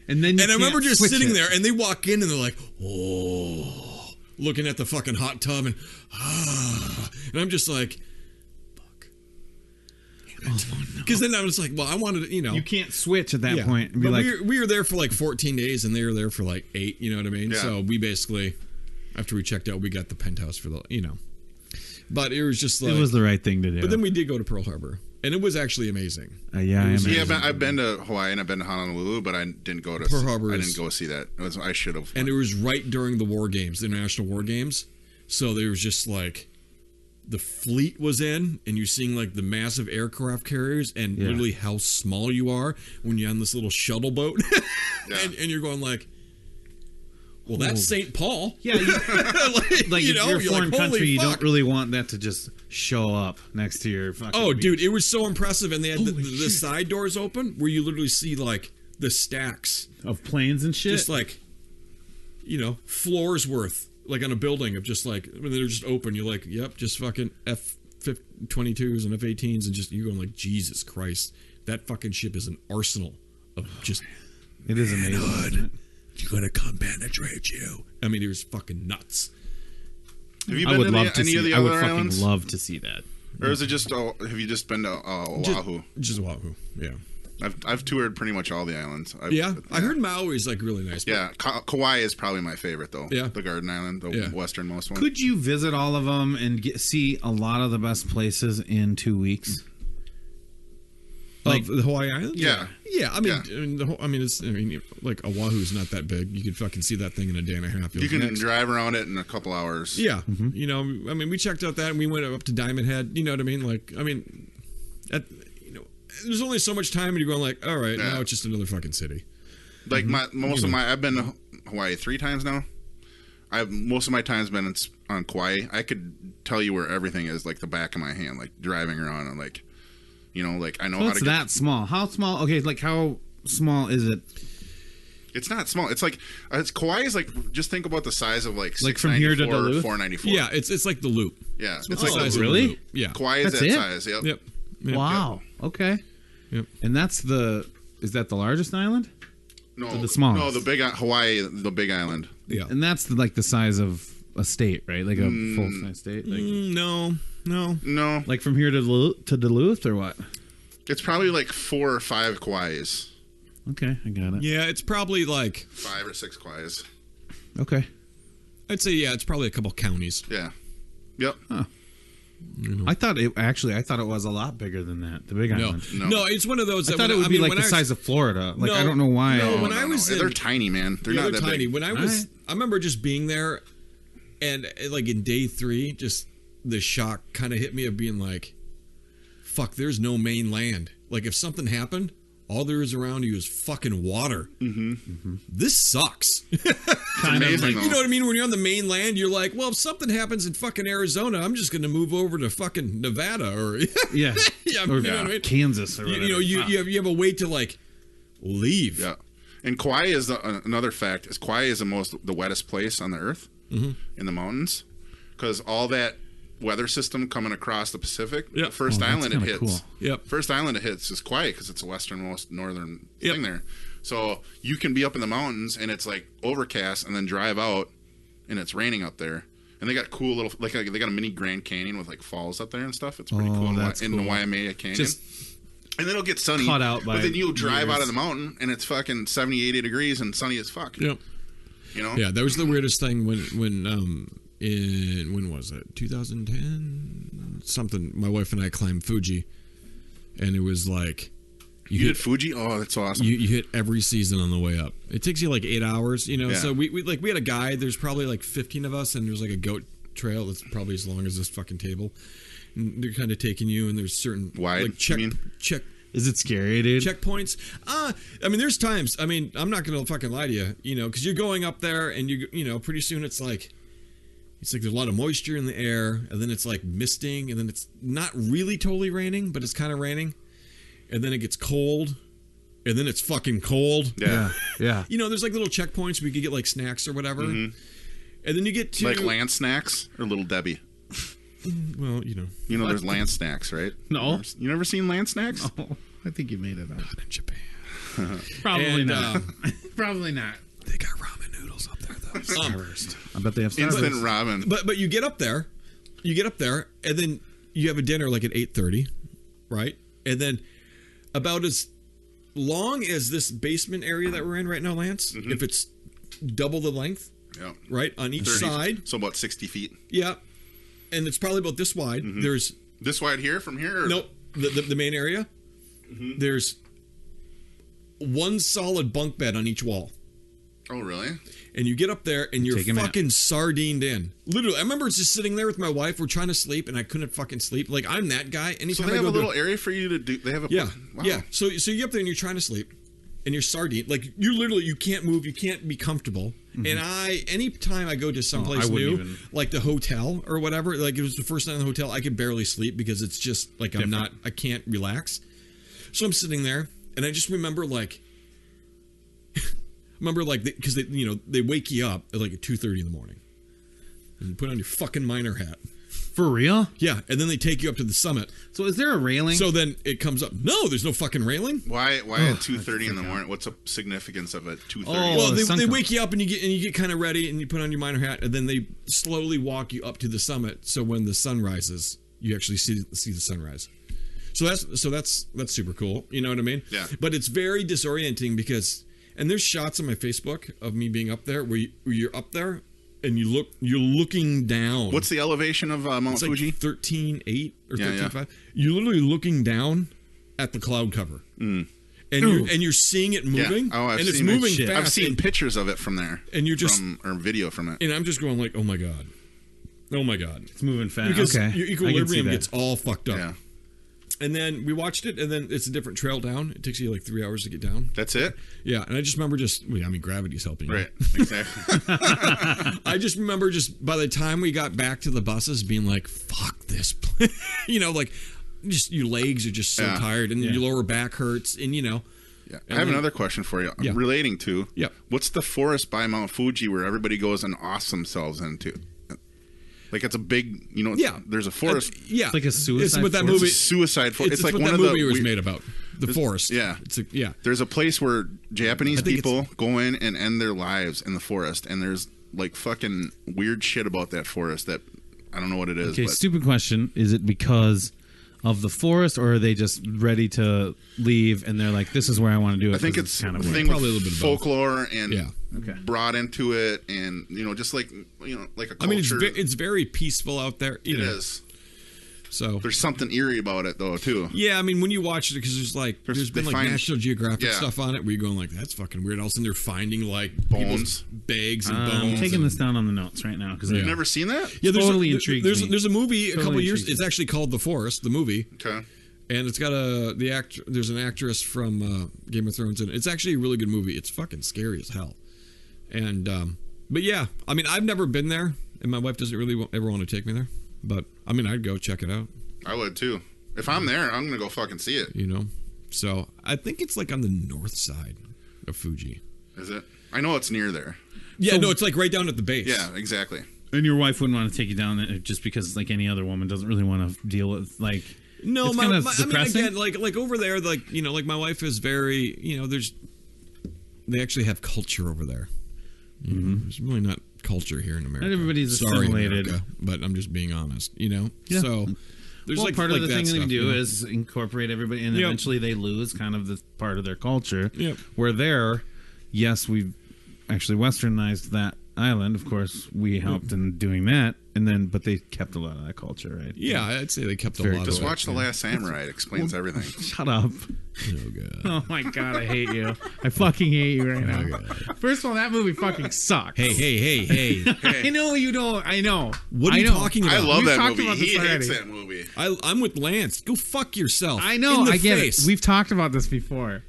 And then, I remember just sitting it. there, and they walk in, and they're like, oh, looking at the fucking hot tub, and I'm just like, fuck. Because then I was like, well, I wanted to, you know. You can't switch at that point and be like, we were there for like 14 days, and they were there for like 8, you know what I mean? Yeah. So we basically, after we checked out, we got the penthouse for the, you know. But it was just like. it was the right thing to do. But then we did go to Pearl Harbor, and it was actually amazing. Yeah, I've been to Hawaii and I've been to Honolulu, but I didn't go to Pearl Harbor. I didn't go see that. I should have. And it was right during the war games, the international war games. So there was just like the fleet was in, and you're seeing like the massive aircraft carriers, and literally how small you are when you're on this little shuttle boat, and you're going like, well, that's St. Paul. Yeah, like you know, if you're a foreign like, country, you fuck. don't really want that to just show up next to your fucking. Oh, beach. dude, it was so impressive, and they had the side doors open where you literally see like the stacks of planes and shit. just like, you know, floors worth, like on a building of just like when they're just open. You're like, yep, just fucking F-22s and F-18s, and just you're going like, Jesus Christ, that fucking ship is an arsenal of just. It is amazing. You're gonna come penetrate you. I mean, it was fucking nuts. Have you I been would to love to any see. of the I would other fucking islands? love to see that. Or is it just? Have you just been to Oahu? Just Oahu. Yeah. I've toured pretty much all the islands. I heard Maui is like really nice. Yeah, Kauai is probably my favorite though. Yeah. The Garden Island, the westernmost one. Could you visit all of them and see a lot of the best places in 2 weeks? Like the Hawaii Islands? Yeah. Yeah, I mean, like Oahu's not that big. You could fucking see that thing in a day and a half. You can drive around it in a couple hours. Yeah, you know, I mean, we checked out that, and we went up to Diamond Head. You know what I mean? Like, I mean, there's only so much time, and you're going like, all right, now it's just another fucking city. Like I've been to Hawaii 3 times now. Most of my time's been on Kauai. I could tell you where everything is, like the back of my hand, like driving around and like. You know, like I know So how it's to that small. How small? Okay, like how small is it? It's not small. It's like Kauai is like, just think about the size of like from here to 494. Yeah, it's like the Loop. Yeah, it's like size really? Of the Loop. Yeah, Kauai is that size. Yep. Wow. Okay. Yep. And is that the largest island? No, or the smallest. No, the big Hawaii, the big island. Yeah, and that's like the size of a state, right? Like a full-size state. Like, no. Like from here to Duluth, or what? It's probably like 4 or 5 Kauais. Okay, I got it. Yeah, it's probably like 5 or 6 Kauais. Okay. I'd say it's probably a couple counties. Yeah. Yep. Huh. I thought it was a lot bigger than that. The Big Island. No, it's one of those. I thought it would be like the size of Florida. Like I don't know why. They're tiny, man. They're not that tiny. big. When I remember just being there, and like in day 3, just the shock kind of hit me of being like, fuck, there's no main land. Like if something happened, all there is around you is fucking water. This sucks. Amazing, you know what I mean? When you're on the main land, you're like, well, if something happens in fucking Arizona, I'm just going to move over to fucking Nevada or yeah, you know what I mean? Kansas or whatever. You have a way to like leave. Yeah. And Kauai is another fact. Is Kauai is the wettest place on the earth in the mountains, because all that weather system coming across the Pacific. The first island it hits. Cool. First island it hits is Kauai because it's the westernmost northern thing there. So you can be up in the mountains and it's like overcast, and then drive out and it's raining up there. And they got cool little they got a mini Grand Canyon with like falls up there and stuff. It's pretty cool in the Waimea Canyon. And then it'll get sunny. But then you'll drive out of the mountain and it's fucking 70, 80 degrees and sunny as fuck. Yep. You know? Yeah, that was the weirdest thing when was it? 2010 something. My wife and I climbed Fuji, and it was like you did Fuji. Oh, that's awesome. You hit every season on the way up. It takes you like 8 hours, you know. Yeah. So we had a guide. There's probably like 15 of us, and there's like a goat trail that's probably as long as this fucking table. And they're kind of taking you, and there's certain wide check. Is it scary, dude? Checkpoints. I mean, there's times. I mean, I'm not gonna fucking lie to you, you know, because you're going up there, and you know, pretty soon it's like there's a lot of moisture in the air, and then it's like misting, and then it's not really totally raining, but it's kind of raining, and then it gets cold, and then it's fucking cold. Yeah. You know, there's like little checkpoints where you could get like snacks or whatever, and then you get to like Land Snacks or Little Debbie. Well, you know, there's Land Snacks, right? No, you never seen Land Snacks? Oh, I think you made it up. Not in Japan. Probably not. Probably not. They got ramen noodles up there though. I bet they have instant ramen. But you get up there, and then you have a dinner like at 8:30, right? And then about as long as this basement area that we're in right now, Lance, if it's double the length, right, on each 30, side, so about 60 feet. Yeah, and it's probably about this wide. There's this wide here from here. Or? Nope, the main area. There's one solid bunk bed on each wall. Oh, really? And you get up there and you're fucking sardined in. Literally, I remember just sitting there with my wife. We're trying to sleep, and I couldn't fucking sleep. Like, I'm that guy. Anytime so they have a little area for you to do. They have a wow. Yeah. So you get up there and you're trying to sleep, and you're sardined. Like you can't move. You can't be comfortable. And anytime I go to someplace new, like the hotel or whatever, like it was the first night in the hotel, I could barely sleep because it's just like I can't relax. So I'm sitting there, and I just remember because they wake you up at like 2:30 in the morning, and you put on your fucking miner hat. For real? Yeah, and then they take you up to the summit. So is there a railing? So then it comes up. No, there's no fucking railing. Why at 2:30 in the morning? What's the significance of it? 2:30. Well, they wake you up and you get kind of ready and you put on your miner hat, and then they slowly walk you up to the summit. So when the sun rises, you actually see the sunrise. So that's super cool. You know what I mean? Yeah. But it's very disorienting because, and there's shots on my Facebook of me being up there where you're up there and you're looking down. What's the elevation of Mount Fuji? 13.8 or 13.5. You're literally looking down at the cloud cover. And you're seeing it moving. Yeah. Oh, and it's moving fast. I've seen pictures of it from there. And you're just or video from it. And I'm just going like, oh my god, it's moving fast. Because your equilibrium gets all fucked up. Yeah. And then we watched it, and then it's a different trail down. It takes you like 3 hours to get down. That's it? Yeah, and I just remember gravity's helping you. Right, exactly. I just remember by the time we got back to the buses being like, fuck this place. Like just your legs are just so tired, and your lower back hurts, and Yeah. I have another question for you relating to what's the forest by Mount Fuji where everybody goes and offs themselves into? Like it's a big, there's a forest. It's like a suicide. It's what that forest. movie. Suicide forest. It's like what one that of movie was made about. The forest. Yeah. Yeah. There's a place where Japanese people go in and end their lives in the forest, and there's like fucking weird shit about that forest that I don't know what it is. Okay, stupid question. Is it because of the forest, or are they just ready to leave and they're like, this is where I want to do it? I think it's kind of thing probably a little bit of folklore and brought into it, and just like like a culture. I mean, it's very peaceful out there. It is. So there's something eerie about it, though, too. Yeah, I mean, when you watch it, because there's been like National Geographic yeah. stuff on it, where you're going like, that's fucking weird. All of a sudden, they're finding like bones, bags, and bones. I'm taking this down on the notes right now because you've never seen that. Yeah, there's totally intrigued. There's a movie a Totally couple years. intrigued. It's actually called The Forest, the movie. Okay. And it's got there's an actress from Game of Thrones in it. It's actually a really good movie. It's fucking scary as hell. And but yeah, I mean, I've never been there, and my wife doesn't really ever want to take me there. But I mean, I'd go check it out. I would too. If I'm there, I'm gonna go fucking see it. You know, so I think it's like on the north side of Fuji. Is it? I know it's near there. Yeah, no, it's like right down at the base. Yeah, exactly. And your wife wouldn't want to take you down there just because, like any other woman, doesn't really want to deal with like. No, it's I mean, depressing. again, like over there, like like my wife is very, they actually have culture over there. There's really not culture here in America. Not everybody's Sorry, assimilated, America, but I'm just being honest. Yeah. So there's well, like part of the thing that they stuff, do is incorporate everybody, and eventually they lose kind of the part of their culture. Yep. Where there, yes, we've actually westernized that island. Of course, we helped in doing that, but they kept a lot of that culture, right? Yeah, I'd say they kept a lot of it. Just watch The Last Samurai. It explains everything. Shut up. Oh, God. Oh, my God, I hate you. I fucking hate you right now. First of all, that movie fucking sucks. Hey. I know you don't. I know. What are you talking about? I love We've that talked movie. about this He already. hates that movie. I'm with Lance. Go fuck yourself. I know. In the I get face. it. We've talked about this before.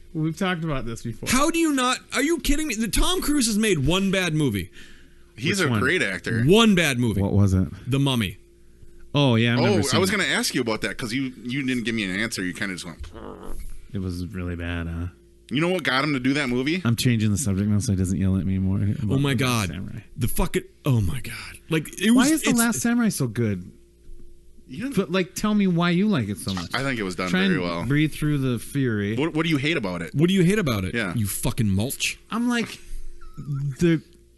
How do you not? Are you kidding me? The Tom Cruise has made one bad movie. He's Which a one? great actor. One bad movie. What was it? The Mummy. Oh, yeah. I was going to ask you about that because you didn't give me an answer. You kind of just went. It was really bad, huh? You know what got him to do that movie? I'm changing the subject now so he doesn't yell at me more. Oh my God. The fucking. Oh my God. Like it was. Why is The Last Samurai so good? But like, tell me why you like it so much. I think it was done Try very and well. Breathe through the fury. What do you hate about it? What do you hate about it? Yeah. You fucking mulch. I'm like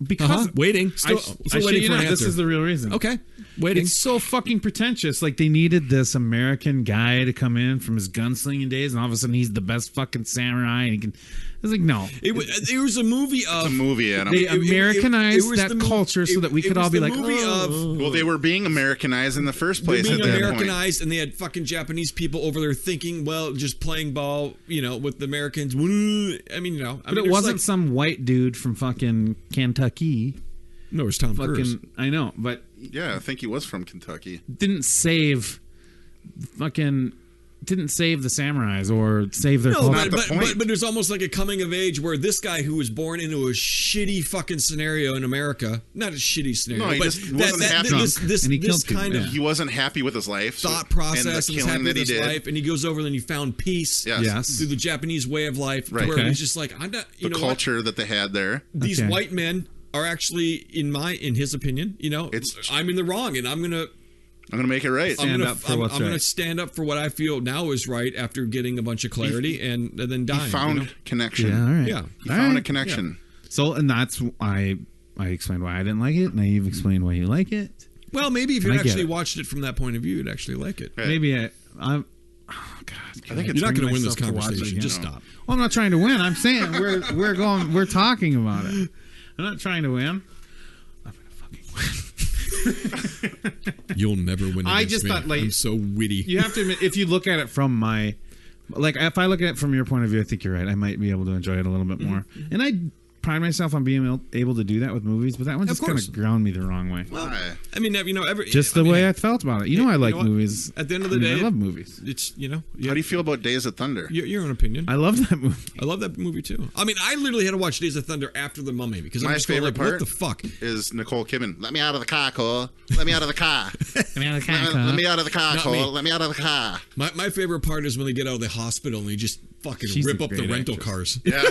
because waiting. Still I waiting you for an know, this answer. is the real reason. Okay. Waiting. It's so fucking pretentious. Like they needed this American guy to come in from his gunslinging days, and all of a sudden he's the best fucking samurai. And he can. It's like no. It was a movie of. It's a movie, Adam. They Americanized was that the culture so that we could all be like, oh. Well, they were being Americanized in the first place. Being at that Americanized, and they had fucking Japanese people over there thinking, well, just playing ball, with the Americans. I mean, But it wasn't some white dude from fucking Kentucky. No, it was Tom Cruise. I know, but Yeah, I think he was from Kentucky. didn't save the samurais or save their culture. But there's almost like a coming of age where this guy who was born into a shitty fucking scenario in America, not a shitty scenario, No, he but just wasn't happy. And he this killed people, kind of He wasn't happy with his life. thought process and and the was killing happy that with he his did. life, and he goes over and he found peace. Yes. Through the Japanese way of life, Right. to where Okay. he's just like, I'm not. The culture that they had there. These Okay. white men are actually, in his opinion, I'm in the wrong, and I'm gonna make it right. Stand up for what's I'm right. gonna stand up for what I feel now is right after getting a bunch of clarity and then dying. He found connection. Yeah, all right. Yeah. He All found right. a connection. So, and that's I explained why I didn't like it. Now you've explained why you like it. Well, maybe if you I get actually it. watched it from that point of view, you'd actually like it. Right. Maybe I'm. Oh God! I think it's You're not going to win this myself to watch it conversation. again. Just stop. Well, I'm not trying to win. I'm saying we're talking about it. I'm not trying to win. I'm gonna fucking win. You'll never win. I against just me. thought, like, I'm so witty. You have to admit, if you look at it from my, like, if I look at it from your point of view, I think you're right. I might be able to enjoy it a little bit more. And I pride myself on being able to do that with movies, but that one just kind of ground me the wrong way. Well, I mean, Just the way I felt about it. I like movies. At the end of the day, I love movies. It's How do you feel about Days of Thunder? Your own opinion. I love that movie. I love that movie too. I mean, I literally had to watch Days of Thunder after The Mummy because I'm My just going favorite like, what part the fuck is Nicole Kidman. Let me out of the car, Cole. Let me out of the car. Let me out of the car. Let me out of the car, Not Cole. me. Let me out of the car. My favorite part is when they get out of the hospital and they just fucking She's rip a up the great rental actress. cars. Yeah.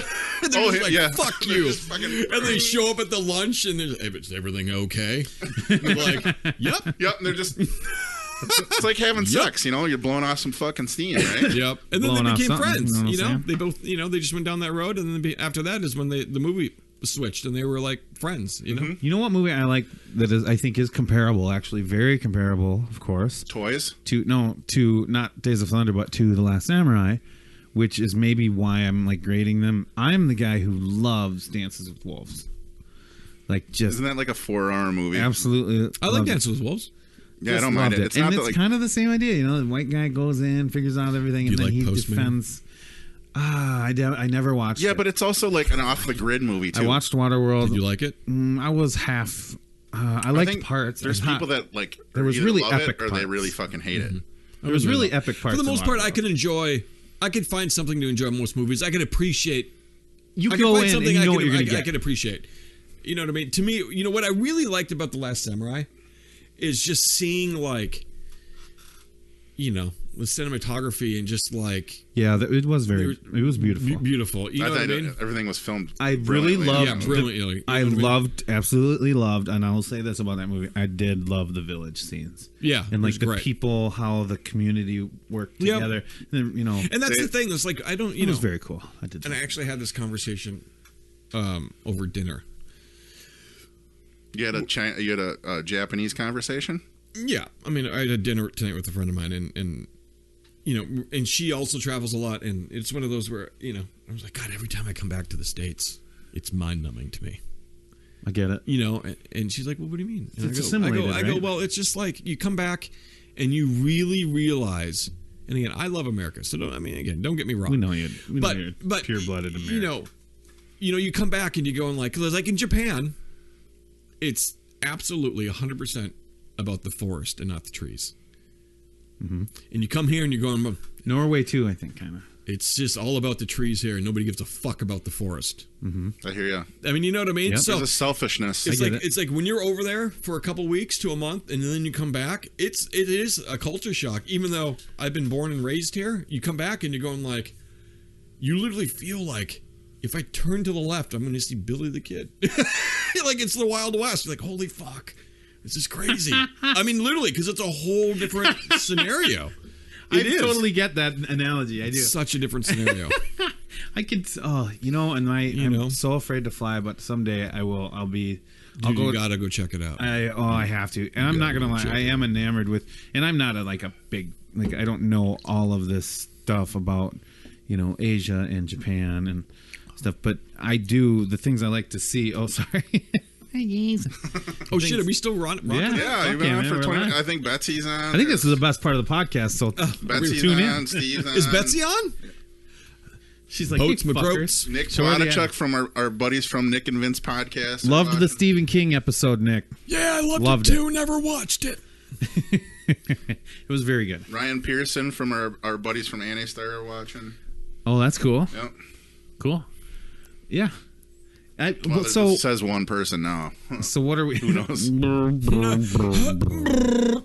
And they're just like, yeah. fuck They're you. just fucking- And they show up at the lunch and they're like, hey, is everything okay? And they're like, yep. Yep. And they're just. It's like having sex, You're blowing off some fucking steam, right? Yep. And then Blowing they off became something, friends. you know what I'm saying? They both, they just went down that road. And then after that is when the movie switched and they were like friends, Mm-hmm. You know what movie I like that I think is comparable, actually very comparable, of course. Toys? To not Days of Thunder, but to The Last Samurai, which is maybe why I'm like grading them. I'm the guy who loves Dances with Wolves. Like, just Isn't that like a 4-hour movie? absolutely. I like Dances with Wolves. Yeah, I don't mind it. It's and not it's that, like, kind of the same idea. You know, the white guy goes in, figures out everything, and then he defends. I never watched it. Yeah, but it's also like an off-the-grid movie, too. I watched Waterworld. Did you like it? I was half. I liked parts. There's people that, like, there was really love epic it or parts. they really fucking hate it. There was really epic parts. For the most part, I Waterworld. I could find something to enjoy in most movies. I could appreciate. You I go could find in something and you I know could, what you're going to I get. could appreciate. You know what I mean? To me, you know what I really liked about The Last Samurai is just seeing, like, you know, the cinematography and just like it was beautiful. Beautiful. You know what I mean? Everything was filmed. I really loved. Brilliantly. I loved, absolutely loved, and I will say this about that movie: I did love the village scenes. Yeah, and like the great. people, how the community worked together. And, you know, and that's the thing. It's like I don't. It was very cool. I did. And I actually had this conversation over dinner. You had a Japanese conversation. Yeah, I mean, I had a dinner tonight with a friend of mine, and you know, and she also travels a lot, and it's one of those where, you know, I was like, God, every time I come back to the States, it's mind-numbing to me. I get it. You know, and she's like, well, what do you mean? And it's assimilated, I go, well, it's just like you come back and you really realize, and again, I love America, so don't get me wrong. We know you're pure-blooded American. You know, you come back and you go and like in Japan, it's absolutely 100% about the forest and not the trees. Mm-hmm. And you come here and you're going... Norway too, I think, kind of. It's just all about the trees here, and nobody gives a fuck about the forest. Mm-hmm. I hear you. I mean, you know what I mean? Yep. So there's a selfishness. It's like when you're over there for a couple weeks to a month, and then you come back, it is a culture shock. Even though I've been born and raised here, you come back and you're going like... You literally feel like, if I turn to the left, I'm going to see Billy the Kid. Like it's the Wild West. You're like, holy fuck. This is crazy. I mean, literally, because it's a whole different scenario. I totally get that analogy. I do. Such a different scenario. I could, and I'm so afraid to fly, but someday I will. You gotta go check it out. I have to, and I'm not gonna lie. I am enamored with, and I'm not a big I don't know all of this stuff about, Asia and Japan and stuff, but I do the things I like to see. Oh, sorry. Oh shit! Are we still rocking? Yeah, you've been on for 20. I think Betsy's on. I think this is the best part of the podcast. So Betsy's tune on. in. Steve's on. Is Betsy on? She's like, Boats, hey, McGropes. Nick Wadachuk from our buddies from Nick and Vince podcast. Loved the Stephen King episode, Nick. Yeah, I loved it too. Never watched it. It was very good. Ryan Pearson from our buddies from Anastar are watching. Oh, that's cool. Yep. Cool. Yeah. It says one person now. So what are we? Who knows?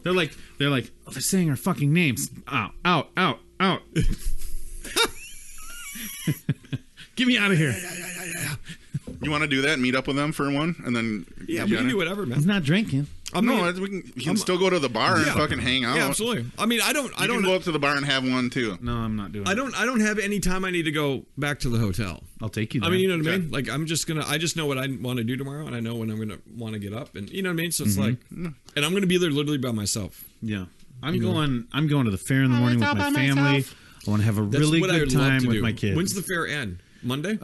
They're like, they're saying our fucking names. Out. Get me out of here. Yeah. You want to do that and meet up with them for one? And then... Yeah, we can do whatever, man. He's not drinking. We can still go to the bar and fucking hang out. Yeah, absolutely. I mean, I don't go up to the bar and have one too. No, I'm not doing I don't have any time I need to go back to the hotel. I'll take you there. I mean, you know what I mean? Like, I just know what I want to do tomorrow, and I know when I'm going to want to get up, and you know what I mean? So it's like, and I'm going to be there literally by myself. Yeah. I'm going to the fair in the morning with my family. I want to have a really good time with my kids. When's the fair end? Monday?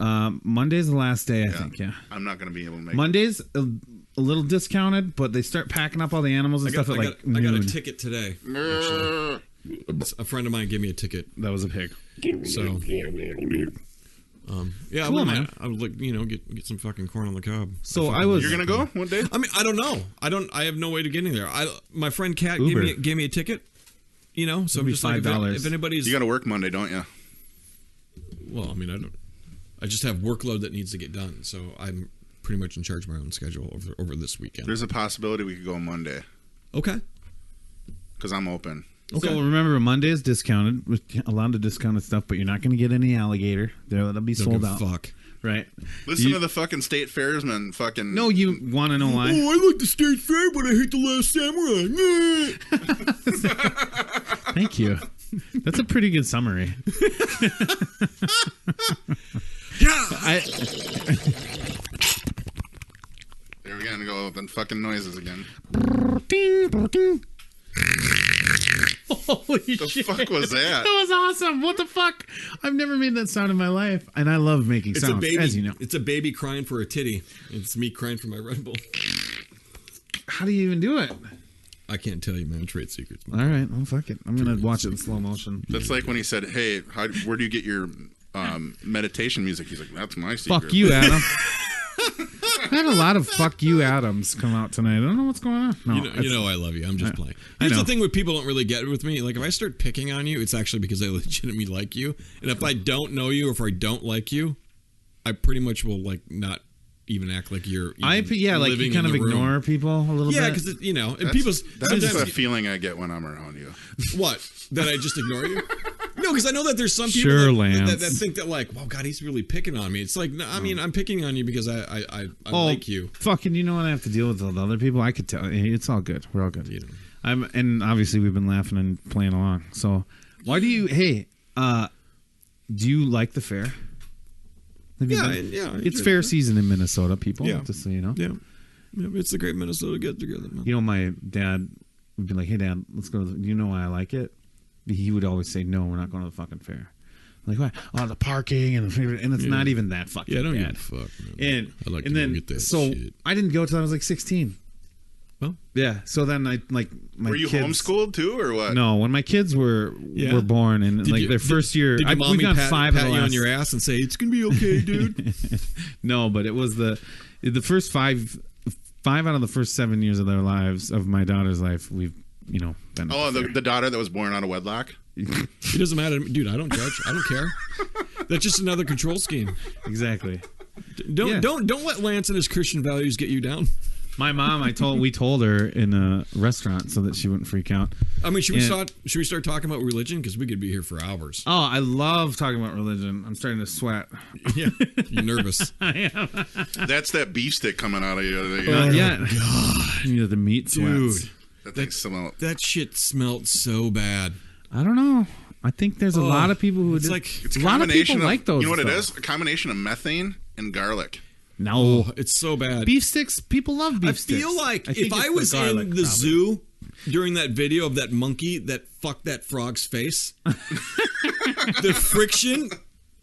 Monday's the last day, I think, yeah. I'm not going to be able to make Monday's a little discounted, but they start packing up all the animals and stuff at I got a ticket today. A friend of mine gave me a ticket. That was a pig. So, yeah, cool, man. I would like, get some fucking corn on the cob. So You're gonna go one day? I mean, I don't know. I have no way to get in there. My friend Kat gave me a ticket. So I'm just like, if anybody's, you got to work Monday, don't you? Well, I mean, I just have workload that needs to get done, so I'm pretty much in charge of my own schedule over this weekend. There's a possibility we could go Monday. Okay. Because I'm open. Okay. So remember, Monday is discounted, with a lot of discounted stuff, but you're not going to get any alligator. That'll be sold out. Fuck. Right. Listen to the fucking state fairsman fucking... No, you want to know why? Oh, I like the state fair, but I hate the Last Samurai. Thank you. That's a pretty good summary. Yeah. There we go with the fucking noises again. Holy the shit. fuck was that? That was awesome. What the fuck? I've never made that sound in my life. And I love making sounds, as you know. It's a baby crying for a titty. It's me crying for my Red Bull. How do you even do it? I can't tell you, man. Trade secrets. Man. All right, well, fuck it. I'm gonna watch it in slow motion. That's like when he said, "Hey, where do you get your meditation music?" He's like, "That's my secret." Fuck you, Adam. I had a lot of "fuck you, Adams" come out tonight. I don't know what's going on. No, you know I love you. I'm just playing. Here's the thing: what people don't really get with me, like if I start picking on you, it's actually because I legitimately like you. And if I don't know you or if I don't like you, I pretty much will like not even act like you're. Like you kind of ignore people a little bit. Yeah, because you know, and that's the feeling I get when I'm around you. What? That I just ignore you? No, because I know that there's some people that think that like, wow, God, he's really picking on me. It's like, no, I mean, I'm picking on you because I like you. Fucking, you know what I have to deal with other people? I could tell. It's all good. We're all good. You know. And obviously we've been laughing and playing along. So why do you? Hey, do you like the fair? Yeah. It's fair season in Minnesota, people. Yeah. Just so you know. Yeah. It's a great Minnesota get together, man. You know, my dad would be like, "Hey, Dad, let's go." Do you know why I like it? He would always say, "No, we're not going to the fucking fair." I'm like, why? Oh, the parking and it's not even that fucking. Yeah, I don't bad. give a fuck. Man. I like to get that shit. I didn't go till I was like 16. Well, yeah. So then I like my. Were you kids, homeschooled too, or what? No, when my kids were born and their first year, did your mommy we got pat you on your ass and say it's gonna be okay, dude? No, but it was the first five out of the first 7 years of their lives of my daughter's life. We've been. Oh, the daughter that was born out of wedlock. It doesn't matter, dude. I don't judge. I don't care. That's just another control scheme. Exactly. Don't let Lance and his Christian values get you down. My mom, we told her in a restaurant so that she wouldn't freak out. I mean, should we start talking about religion? Because we could be here for hours. Oh, I love talking about religion. I'm starting to sweat. Yeah, you're nervous. I am. That's that beef stick coming out of you. Not yet. God, the meat sweats. Dude, that shit smelled so bad. I don't know. I think there's a lot of people who it's a lot of people like those. You know what it is? A combination of methane and garlic. No, it's so bad. Beef sticks, people love beef sticks. I feel like if I was in the zoo during that video of that monkey that fucked that frog's face, the friction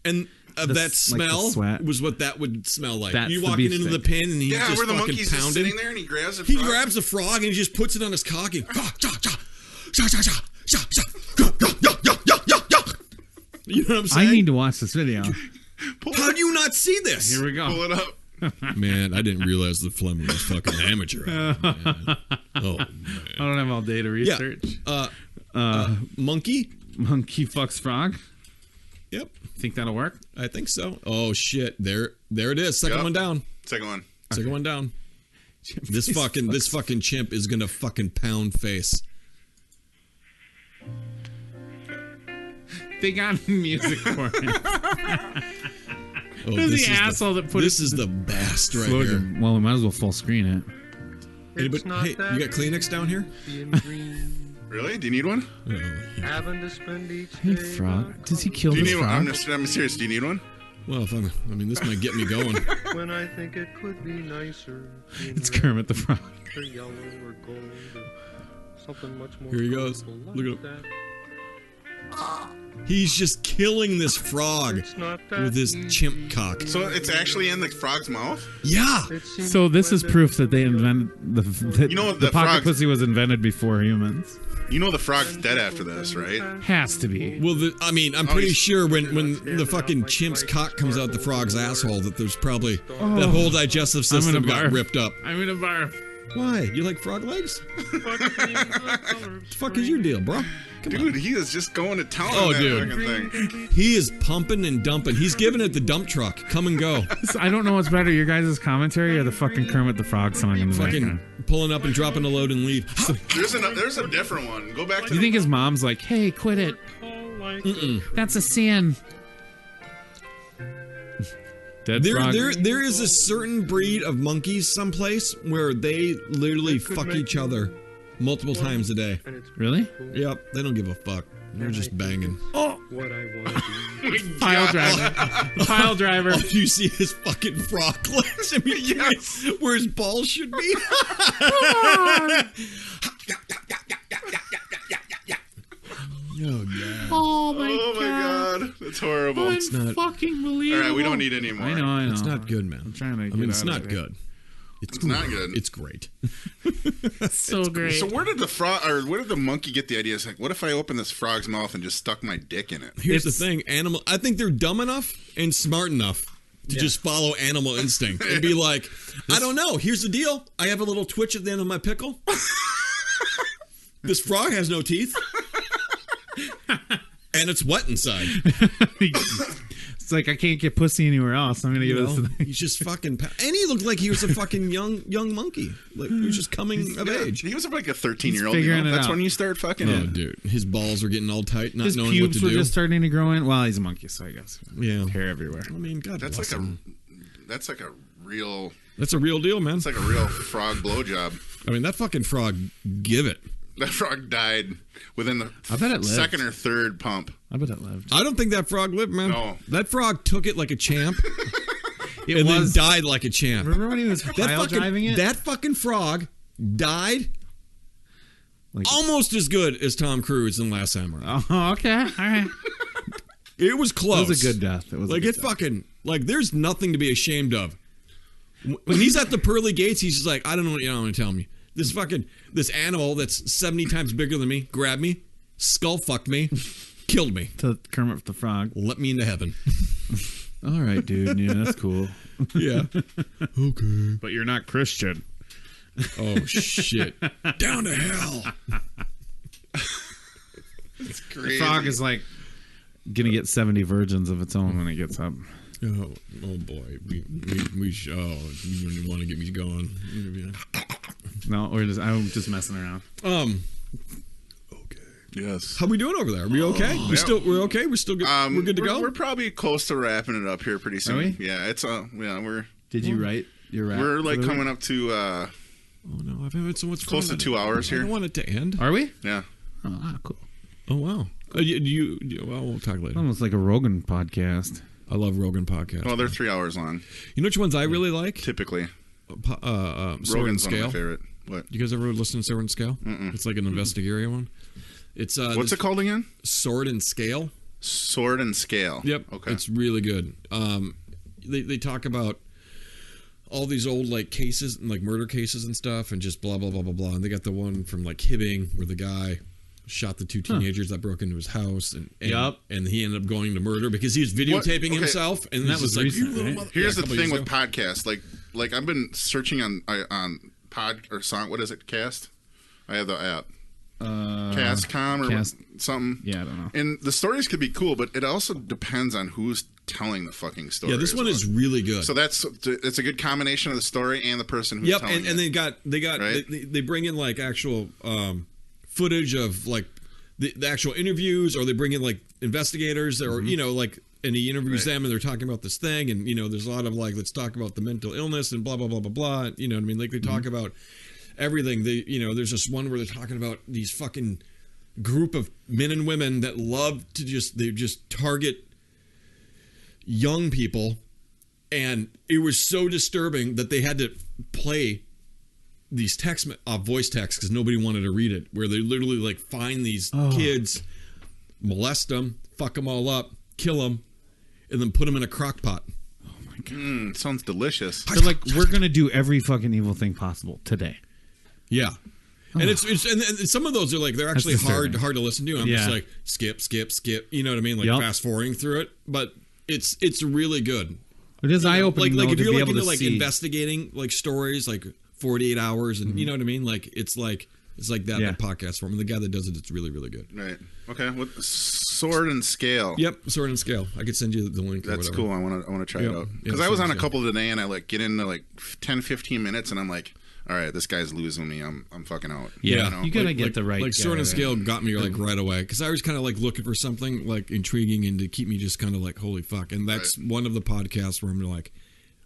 and that smell was what that would smell like. That's you walking into the pen and he's just where the fucking monkey's pounding. Just sitting there and he grabs a frog. He grabs a frog and he just puts it on his cock and you know what I'm saying? I need to watch this video. How do you not see this? Here we go. Pull it up. Man, I didn't realize the Flummery was fucking amateur. Oh, man. I don't have all day to research. Monkey? Monkey fucks frog? Yep. Think that'll work? I think so. Oh, shit. There it is. Second one down. Second one. Second one down. This fucking chimp is going to fucking pound face. They got music for it. Who's the asshole that put this is the best right here. Well, we might as well full screen it. Hey, you got Kleenex down here? Really? Do you need one? Hey, frog. Does he kill this frog? I'm serious. Do you need one? Well, this might get me going. When I think it could be nicer. It's Kermit the Frog. Yellow or gold or something much more. Here he goes. Look at him. He's just killing this frog with his chimp cock. So it's actually in the frog's mouth? Yeah. So this is proof that they invented the pocket pussy was invented before humans. You know the frog's dead after this, right? Has to be. Well, I'm pretty sure when the fucking chimp's cock comes out the frog's asshole, that there's probably that whole digestive system got ripped up. I'm gonna barf. Why? You like frog legs? What the fuck is your deal, bro? Dude, he is just going to town on that fucking thing. He is pumping and dumping. He's giving it the dump truck. Come and go. I don't know what's better, your guys' commentary or the fucking Kermit the Frog song in the background. Pulling up and dropping a load and leave. There's a different one. Go back to you think his mom's like, hey, quit it. That's a sin. There is a certain breed of monkeys someplace where they literally fuck each other multiple times a day. Really? Yep. They don't give a fuck. They're just banging. Oh! What I want to be. Pile driver. Pile driver. Oh, do you see his fucking frog legs? I mean, yes. Where his balls should be? Oh, God. Oh, my God. That's horrible. It's not fucking believable. All right, we don't need any more. I know. It's not good, man. I'm trying to it's not good. It's not good. It's great. So great. So where did the monkey get the idea? It's like, what if I open this frog's mouth and just stuck my dick in it? Here's the thing, I think they're dumb enough and smart enough to just follow animal instinct and be like, I don't know. Here's the deal. I have a little twitch at the end of my pickle. This frog has no teeth. And it's wet inside. It's like, I can't get pussy anywhere else. I'm going to give this to the... He's just fucking... And he looked like he was a fucking young monkey. Like, he was just coming of age. He was like a 13-year-old. Figuring it That's out. when you start fucking... Oh, dude. His balls were getting all tight, not His knowing what to pubes were do. just starting to grow in. Well, he's a monkey, so I guess. Yeah. Hair everywhere. I mean, God That's bless like him. That's like a real... That's a real deal, man. It's like a real frog blowjob. I mean, that fucking frog, give it. That frog died within the I bet it lived. second or third pump. I bet it lived. I don't think that frog lived, man. No. That frog took it like a champ. It and was- then died like a champ. Remember when he was pile driving it? That fucking frog died Like- almost as good as Tom Cruise in Last Samurai. Oh, okay. All right. It was close. It was a good death. It was a like good it death. fucking like. There's nothing to be ashamed of. When he's at the pearly gates, he's just like, I don't know what you want to tell me. This animal that's 70 times bigger than me grabbed me, skull fucked me, killed me. To Kermit the Frog. Let me into heaven. All right, dude. Yeah, that's cool. Yeah. Okay. But you're not Christian. Oh shit. Down to hell. It's The crazy. frog is like gonna get 70 virgins of its own when it gets up. Oh boy. We you want to get me going. No, I'm just messing around. Okay. Yes. How we doing over there? Are we okay? We're okay? We're still good. We're good to go? We're probably close to wrapping it up here pretty soon. Are we? Yeah, it's we're Did you write your rap? we're like for the coming week? up to Oh no, I've had so much fun. close to 2 hours I here. don't want it to end. Are we? Yeah. Oh, cool. Oh wow. Well, we'll talk later. Almost like a Rogan podcast. I love Rogan podcasts. Well, they're 3 hours long You know which ones I really like? typically. Sword and Rogan's one of Scale. my favorite. What? You guys ever listen to Sword and Scale? It's like an investigatory one. It's What's it called again? Sword and Scale. Sword and Scale. Yep. Okay. It's really good. They talk about all these old like cases and like murder cases and stuff and just blah blah blah blah blah. And they got the one from like Hibbing where the guy shot the 2 teenagers that broke into his house and he ended up going to murder because he was videotaping Okay. himself and That that was was like recent, you little right? mother- Here's Yeah, a the couple thing years with ago. podcasts. Like I've been searching on pod or song. What is it? Cast. I have the app. Castcom or Cast- something. Yeah, I don't know. And the stories could be cool, but it also depends on who's telling the fucking story. Yeah, this as one well. is really good. So it's a good combination of the story and the person who's telling and it. they got Right? they bring in like actual footage of like the actual interviews, or they bring in like investigators, or like, and he interviews them, and they're talking about this thing, and there's a lot of like, let's talk about the mental illness and blah blah blah blah blah. You know what I mean? Like they talk about everything. They there's this one where they're talking about these fucking group of men and women that love to just target young people, and it was so disturbing that they had to play these voice texts because nobody wanted to read it, where they literally like find these kids, molest them, fuck them all up, kill them, and then put them in a crock pot. Oh my god. Sounds delicious. They're like, we're gonna do every fucking evil thing possible today. Yeah. And it's and some of those are like, they're actually hard to listen to. I'm just like skip. You know what I mean? Like fast forwarding through it, but it's really good. It is eye opening. Like if to you're be like able into to like see. investigating like stories like 48 hours and you know what I mean? Like it's like that in podcast form. And the guy that does it's really, really good. Right. Okay. What Sword and Scale? Yep, Sword and Scale. I could send you the link. That's cool. I want to try it out Yeah, because I was Sword on a and couple today and I like get into like 10-15 minutes and I'm like, all right, this guy's losing me. I'm fucking out. Yeah, you gotta get the right. Like Sword guy, and Scale right? got me like right away because I was kind of like looking for something like intriguing and to keep me just kind of like holy fuck. And that's one of the podcasts where I'm like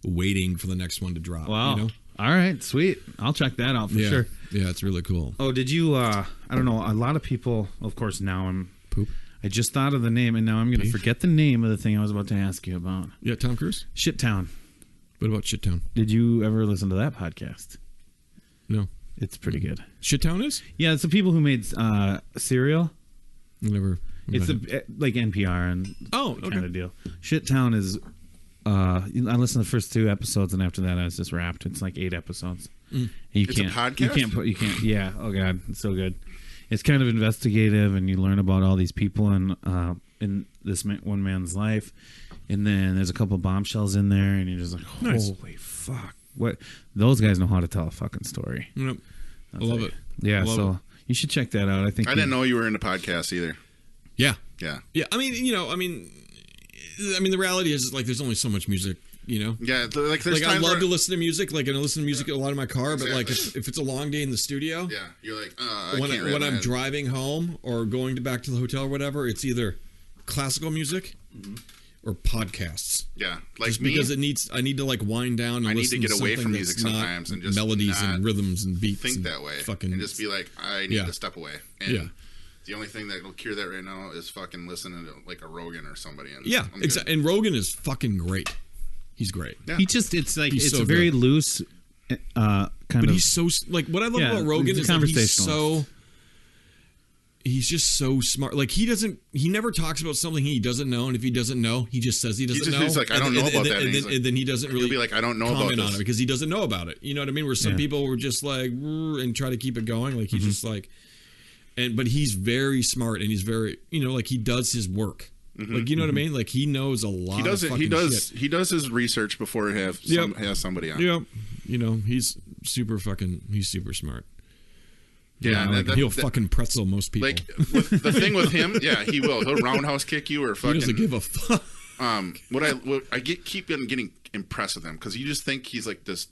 waiting for the next one to drop. Wow. You know? All right, sweet. I'll check that out for Yeah. sure. Yeah, it's really cool. Oh, did you? I don't know. A lot of people, of course, now I'm poop. I just thought of the name, and now I'm going to forget the name of the thing I was about to ask you about. Yeah, Tom Cruise. Shittown. What about Shittown? Did you ever listen to that podcast? No. It's pretty good. Shittown is? Yeah, it's the people who made Serial. Never. It's like NPR and kind of deal. Shittown is I listened to the first 2 episodes, and after that, I was just wrapped. It's like 8 episodes. It's a podcast? You can't. Yeah. Oh God, it's so good. It's kind of investigative, and you learn about all these people in this one man's life, and then there's a couple bombshells in there, and you're just like, holy fuck, what? Those guys know how to tell a fucking story. Yep. I love it. Yeah. Love it. You should check that out. I think I didn't know you were into podcasts either. Yeah. Yeah. Yeah. I mean, the reality is like there's only so much music, Yeah, like there's I love to listen to music. Like I listen to music a lot in my car, but like if it's a long day in the studio, yeah, you're like, when I'm driving home or going back to the hotel or whatever, it's either classical music or podcasts. Yeah, like just me, because I need to like wind down. And I need to get away from music music sometimes and just melodies and rhythms and beats. Think and that way, and just be like, I need to step away. And the only thing that will cure that right now is fucking listening to like a Rogan or somebody. And exactly. And Rogan is fucking great. He's great. Yeah. It's so very loose, kind of. But he's so like what I love about Rogan is that he's just so smart. Like he never talks about something he doesn't know, and if he doesn't know, he just says he doesn't know. He's like, I don't know about that, and then he doesn't really be like, I don't know about comment this on it because he doesn't know about it. You know what I mean? Where some people were just like and try to keep it going. Like he's just like, but he's very smart and he's very like he does his work. Like you know what I mean? Like he knows a lot. He does his research before he has somebody on. Yep. He's super smart. Yeah, he'll fucking pretzel most people. Like the thing with him, he will. He'll roundhouse kick you or fucking. He doesn't give a fuck. Keep getting impressed with him because you just think he's like this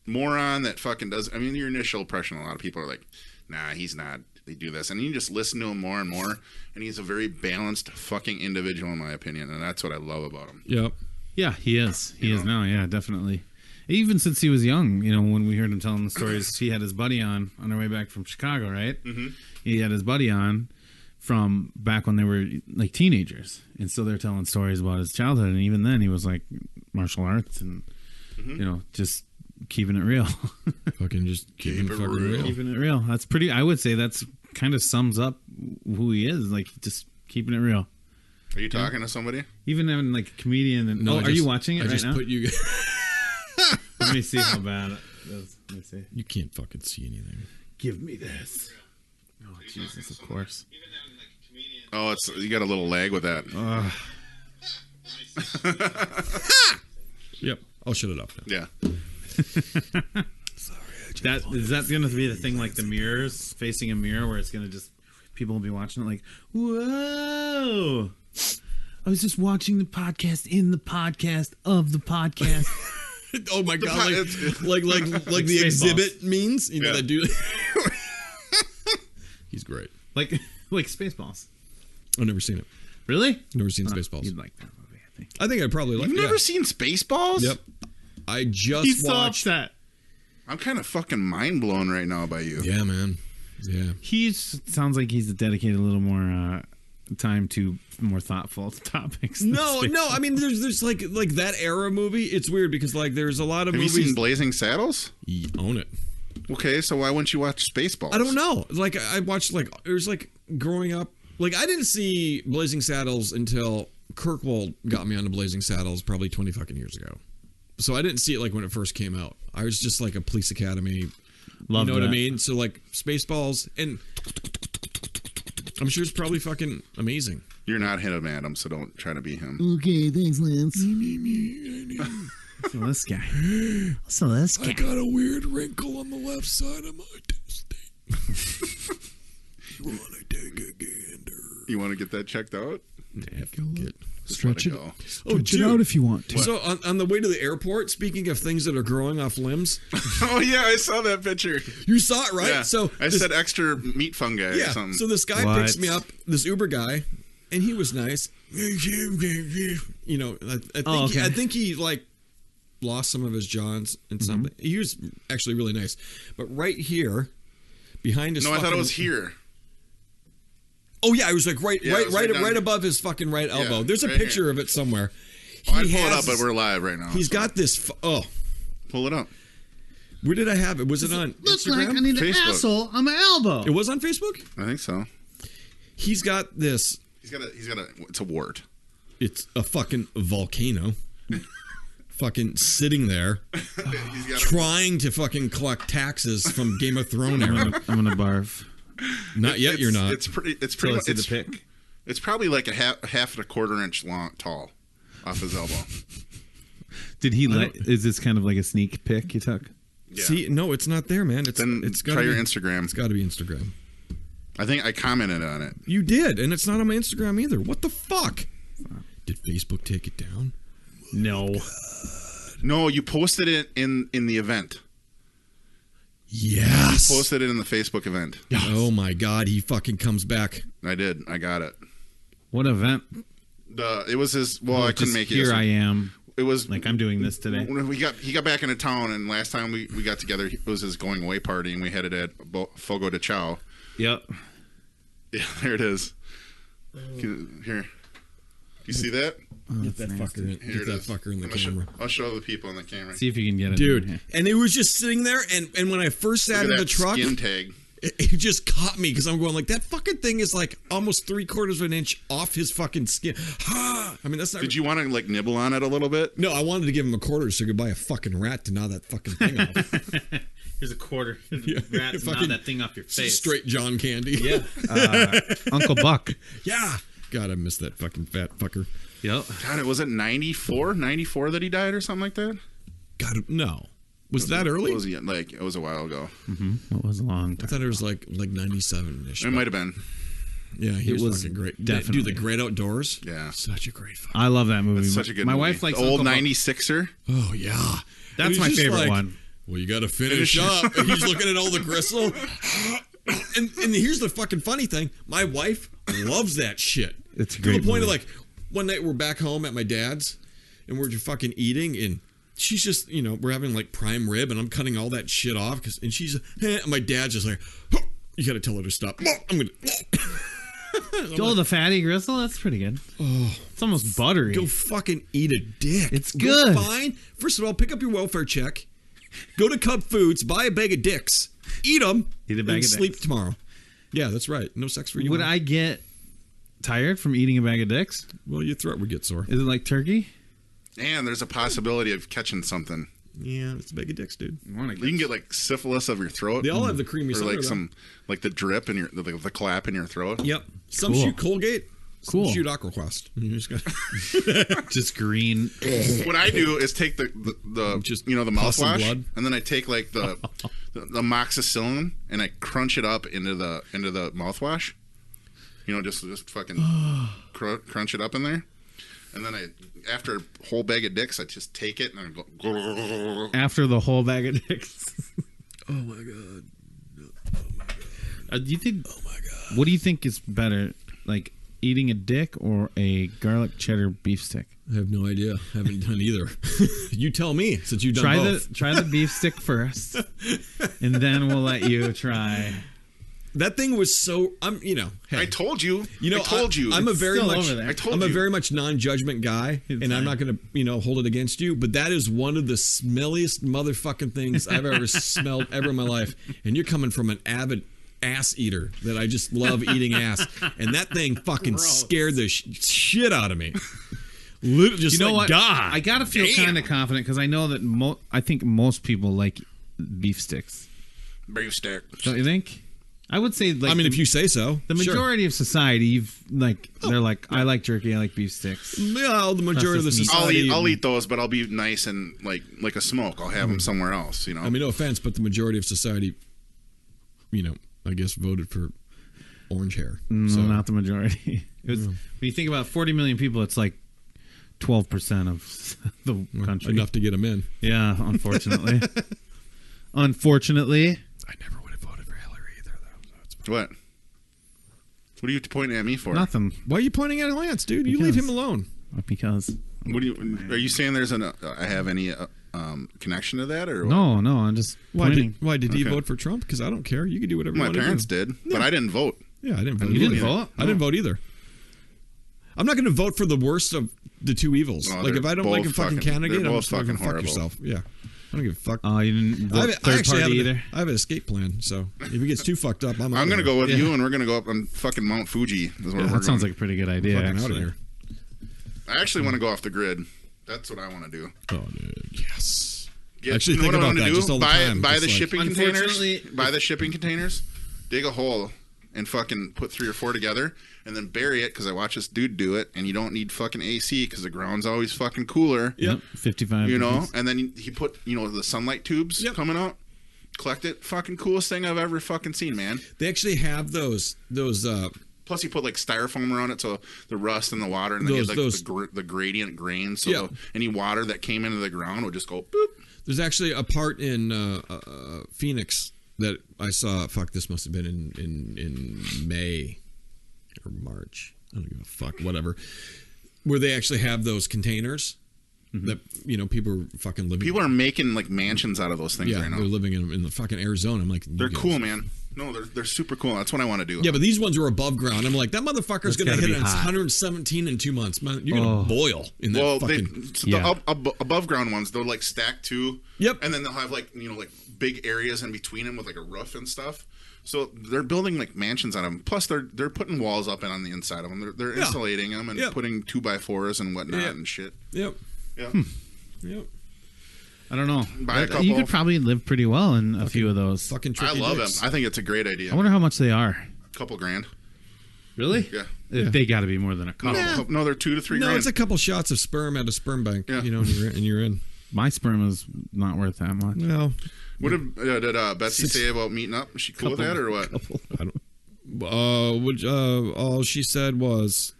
moron that fucking does. I mean, your initial impression, a lot of people are like, nah, he's not. They do this, and you just listen to him more and more, and he's a very balanced fucking individual, in my opinion, and that's what I love about him. Yep. Yeah, he is. He is now. Yeah, definitely. Even since he was young, when we heard him telling the stories, he had his buddy on our way back from Chicago, right? Mm-hmm. He had his buddy on from back when they were like teenagers, and so they're telling stories about his childhood, and even then he was like martial arts and just keeping it real. Fucking just keeping it fucking real. Keeping it real. That's pretty. I would say that's kind of sums up who he is. Like just keeping it real. Are you talking to somebody? Even having like a comedian. And are you watching it right now? Put you. Let me see how bad it is. Let me see. You can't fucking see anything. Give me this. Oh Jesus! Of course. Oh, you got a little lag with that. Yep. I'll shut it up now. Yeah. Sorry. Is that going to be the thing like the mirrors, facing a mirror where it's going to just people will be watching it like, whoa! I was just watching the podcast in the podcast of the podcast. Oh my god! Like the exhibit means that dude. He's great. Like Spaceballs. I've never seen it. Really? Never seen Spaceballs. You'd like that movie, I think. I think I'd probably like. You've never seen Spaceballs? Yep. I just watched that. I'm kind of fucking mind blown right now by you. Yeah, man. Yeah. He sounds like he's dedicated a little more time to more thoughtful topics. No. I mean, there's like that era movie. It's weird because like there's a lot of movies. Have you seen Blazing Saddles? You own it. Okay, so why wouldn't you watch Spaceballs? I don't know. Like I watched it was like growing up. Like I didn't see Blazing Saddles until Kirkwald got me onto Blazing Saddles probably 20 fucking years ago. So I didn't see it like when it first came out. I was just like a police academy. Love you know what I mean? So like Spaceballs, and I'm sure it's probably fucking amazing. You're not him, Adam, so don't try to be him. Okay, thanks, Lance. So this guy. I got a weird wrinkle on the left side of my testing. You want to take a gander? You want to get that checked out? Stretch it. Stretch it out if you want to. So on the way to the airport, speaking of things that are growing off limbs. Oh yeah, I saw that picture. You saw it, right? Yeah. So I said extra meat fungi or something. So this guy picks me up, this Uber guy, and he was nice. You know, I think he like lost some of his johns and something. He was actually really nice. But right here, behind his I thought it was here. Oh yeah, I was like right above his fucking right elbow. Yeah, There's a picture of it somewhere. I'd pull it up, but we're live right now. He's got this. Pull it up. Where did I have it? Was it on Looks Instagram? like I need an asshole on my elbow. It was on Facebook? I think so. He's got this. He's got a. It's a wart. It's a fucking volcano. fucking sitting there trying to fucking collect taxes from Game of Thrones era. I'm gonna barf. Not yet. You're not. It's pretty much the pick. It's probably like a half and a quarter inch tall off his elbow. Did he is this kind of like a sneak pick you took? Yeah. See, no, it's not there, man. It's got try your Instagram. It's got to be Instagram. I think I commented on it. You did, and it's not on my Instagram either. What the fuck? Did Facebook take it down? No. No, you posted it in the event. Yes. You posted it in the Facebook event. Yes. Oh my God, he fucking comes back. I did. I got it. What event? It was his. Well, I couldn't make it. Here I am. It was like I'm doing this today. When he got back into town, and last time we got together, it was his going away party, and we had it at Fogo de Chao. Yep. Yeah, there it is. Here. You see that? Get that fucker in the camera. I'll show the people in the camera. See if you can get it. Dude, and it was just sitting there, and when I first sat in the truck, skin tag. It just caught me because I'm going like, that fucking thing is like almost 3/4 of an inch off his fucking skin. I mean, that's not. Did you want to like nibble on it a little bit? No, I wanted to give him a quarter so he could buy a fucking rat to gnaw that fucking thing off. Here's a quarter. Rat to gnaw that thing off your face. Straight John Candy. Yeah. Uncle Buck. Yeah. God, I miss that fucking fat fucker. Yep. God, was it 94 that he died or something like that? God, no. Was that early? It was a while ago. Mm-hmm. It was a long time. I thought it was like 97-ish. It might have been. Yeah, he was fucking great. Definitely. Dude, The Great Outdoors. Yeah. Such a great film. I love that movie. That's such a good My movie. wife likes the old Uncle 96er. Oh, yeah. That's my favorite one. Well, you got to finish up. And he's looking at all the gristle. And here's the fucking funny thing. My wife loves that shit. It's a great To the point movie. of like, one night we're back home at my dad's, and we're just fucking eating, and she's just, we're having like prime rib, and I'm cutting all that shit off, and she's, and my dad's just like, you got to tell her to stop. I'm going to. Joel, the fatty gristle? That's pretty good. Oh, it's almost buttery. Go fucking eat a dick. It's good. Go fine. First of all, pick up your welfare check. Go to Cub Foods, buy a bag of dicks, eat them, Eat a bag and of sleep dicks. tomorrow. Yeah, that's right. No sex for you. Would I get tired from eating a bag of dicks? Well, your throat would get sore. Is it like turkey? And there's a possibility of catching something. Yeah, it's a bag of dicks, dude. You can get like syphilis of your throat. They all have the creamy or center, like some like the drip in your the clap in your throat. Yep. Some Cool. shoot Colgate. Cool. Some shoot Aquaquest. You just got Just green. What I do is take the Just the pus and mouthwash, blood. and then I take like the amoxicillin and I crunch it up into the mouthwash. Just fucking crunch it up in there, and then after a whole bag of dicks, I just take it and I go. After the whole bag of dicks. Oh my god. Do you think? Oh my god. What do you think is better, like eating a dick or a garlic cheddar beef stick? I have no idea. I haven't done either. You tell me, since you've done Try both. try the beef stick first, and then we'll let you try. That thing was so. Hey, I told you. I told you. I'm a very still much. over there. I told I'm you. a very much non-judgment guy, and I'm fine. not going to, hold it against you. But that is one of the smelliest motherfucking things I've ever smelled ever in my life. And you're coming from an avid ass eater that I just love eating ass, and that thing fucking scared the shit out of me. Just You know what? God, I gotta feel kind of confident because I know that I think most people like beef sticks. Beef stick. Don't you think? I would say, like, if you say so. the majority of society, they're like, I like jerky, I like beef sticks. Well, the majority of the Processed meat. society. I'll eat those, but I'll be nice and like a smoke. I'll have them somewhere else. I mean, no offense, but the majority of society, I guess voted for orange hair. No, So- not the majority. When you think about 40 million people, it's like 12% of the country. Enough to get them in. Yeah, unfortunately. Unfortunately. I never would have voted for Hillary either, though. What? What are you pointing at me for? Nothing. Why are you pointing at Lance, dude? You leave him alone. Because. What are you saying? There's I have any connection to that or what? No, I'm just pointing. Why did he Okay. vote for Trump? Because I don't care. You can do whatever you My want to do. parents did, but I didn't vote. Yeah, I didn't vote. You either. didn't vote? I didn't vote either. I'm not going to vote for the worst of the two evils. Oh, like if I don't like a both fucking fucking- candidate, they're I'm both just fucking fucking fuck horrible. yourself. Yeah, I don't give a fuck. Oh, you didn't vote I third actually party have either? I have an escape plan, so if it gets too fucked up, I'm I'm gonna there. go with you, and we're gonna go up on fucking Mount Fuji. Is where we're That sounds going. like a pretty good idea, Fucking out actually. of here. I actually want to go off the grid. That's what I want to do. Oh, dude, yes. Actually, think about that just all the time. Buy It's the like- shipping containers. Buy the shipping containers. Dig a hole and fucking put 3 or 4 together, and then bury it. Because I watch this dude do it, and you don't need fucking AC because the ground's always fucking cooler. Yep, 55. You know, and then he put the sunlight tubes coming out. Collect it. Fucking coolest thing I've ever fucking seen, man. They actually have those. Plus, he put like styrofoam around it, so the rust and the water, and then he has like the gradient grain, so any water that came into the ground would just go boop. There's actually a part in Phoenix that I saw. Fuck, this must have been in May or March. I don't give a fuck. Whatever. Where they actually have those containers that people are fucking living. People are making like mansions out of those things right now. They're living in the fucking Arizona. I'm like, they're cool, man. No, they're super cool. That's what I want to do. Yeah, but these ones are above ground. I'm like, that motherfucker's going to hit 117 in 2 months. Man, you're going to boil in that fucking... the above ground ones, they'll like stack too. Yep. And then they'll have like, like big areas in between them with like a roof and stuff. So they're building like mansions on them. Plus they're putting walls up and on the inside of them. They're insulating them and putting 2x4s and whatnot and shit. Yep. Yeah. Yep. I don't know. Buy a couple. You could probably live pretty well in a few of those. Fucking I love them. I think it's a great idea. I wonder how much they are. Couple grand. Really? Yeah. They got to be more than a couple. No, they're 2 to 3 grand. No, it's a couple shots of sperm at a sperm bank. Yeah. And you're in. My sperm is not worth that much. No. What did Betsy say about meeting up? Is she cool with that or what? I don't. All she said was,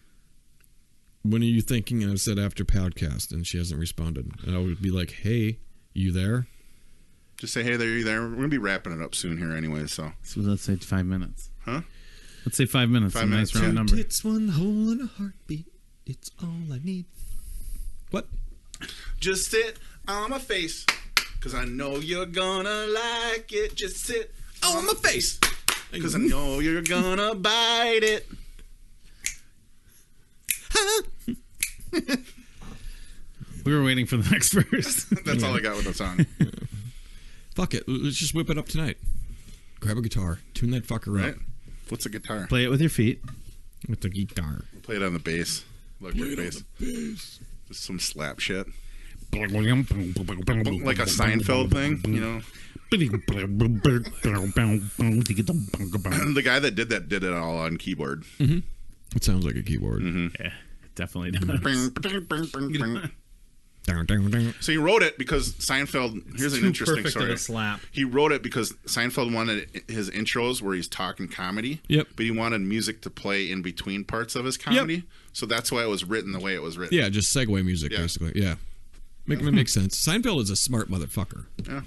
"When are you thinking?" And I said, "After podcast," and she hasn't responded. And I would be like, "Hey, you there?" Just say, "Hey, there, you there?" We're gonna be wrapping it up soon here, anyway. So let's say 5 minutes. Huh? Let's say 5 minutes. 5 minutes. Nice round number. It's one hole in a heartbeat. It's all I need. What? Just sit on my face, 'cause I know you're gonna like it. Just sit on my face, 'cause I know you're gonna bite it. We were waiting for the next verse. That's all I got with the song. Fuck it. Let's just whip it up tonight. Grab a guitar. Tune that fucker up. What's a guitar? Play it with your feet. With the guitar. Play it on the bass. Electric bass. Just some slap shit. Like a Seinfeld thing, The guy that did it all on keyboard. Mm-hmm. It sounds like a keyboard. Mm-hmm. Yeah, it definitely does. So he wrote it because Seinfeld. Here's an interesting story. Slap. He wrote it because Seinfeld wanted his intros where he's talking comedy. Yep. But he wanted music to play in between parts of his comedy. Yep. So that's why it was written the way it was written. Yeah, just segue music, basically. Yeah. Makes sense. Seinfeld is a smart motherfucker. Yeah.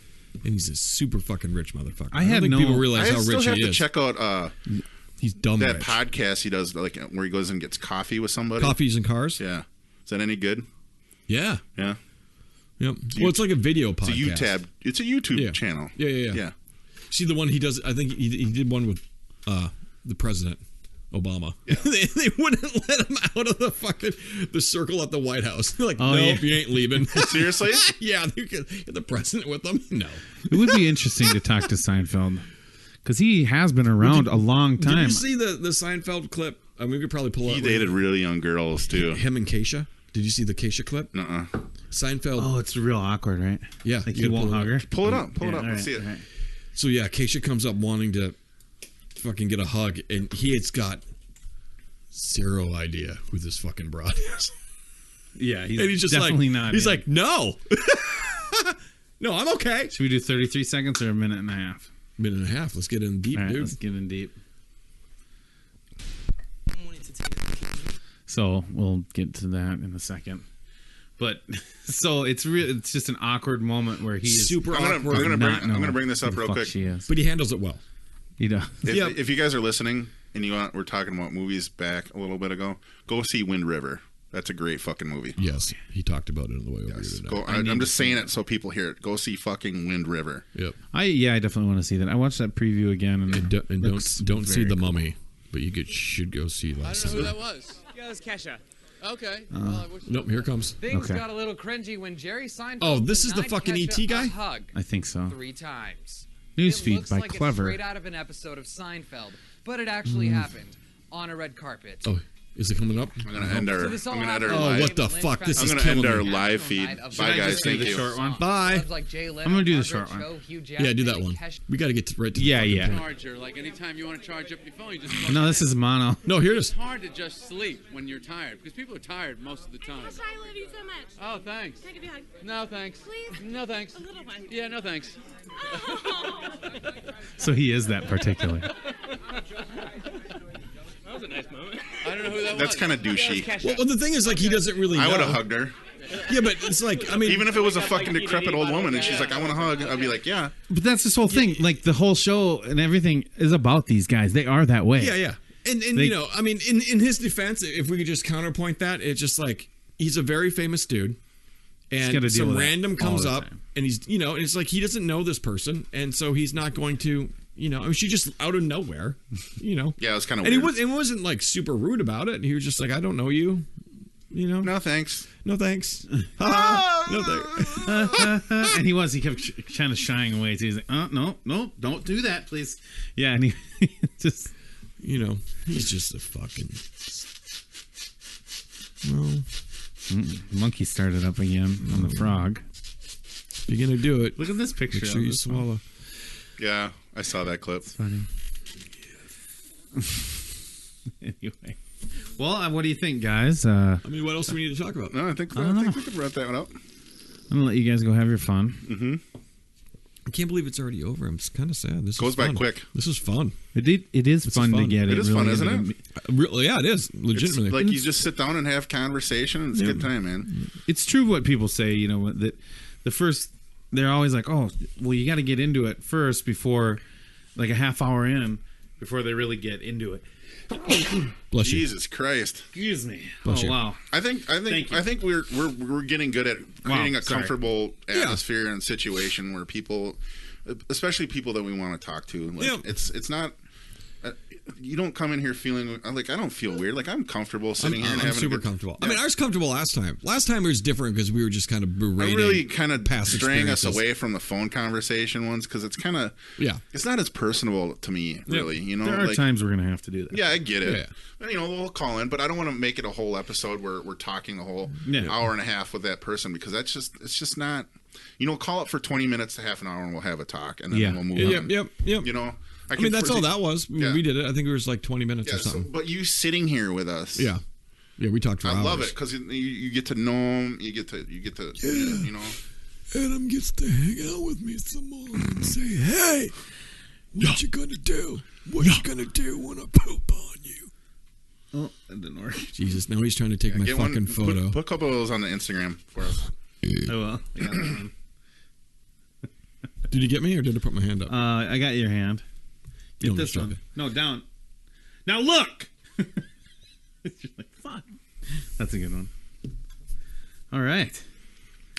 And he's a super fucking rich motherfucker. I don't think people realize how still rich have he to is. check out he's dumb that rich. podcast he does, like where he goes and gets coffee with somebody. Coffees and Cars? Yeah. Is that any good? Yeah. Yeah. Yep. Well, it's like a video podcast. It's a YouTube channel. Yeah. See the one he does? I think he did one with the president, Obama. Yeah. they wouldn't let him out of the circle at the White House. They're like, nope, you ain't leaving. Seriously? Yeah. The president with them? No. It would be interesting to talk to Seinfeld because he has been around a long time. Did you see the Seinfeld clip? I mean, we could probably pull up. He dated really young girls too. Him and Keisha. Did you see the Keisha clip? Nuh-uh. Seinfeld. Oh, it's real awkward, right? Yeah. Like he won't hug her. Pull it up. Let's see it. Right. So yeah, Keisha comes up wanting to fucking get a hug, and he's got zero idea who this fucking broad is. Yeah, he's just definitely like, not. He's like, no, no, I'm okay. Should we do 33 seconds or a minute and a half? Minute and a half. Let's get in deep, All right, dude. Let's get in deep. So we'll get to that in a second. But so it's just an awkward moment where he's super awkward. I'm gonna bring this up real quick. She is. But he handles it well. He does. If you guys are listening and we're talking about movies back a little bit ago, go see Wind River. That's a great fucking movie. Yes, he talked about it on the way over here today. I'm just saying it so people hear it. Go see fucking Wind River. Yep. I definitely want to see that. I watched that preview again, and don't see The Mummy, but you should go see Last. I don't know who that was. Yeah, that's Kesha. Okay. Nope, here it comes. Things got a little cringy when Jerry Seinfeld. Oh, this is the denied fucking Kesha ET guy? a hug I think so. 3 times. Newsfeed It looks by like Clever. It's straight out of an episode of Seinfeld, but it actually happened on a red carpet. Oh. Is it coming up? I'm gonna end our. So I'm gonna end our Oh, live. what the fuck? This I'm is gonna killing end our me. live feed. Bye, guys. Thank you. Short one. Bye. Like Jay Leno, I'm gonna do the Margaret short one. Cho, Hugh Yeah, do that Jackman, one. Kesha- We got to get right to the Yeah, fucking yeah. point. Charger, like anytime you want to charge up your phone, you just plug No, it this in. is mono. No, here it It's is. hard to just sleep when you're tired because people are tired most of the time. I love you so much. Oh, thanks. Can I give you a hug? No, thanks. Please? No, thanks. A little one. Yeah, no, thanks. Oh. So he is that particular. That was a nice moment. I don't know who that was. That's kind of douchey. Well, the thing is, like, he doesn't really know. I would have hugged her. Yeah, but it's like, I mean, Even if it was a fucking decrepit old woman and she's like, I want a hug, I'd be like, yeah. But that's this whole thing. Like the whole show and everything is about these guys. They are that way. yeah, yeah. And They- you know, I mean, in his defense, if we could just counterpoint that, it's just like he's a very famous dude, gotta and deal some with that random all comes the up, time. and he's, you know, and it's like he doesn't know this person, and so he's not going to, you know, I mean, she just out of nowhere, you know. Yeah, it was kind of And weird. it wasn't like super rude about it. He was just like, I don't know you, you know. No, thanks. No thanks. No thanks. And he kept kind of shying away. So he's like, no, don't do that, please. Yeah, and he just, You know, he's just a fucking. Well, monkey started up again on the frog. if you're gonna do it, Look at this picture. make sure of you this swallow. Yeah, I saw that clip. Funny. Anyway, well, what do you think, guys? I mean, what else do we need to talk about? No, I think we could wrap that one up. I'm gonna let you guys go have your fun. Mm-hmm. I can't believe it's already over. I'm kind of sad. This Goes is by fun. quick. This is fun. It is fun to fun. get It is fun, isn't into it? Really, yeah, it is legitimately. It's like you just sit down and have conversation, and it's a good time, man. It's true what people say, you know, that the first, they're always like, oh, well, you got to get into it first before, like a half hour in, before they really get into it. Bless you. Jesus Christ. Excuse me. Bless you. Wow. I think we're getting good at creating a sorry. comfortable atmosphere and situation where people, especially people that we want to talk to, like, it's not. You don't come in here feeling like, I don't feel weird. Like, I'm comfortable sitting here and I'm having super a good, comfortable. Yeah. I mean, I was comfortable last time. Last time it was different because we were just kind of berating. I really kind of past straying us experiences. away from the phone conversation ones because it's kind of it's not as personal to me, really. You know, There are like, times we're going to have to do that. Yeah, I get it. Yeah. And, you know, we'll call in, but I don't want to make it a whole episode where we're talking a whole hour and a half with that person because it's just not. You know, call it for 20 minutes to half an hour and we'll have a talk and then we'll move on. Yep. You know, I mean, that's all that was. I mean, we did it. I think it was like 20 minutes or something. But you sitting here with us. Yeah, we talked for hours. I love it because you get to know him. You get to you know. Adam gets to hang out with me some more and say, hey, what you gonna do? What you gonna do when I poop on you? Oh, that didn't work. Jesus, now he's trying to take my Get fucking one, photo. Put a couple of those on the Instagram for us. Oh, well. I got that one. Did you get me or did I put my hand up? I got your hand. Get Don't this distract one. me. No, down. Now look! You're like, fuck. That's a good one. All right.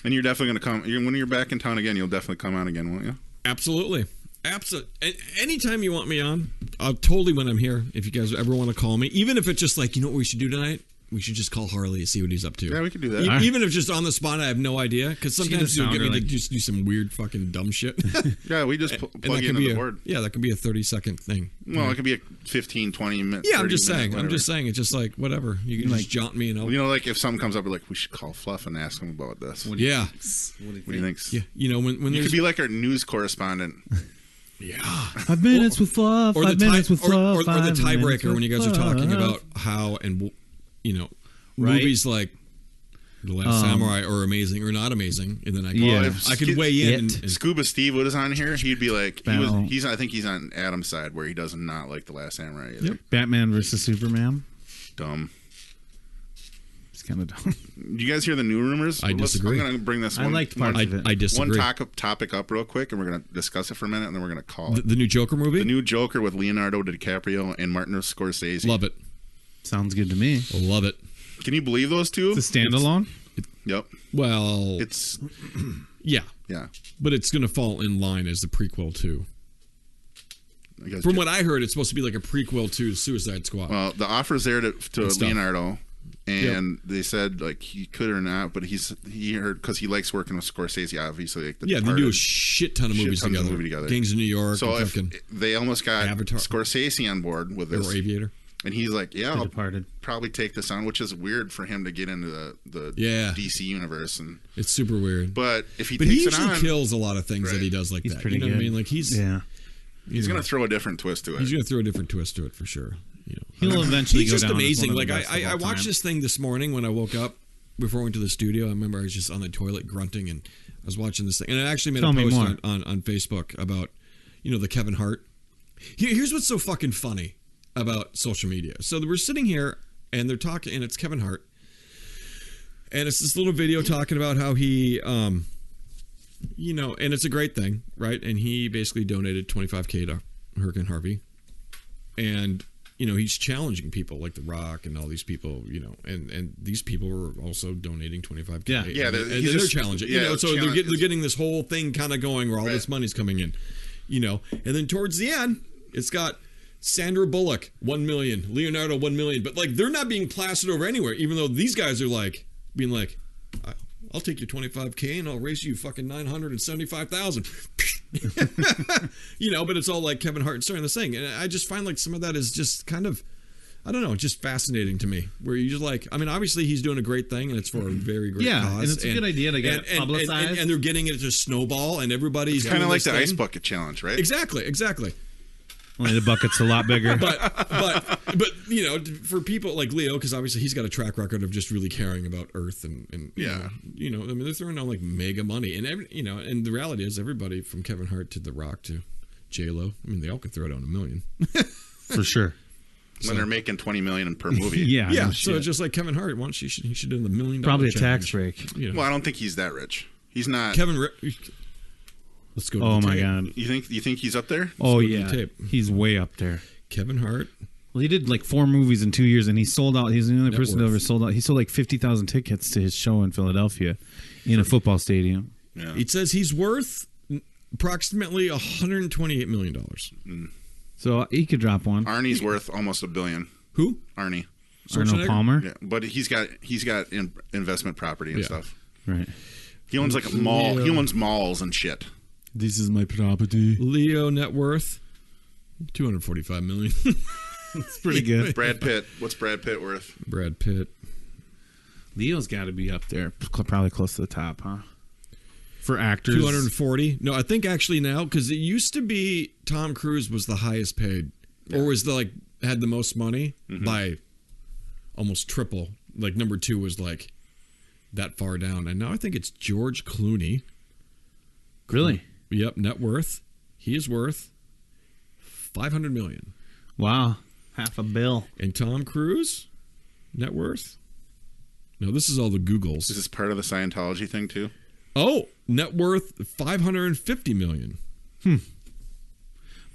And you're definitely going to come. When you're back in town again, you'll definitely come on again, won't you? Absolutely. Anytime you want me on, totally when I'm here. If you guys ever want to call me, even if it's just like, you know what we should do tonight? We should just call Harley and see what he's up to. Yeah, we could do that. Even if just on the spot, I have no idea. Because sometimes you'll get me to just do some weird fucking dumb shit. Yeah, we just plug you into the board. Yeah, that could be a 30-second thing. Well, it could be a 15, 20 minute. Yeah, I'm just saying. Whatever. I'm just saying. It's just like, whatever. You can just jaunt me and I'll... You know, like if something comes up, we're like, we should call Fluff and ask him about this. What do you Yeah. think? What do you think? Yeah, you know, when You there's... could be like our news correspondent. Yeah. 5 minutes with Fluff. Or the 5 minutes with Fluff. or the 5 minutes tiebreaker when you guys are with talking Fluff. about how and, you know, Right. movies like The Last Samurai are amazing or not amazing, and then I can weigh in. And Scuba Steve was on here, he'd be like, I think he's on Adam's side where he does not like The Last Samurai either. Yep. Batman versus Superman. Dumb. It's kind of dumb. Do you guys hear the new rumors? I disagree. I'm going to bring this I one. liked parts of it. I disagree. One topic up real quick, and we're going to discuss it for a minute, and then we're going to call it. The new Joker movie? The new Joker with Leonardo DiCaprio and Martin Scorsese. Love it. Sounds good to me. Love it. Can you believe those two? It's a standalone? Yep. Well, it's yeah, but it's going to fall in line as the prequel to. From what I heard, it's supposed to be like a prequel to Suicide Squad. Well, the offer's there to Leonardo, and they said like he could or not, but he heard because he likes working with Scorsese, obviously. Like they do a shit ton of movies together. Gangs of New York. So if they almost got Avatar. Scorsese on board with this, or Aviator. And he's like, yeah, I'll Departed. probably take this on, which is weird for him to get into the DC universe. And it's super weird. But if he he takes it usually on, kills a lot of things that he does like He's that. pretty You know what I good. mean? Like he's he's going to throw a different twist to it. He's going to throw a different twist to it for sure. You know, He'll eventually he's go just down as amazing. one Like of the best of I all watched time. this thing this morning when I woke up before I went to the studio. I remember I was just on the toilet grunting, and I was watching this thing, and I actually made Tell a me post more. on Facebook about the Kevin Hart. Here's what's so fucking funny about social media. So we're sitting here and they're talking, and it's Kevin Hart, and it's this little video talking about how he, and it's a great thing, right? And he basically donated $25K to Hurricane Harvey, and he's challenging people like The Rock and all these people, and these people were also donating $25K. Yeah, and he's they're just- challenging. yeah, So they're challenge- getting this whole thing kind of going where all this money's coming in, and then towards the end, it's got Sandra Bullock, 1 million, Leonardo, 1 million, but like they're not being plastered over anywhere, even though these guys are like being like, I'll take your $25K and I'll raise you fucking $975,000. But it's all like Kevin Hart starting this thing. And I just find like some of that is just kind of, I don't know, just fascinating to me. Where you just like, I mean, obviously he's doing a great thing and it's for a very great cause. And it's a good idea to get publicized. And they're getting it to snowball and everybody's kind of doing like the this ice thing. bucket challenge, right? Exactly. Only the bucket's a lot bigger. but for people like Leo, because obviously he's got a track record of just really caring about Earth and I mean they're throwing out like mega money and and the reality is everybody from Kevin Hart to The Rock to J-Lo, I mean they all could throw down $1 million for sure. When they're making $20 million per movie. yeah. So it's just like Kevin Hart. Once he should do the $1 million. Probably a challenge. tax break. Well, I don't think he's that rich. He's not. Kevin. Let's go. To Oh the my tape. god. You think he's up there? Oh go to the yeah. tape. He's way up there. Kevin Hart. Well, he did like 4 movies in 2 years, and he sold out. He's the only Net person that worth. ever sold out. He sold like 50,000 tickets to his show in Philadelphia, in a football stadium. Yeah. It says he's worth approximately $128 million. So he could drop one. Arnie's worth almost $1 billion. Who? Arnie. Arnold Palmer. Yeah, but he's got investment property and stuff. Right. He owns like a mall. He owns malls and shit. This is my property. Leo net worth $245 million. It's pretty good. Brad Pitt. What's Brad Pitt worth? Brad Pitt. Leo's got to be up there, probably close to the top, huh? For actors, 240. No, I think actually now, because it used to be Tom Cruise was the highest paid, or was had the most money by almost triple. Like number 2 was like that far down, and now I think it's George Clooney. Really? Yep, net worth. He is worth $500 million. Wow, $500 million. And Tom Cruise, net worth. No, this is all the Googles. Is this part of the Scientology thing too? Oh, net worth $550 million.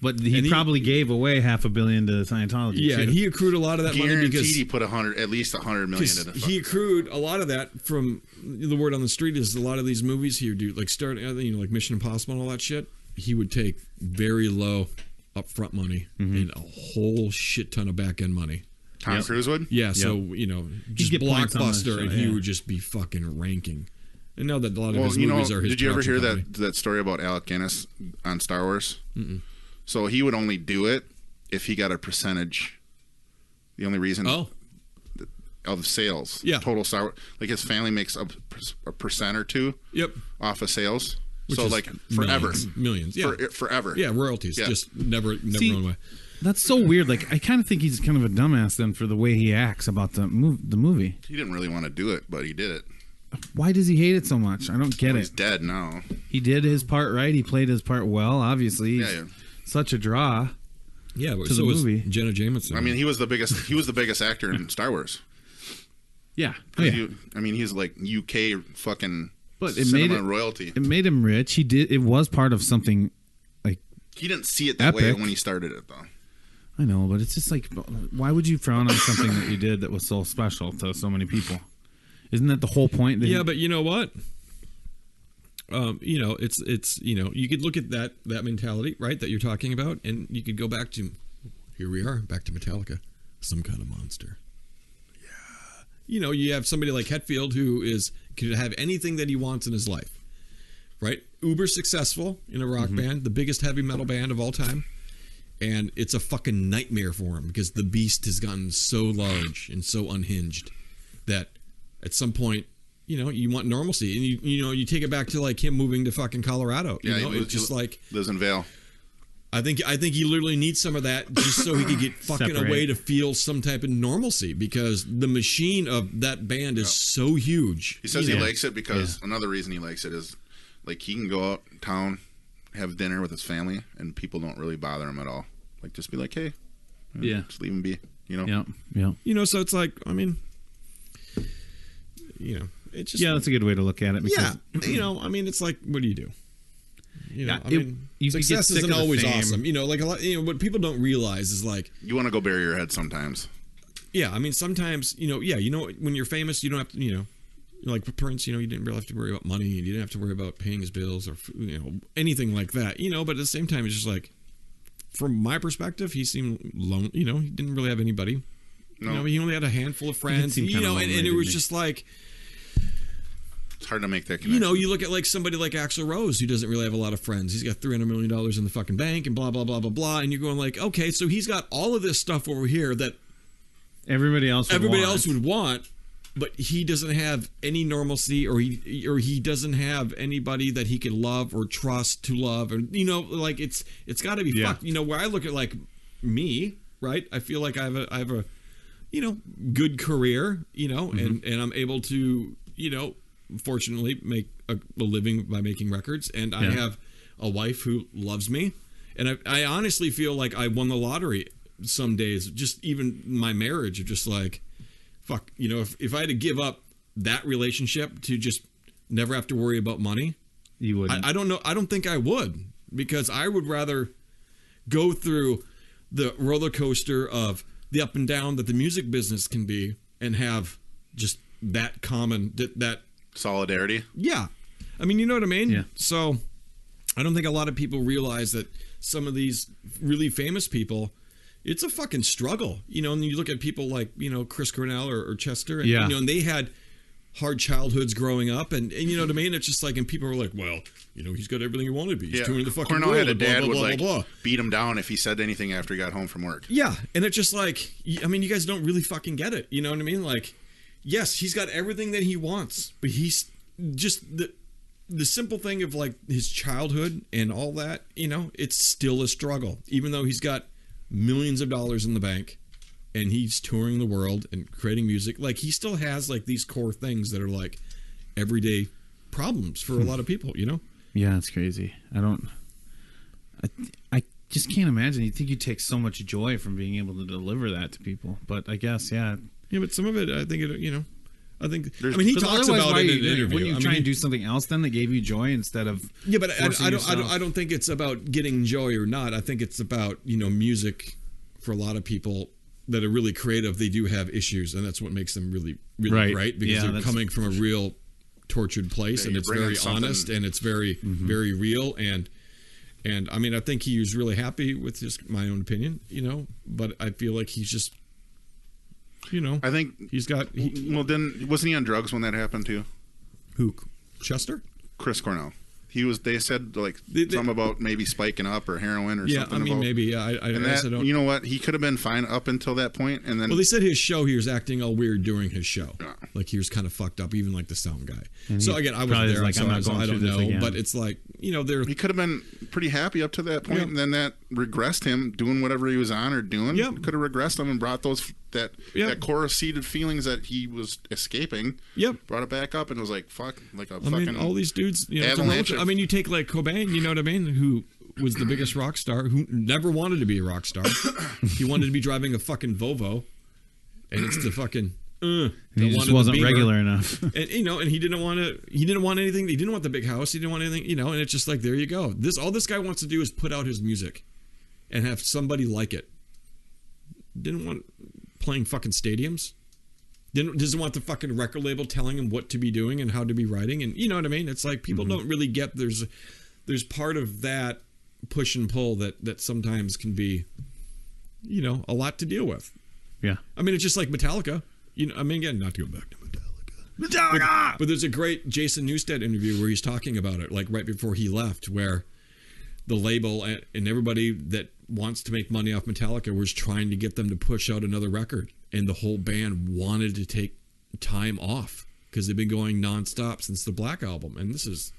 But he probably gave away $500 million to Scientology. Yeah, too. and he accrued a lot of that money Guaranteed because he put at least $100 million into the he accrued a lot of that from the word on the street is a lot of these movies he would do like like Mission Impossible and all that shit. He would take very low upfront money and a whole shit ton of back end money. Tom Cruise would? Yeah, so just get points on that blockbuster, show, and he yeah. would just be fucking ranking. And now that a lot of Well, his movies are his. did you ever hear production company. that story about Alec Guinness on Star Wars? Mm-mm. So he would only do it if he got a percentage. The only reason of sales, total Star Wars, like his family makes a percent or two, off of sales. Which so is like forever, millions, yeah, forever, yeah, royalties, just never going away. That's so weird. Like I kind of think he's kind of a dumbass then for the way he acts about the movie. He didn't really want to do it, but he did it. Why does he hate it so much? I don't get it. He's dead now. He did his part right. He played his part well. Obviously, he's such a draw. Yeah, but to so the was movie. Jenna Jameson. I mean, he was the biggest actor in Star Wars. Yeah, he's like UK fucking. But it cinema made it royalty. It made him rich. He did. It was part of something like. He didn't see it that way epic. when he started it, though. I know, but it's just like, why would you frown on something that you did that was so special to so many people? Isn't that the whole point? Yeah, but you know what? It's you could look at that mentality, right, that you're talking about, and you could go back to, here we are, back to Metallica, some kind of monster. Yeah. You have somebody like Hetfield who could have anything that he wants in his life, right? Uber successful in a rock band, the biggest heavy metal band of all time. And it's a fucking nightmare for him because the beast has gotten so large and so unhinged that at some point, you want normalcy. And you take it back to like him moving to fucking Colorado. It's just like lives in Vail. I think he literally needs some of that just so he could get fucking away to feel some type of normalcy because the machine of that band is so huge. He says he likes it because another reason he likes it is like he can go out town, have dinner with his family, and people don't really bother him at all. Like just be like, hey, just leave him be. Yeah. So it's like, I mean, it's just that's a good way to look at it. Because, I mean, it's like, what do you do? You success get sick isn't of the always fame. awesome. Like a lot. What people don't realize is like you want to go bury your head sometimes. Yeah, I mean, sometimes when you're famous, you don't have to. Like Prince, you didn't really have to worry about money. You didn't have to worry about paying his bills or anything like that. But at the same time, it's just like, from my perspective, he seemed lonely. He didn't really have anybody. No. He only had a handful of friends. And it was just like. It's hard to make that connection. You look at like somebody like Axl Rose who doesn't really have a lot of friends. He's got $300 million in the fucking bank and blah, blah, blah, blah, blah. And you're going like, okay, so he's got all of this stuff over here that everybody else would want, but he doesn't have any normalcy or he doesn't have anybody that he can love or trust to love. And, like it's got to be fucked. Where I look at like me, right? I feel like I have a good career, and I'm able to, fortunately make a living by making records, and I have a wife who loves me, and I honestly feel like I won the lottery some days. Just even my marriage of just like, fuck, if I had to give up that relationship to just never have to worry about money, you wouldn't. I don't know. I don't think I would, because I would rather go through the roller coaster of the up and down that the music business can be and have just that common that solidarity. Yeah. I mean, you know what I mean? Yeah. So I don't think a lot of people realize that some of these really famous people, it's a fucking struggle. And you look at people like, Chris Cornell or Chester, and, and they had hard childhoods growing up, and you know what I mean? It's just like, and people are like, well, he's got everything he wanted to be. He's touring the fucking Cornell world. had a dad blah, blah, would blah, like blah. beat him down if he said anything after he got home from work. Yeah. And it's just like, I mean, you guys don't really fucking get it. You know what I mean? Like, yes, he's got everything that he wants, but he's just the simple thing of like his childhood and all that, it's still a struggle, even though he's got millions of dollars in the bank and he's touring the world and creating music. Like, he still has like these core things that are like everyday problems for a lot of people, Yeah, it's crazy. I just can't imagine. You think you take so much joy from being able to deliver that to people, but I guess, yeah, but some of it, I think I think. I mean, he talks about it in an interview. Wouldn't you try and do something else then that gave you joy instead of? Yeah, but I don't think it's about getting joy or not. I think it's about music. For a lot of people that are really creative, they do have issues, and that's what makes them really, really great, because they're coming from a real tortured place, and it's very honest, and it's very, very real, and I mean, I think he was really happy with just my own opinion, but I feel like he's just. I think he's got. Wasn't he on drugs when that happened too? Who? Chester? Chris Cornell. They said like something about maybe spiking up or heroin or something. Yeah, I mean, maybe. Yeah, I don't. You know what? He could have been fine up until that point, and then. Well, they said he was acting all weird during his show. Yeah. Like he was kind of fucked up, even like the sound guy. And so again, I was there, so I don't know. But it's like he could have been pretty happy up to that point, and then that regressed him doing whatever he was on or doing. Yeah. Could have regressed him and brought that core-seated feelings that he was escaping. Yep. Brought it back up and was like, fuck, like a fucking. I mean, all these dudes. Avalanche. I mean, you take like Cobain. You know what I mean? Who was the biggest rock star? Who never wanted to be a rock star. He wanted to be driving a fucking Volvo, and it's the fucking. He just wasn't regular enough. And and he didn't want to. He didn't want anything. He didn't want the big house. He didn't want anything. And it's just like, there you go. All this guy wants to do is put out his music, and have somebody like it. Didn't want playing fucking stadiums. Doesn't want the fucking record label telling him what to be doing and how to be writing, and you know what I mean. It's like people don't really get there's part of that push and pull that sometimes can be, a lot to deal with. Yeah, I mean, it's just like Metallica. I mean, again, not to go back to Metallica. But there's a great Jason Newsted interview where he's talking about it, like right before he left, where the label and everybody that wants to make money off Metallica was trying to get them to push out another record, and the whole band wanted to take time off because they've been going nonstop since the Black Album, and this is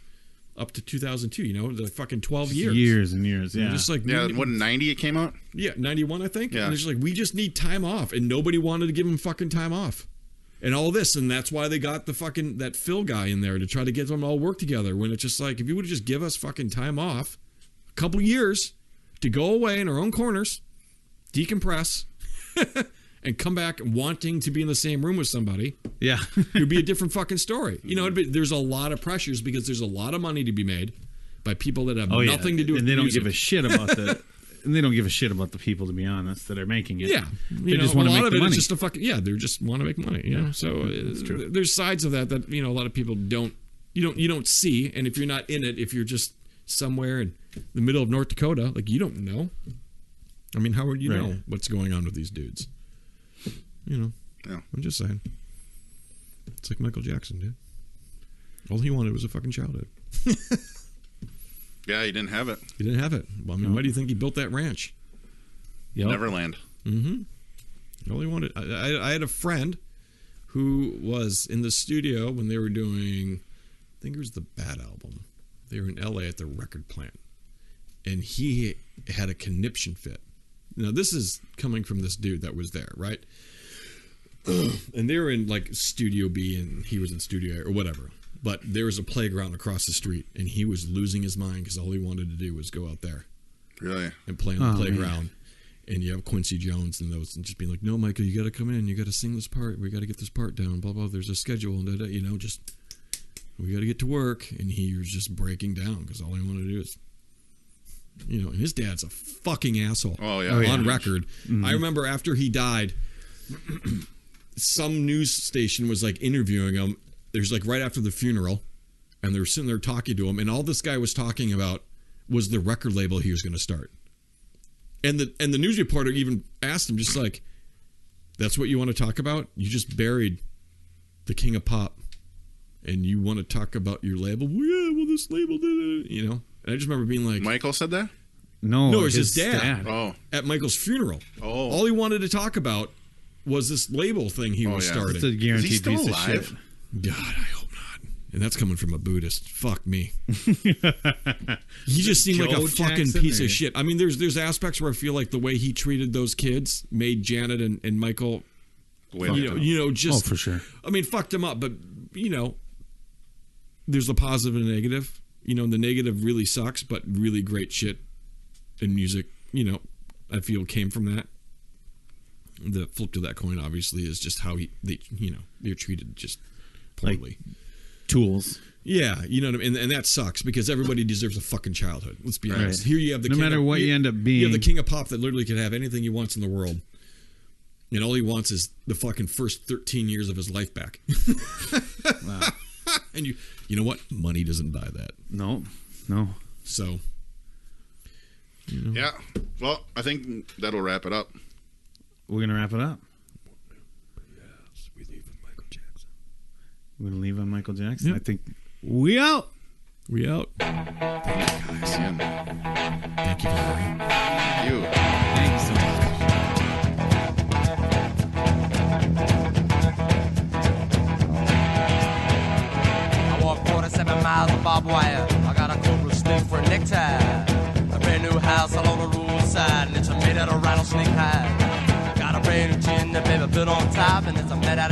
up to 2002. You know, the fucking 12 years, years and years. Yeah, just like what, 90 it came out? Yeah, 91 I think. Yeah, and it's like we just need time off, and nobody wanted to give them fucking time off, and all this, and that's why they got the fucking that Phil guy in there to try to get them all work together. When it's just like, if you would just give us fucking time off, a couple of years to go away in our own corners, decompress, and come back wanting to be in the same room with somebody, yeah, it would be a different fucking story. You know, there's a lot of pressures because there's a lot of money to be made by people that have nothing to do with and they don't music. give a shit about the. And they don't give a shit about the people, to be honest, that are making it. Yeah, they just want to make the money. It's just a fucking they just want to make money. You know, so it's true. There's sides of that a lot of people don't see, and if you're not in it, if you're just somewhere in the middle of North Dakota, like, you don't know. I mean, how would you know what's going on with these dudes? You know, I'm just saying. It's like Michael Jackson, dude. All he wanted was a fucking childhood. Yeah, he didn't have it. He didn't have it. Well, I mean, why do you think he built that ranch? Neverland. Mm-hmm. All he wanted. I had a friend who was in the studio when they were doing, I think it was the Bad album. They were in LA at the record plant, and he had a conniption fit. Now, this is coming from this dude that was there, right? And they were in like Studio B, and he was in Studio A or whatever. But there was a playground across the street, and he was losing his mind because all he wanted to do was go out there, and play on the playground. Man. And you have Quincy Jones and those, and just being like, "No, Michael, you got to come in. You got to sing this part. We got to get this part down. Blah blah. There's a schedule, and just we got to get to work." And he was just breaking down because all he wanted to do is, and his dad's a fucking asshole. Oh yeah, on record. Mm-hmm. I remember after he died, some news station was like interviewing him. There's like right after the funeral, and they were sitting there talking to him, and all this guy was talking about was the record label he was going to start. And the news reporter even asked him, just like, "That's what you want to talk about? You just buried the king of pop, and you want to talk about your label? Well, yeah, well, this label did it, And I just remember being like, Michael said that? No, it was his dad. Oh, at Michael's funeral. Oh, all he wanted to talk about was this label thing he was starting. It's a guaranteed piece of shit. God, I hope not. And that's coming from a Buddhist. Fuck me. He just seemed like a fucking piece of shit. I mean, there's aspects where I feel like the way he treated those kids made Janet and Michael, just for sure. I mean, fucked him up. But there's the positive and the negative. The negative really sucks, but really great shit in music. I feel came from that. The flip to that coin, obviously, is just how they're treated just poorly. Like tools. Yeah, you know what I mean? And that sucks because everybody deserves a fucking childhood. Let's be honest. Here you have the no king matter of, what you end up being. You have the king of pop that literally can have anything he wants in the world. And all he wants is the fucking first 13 years of his life back. Wow. And you know what? Money doesn't buy that. No. So. Yeah. Well, I think that'll wrap it up. We're going to wrap it up. Yes, we leave with Michael Jackson. We're going to leave on Michael Jackson? Yep. I think we out. We out. Thank you, guys. Thank you, Larry. Thank you. Thanks so much. I walk 47 miles of barbed wire. I got a cobra snake for a necktie. A brand new house along the roadside, and it's made out of rattlesnake hide. Got a brand new gin that baby built on top, and it's a made out of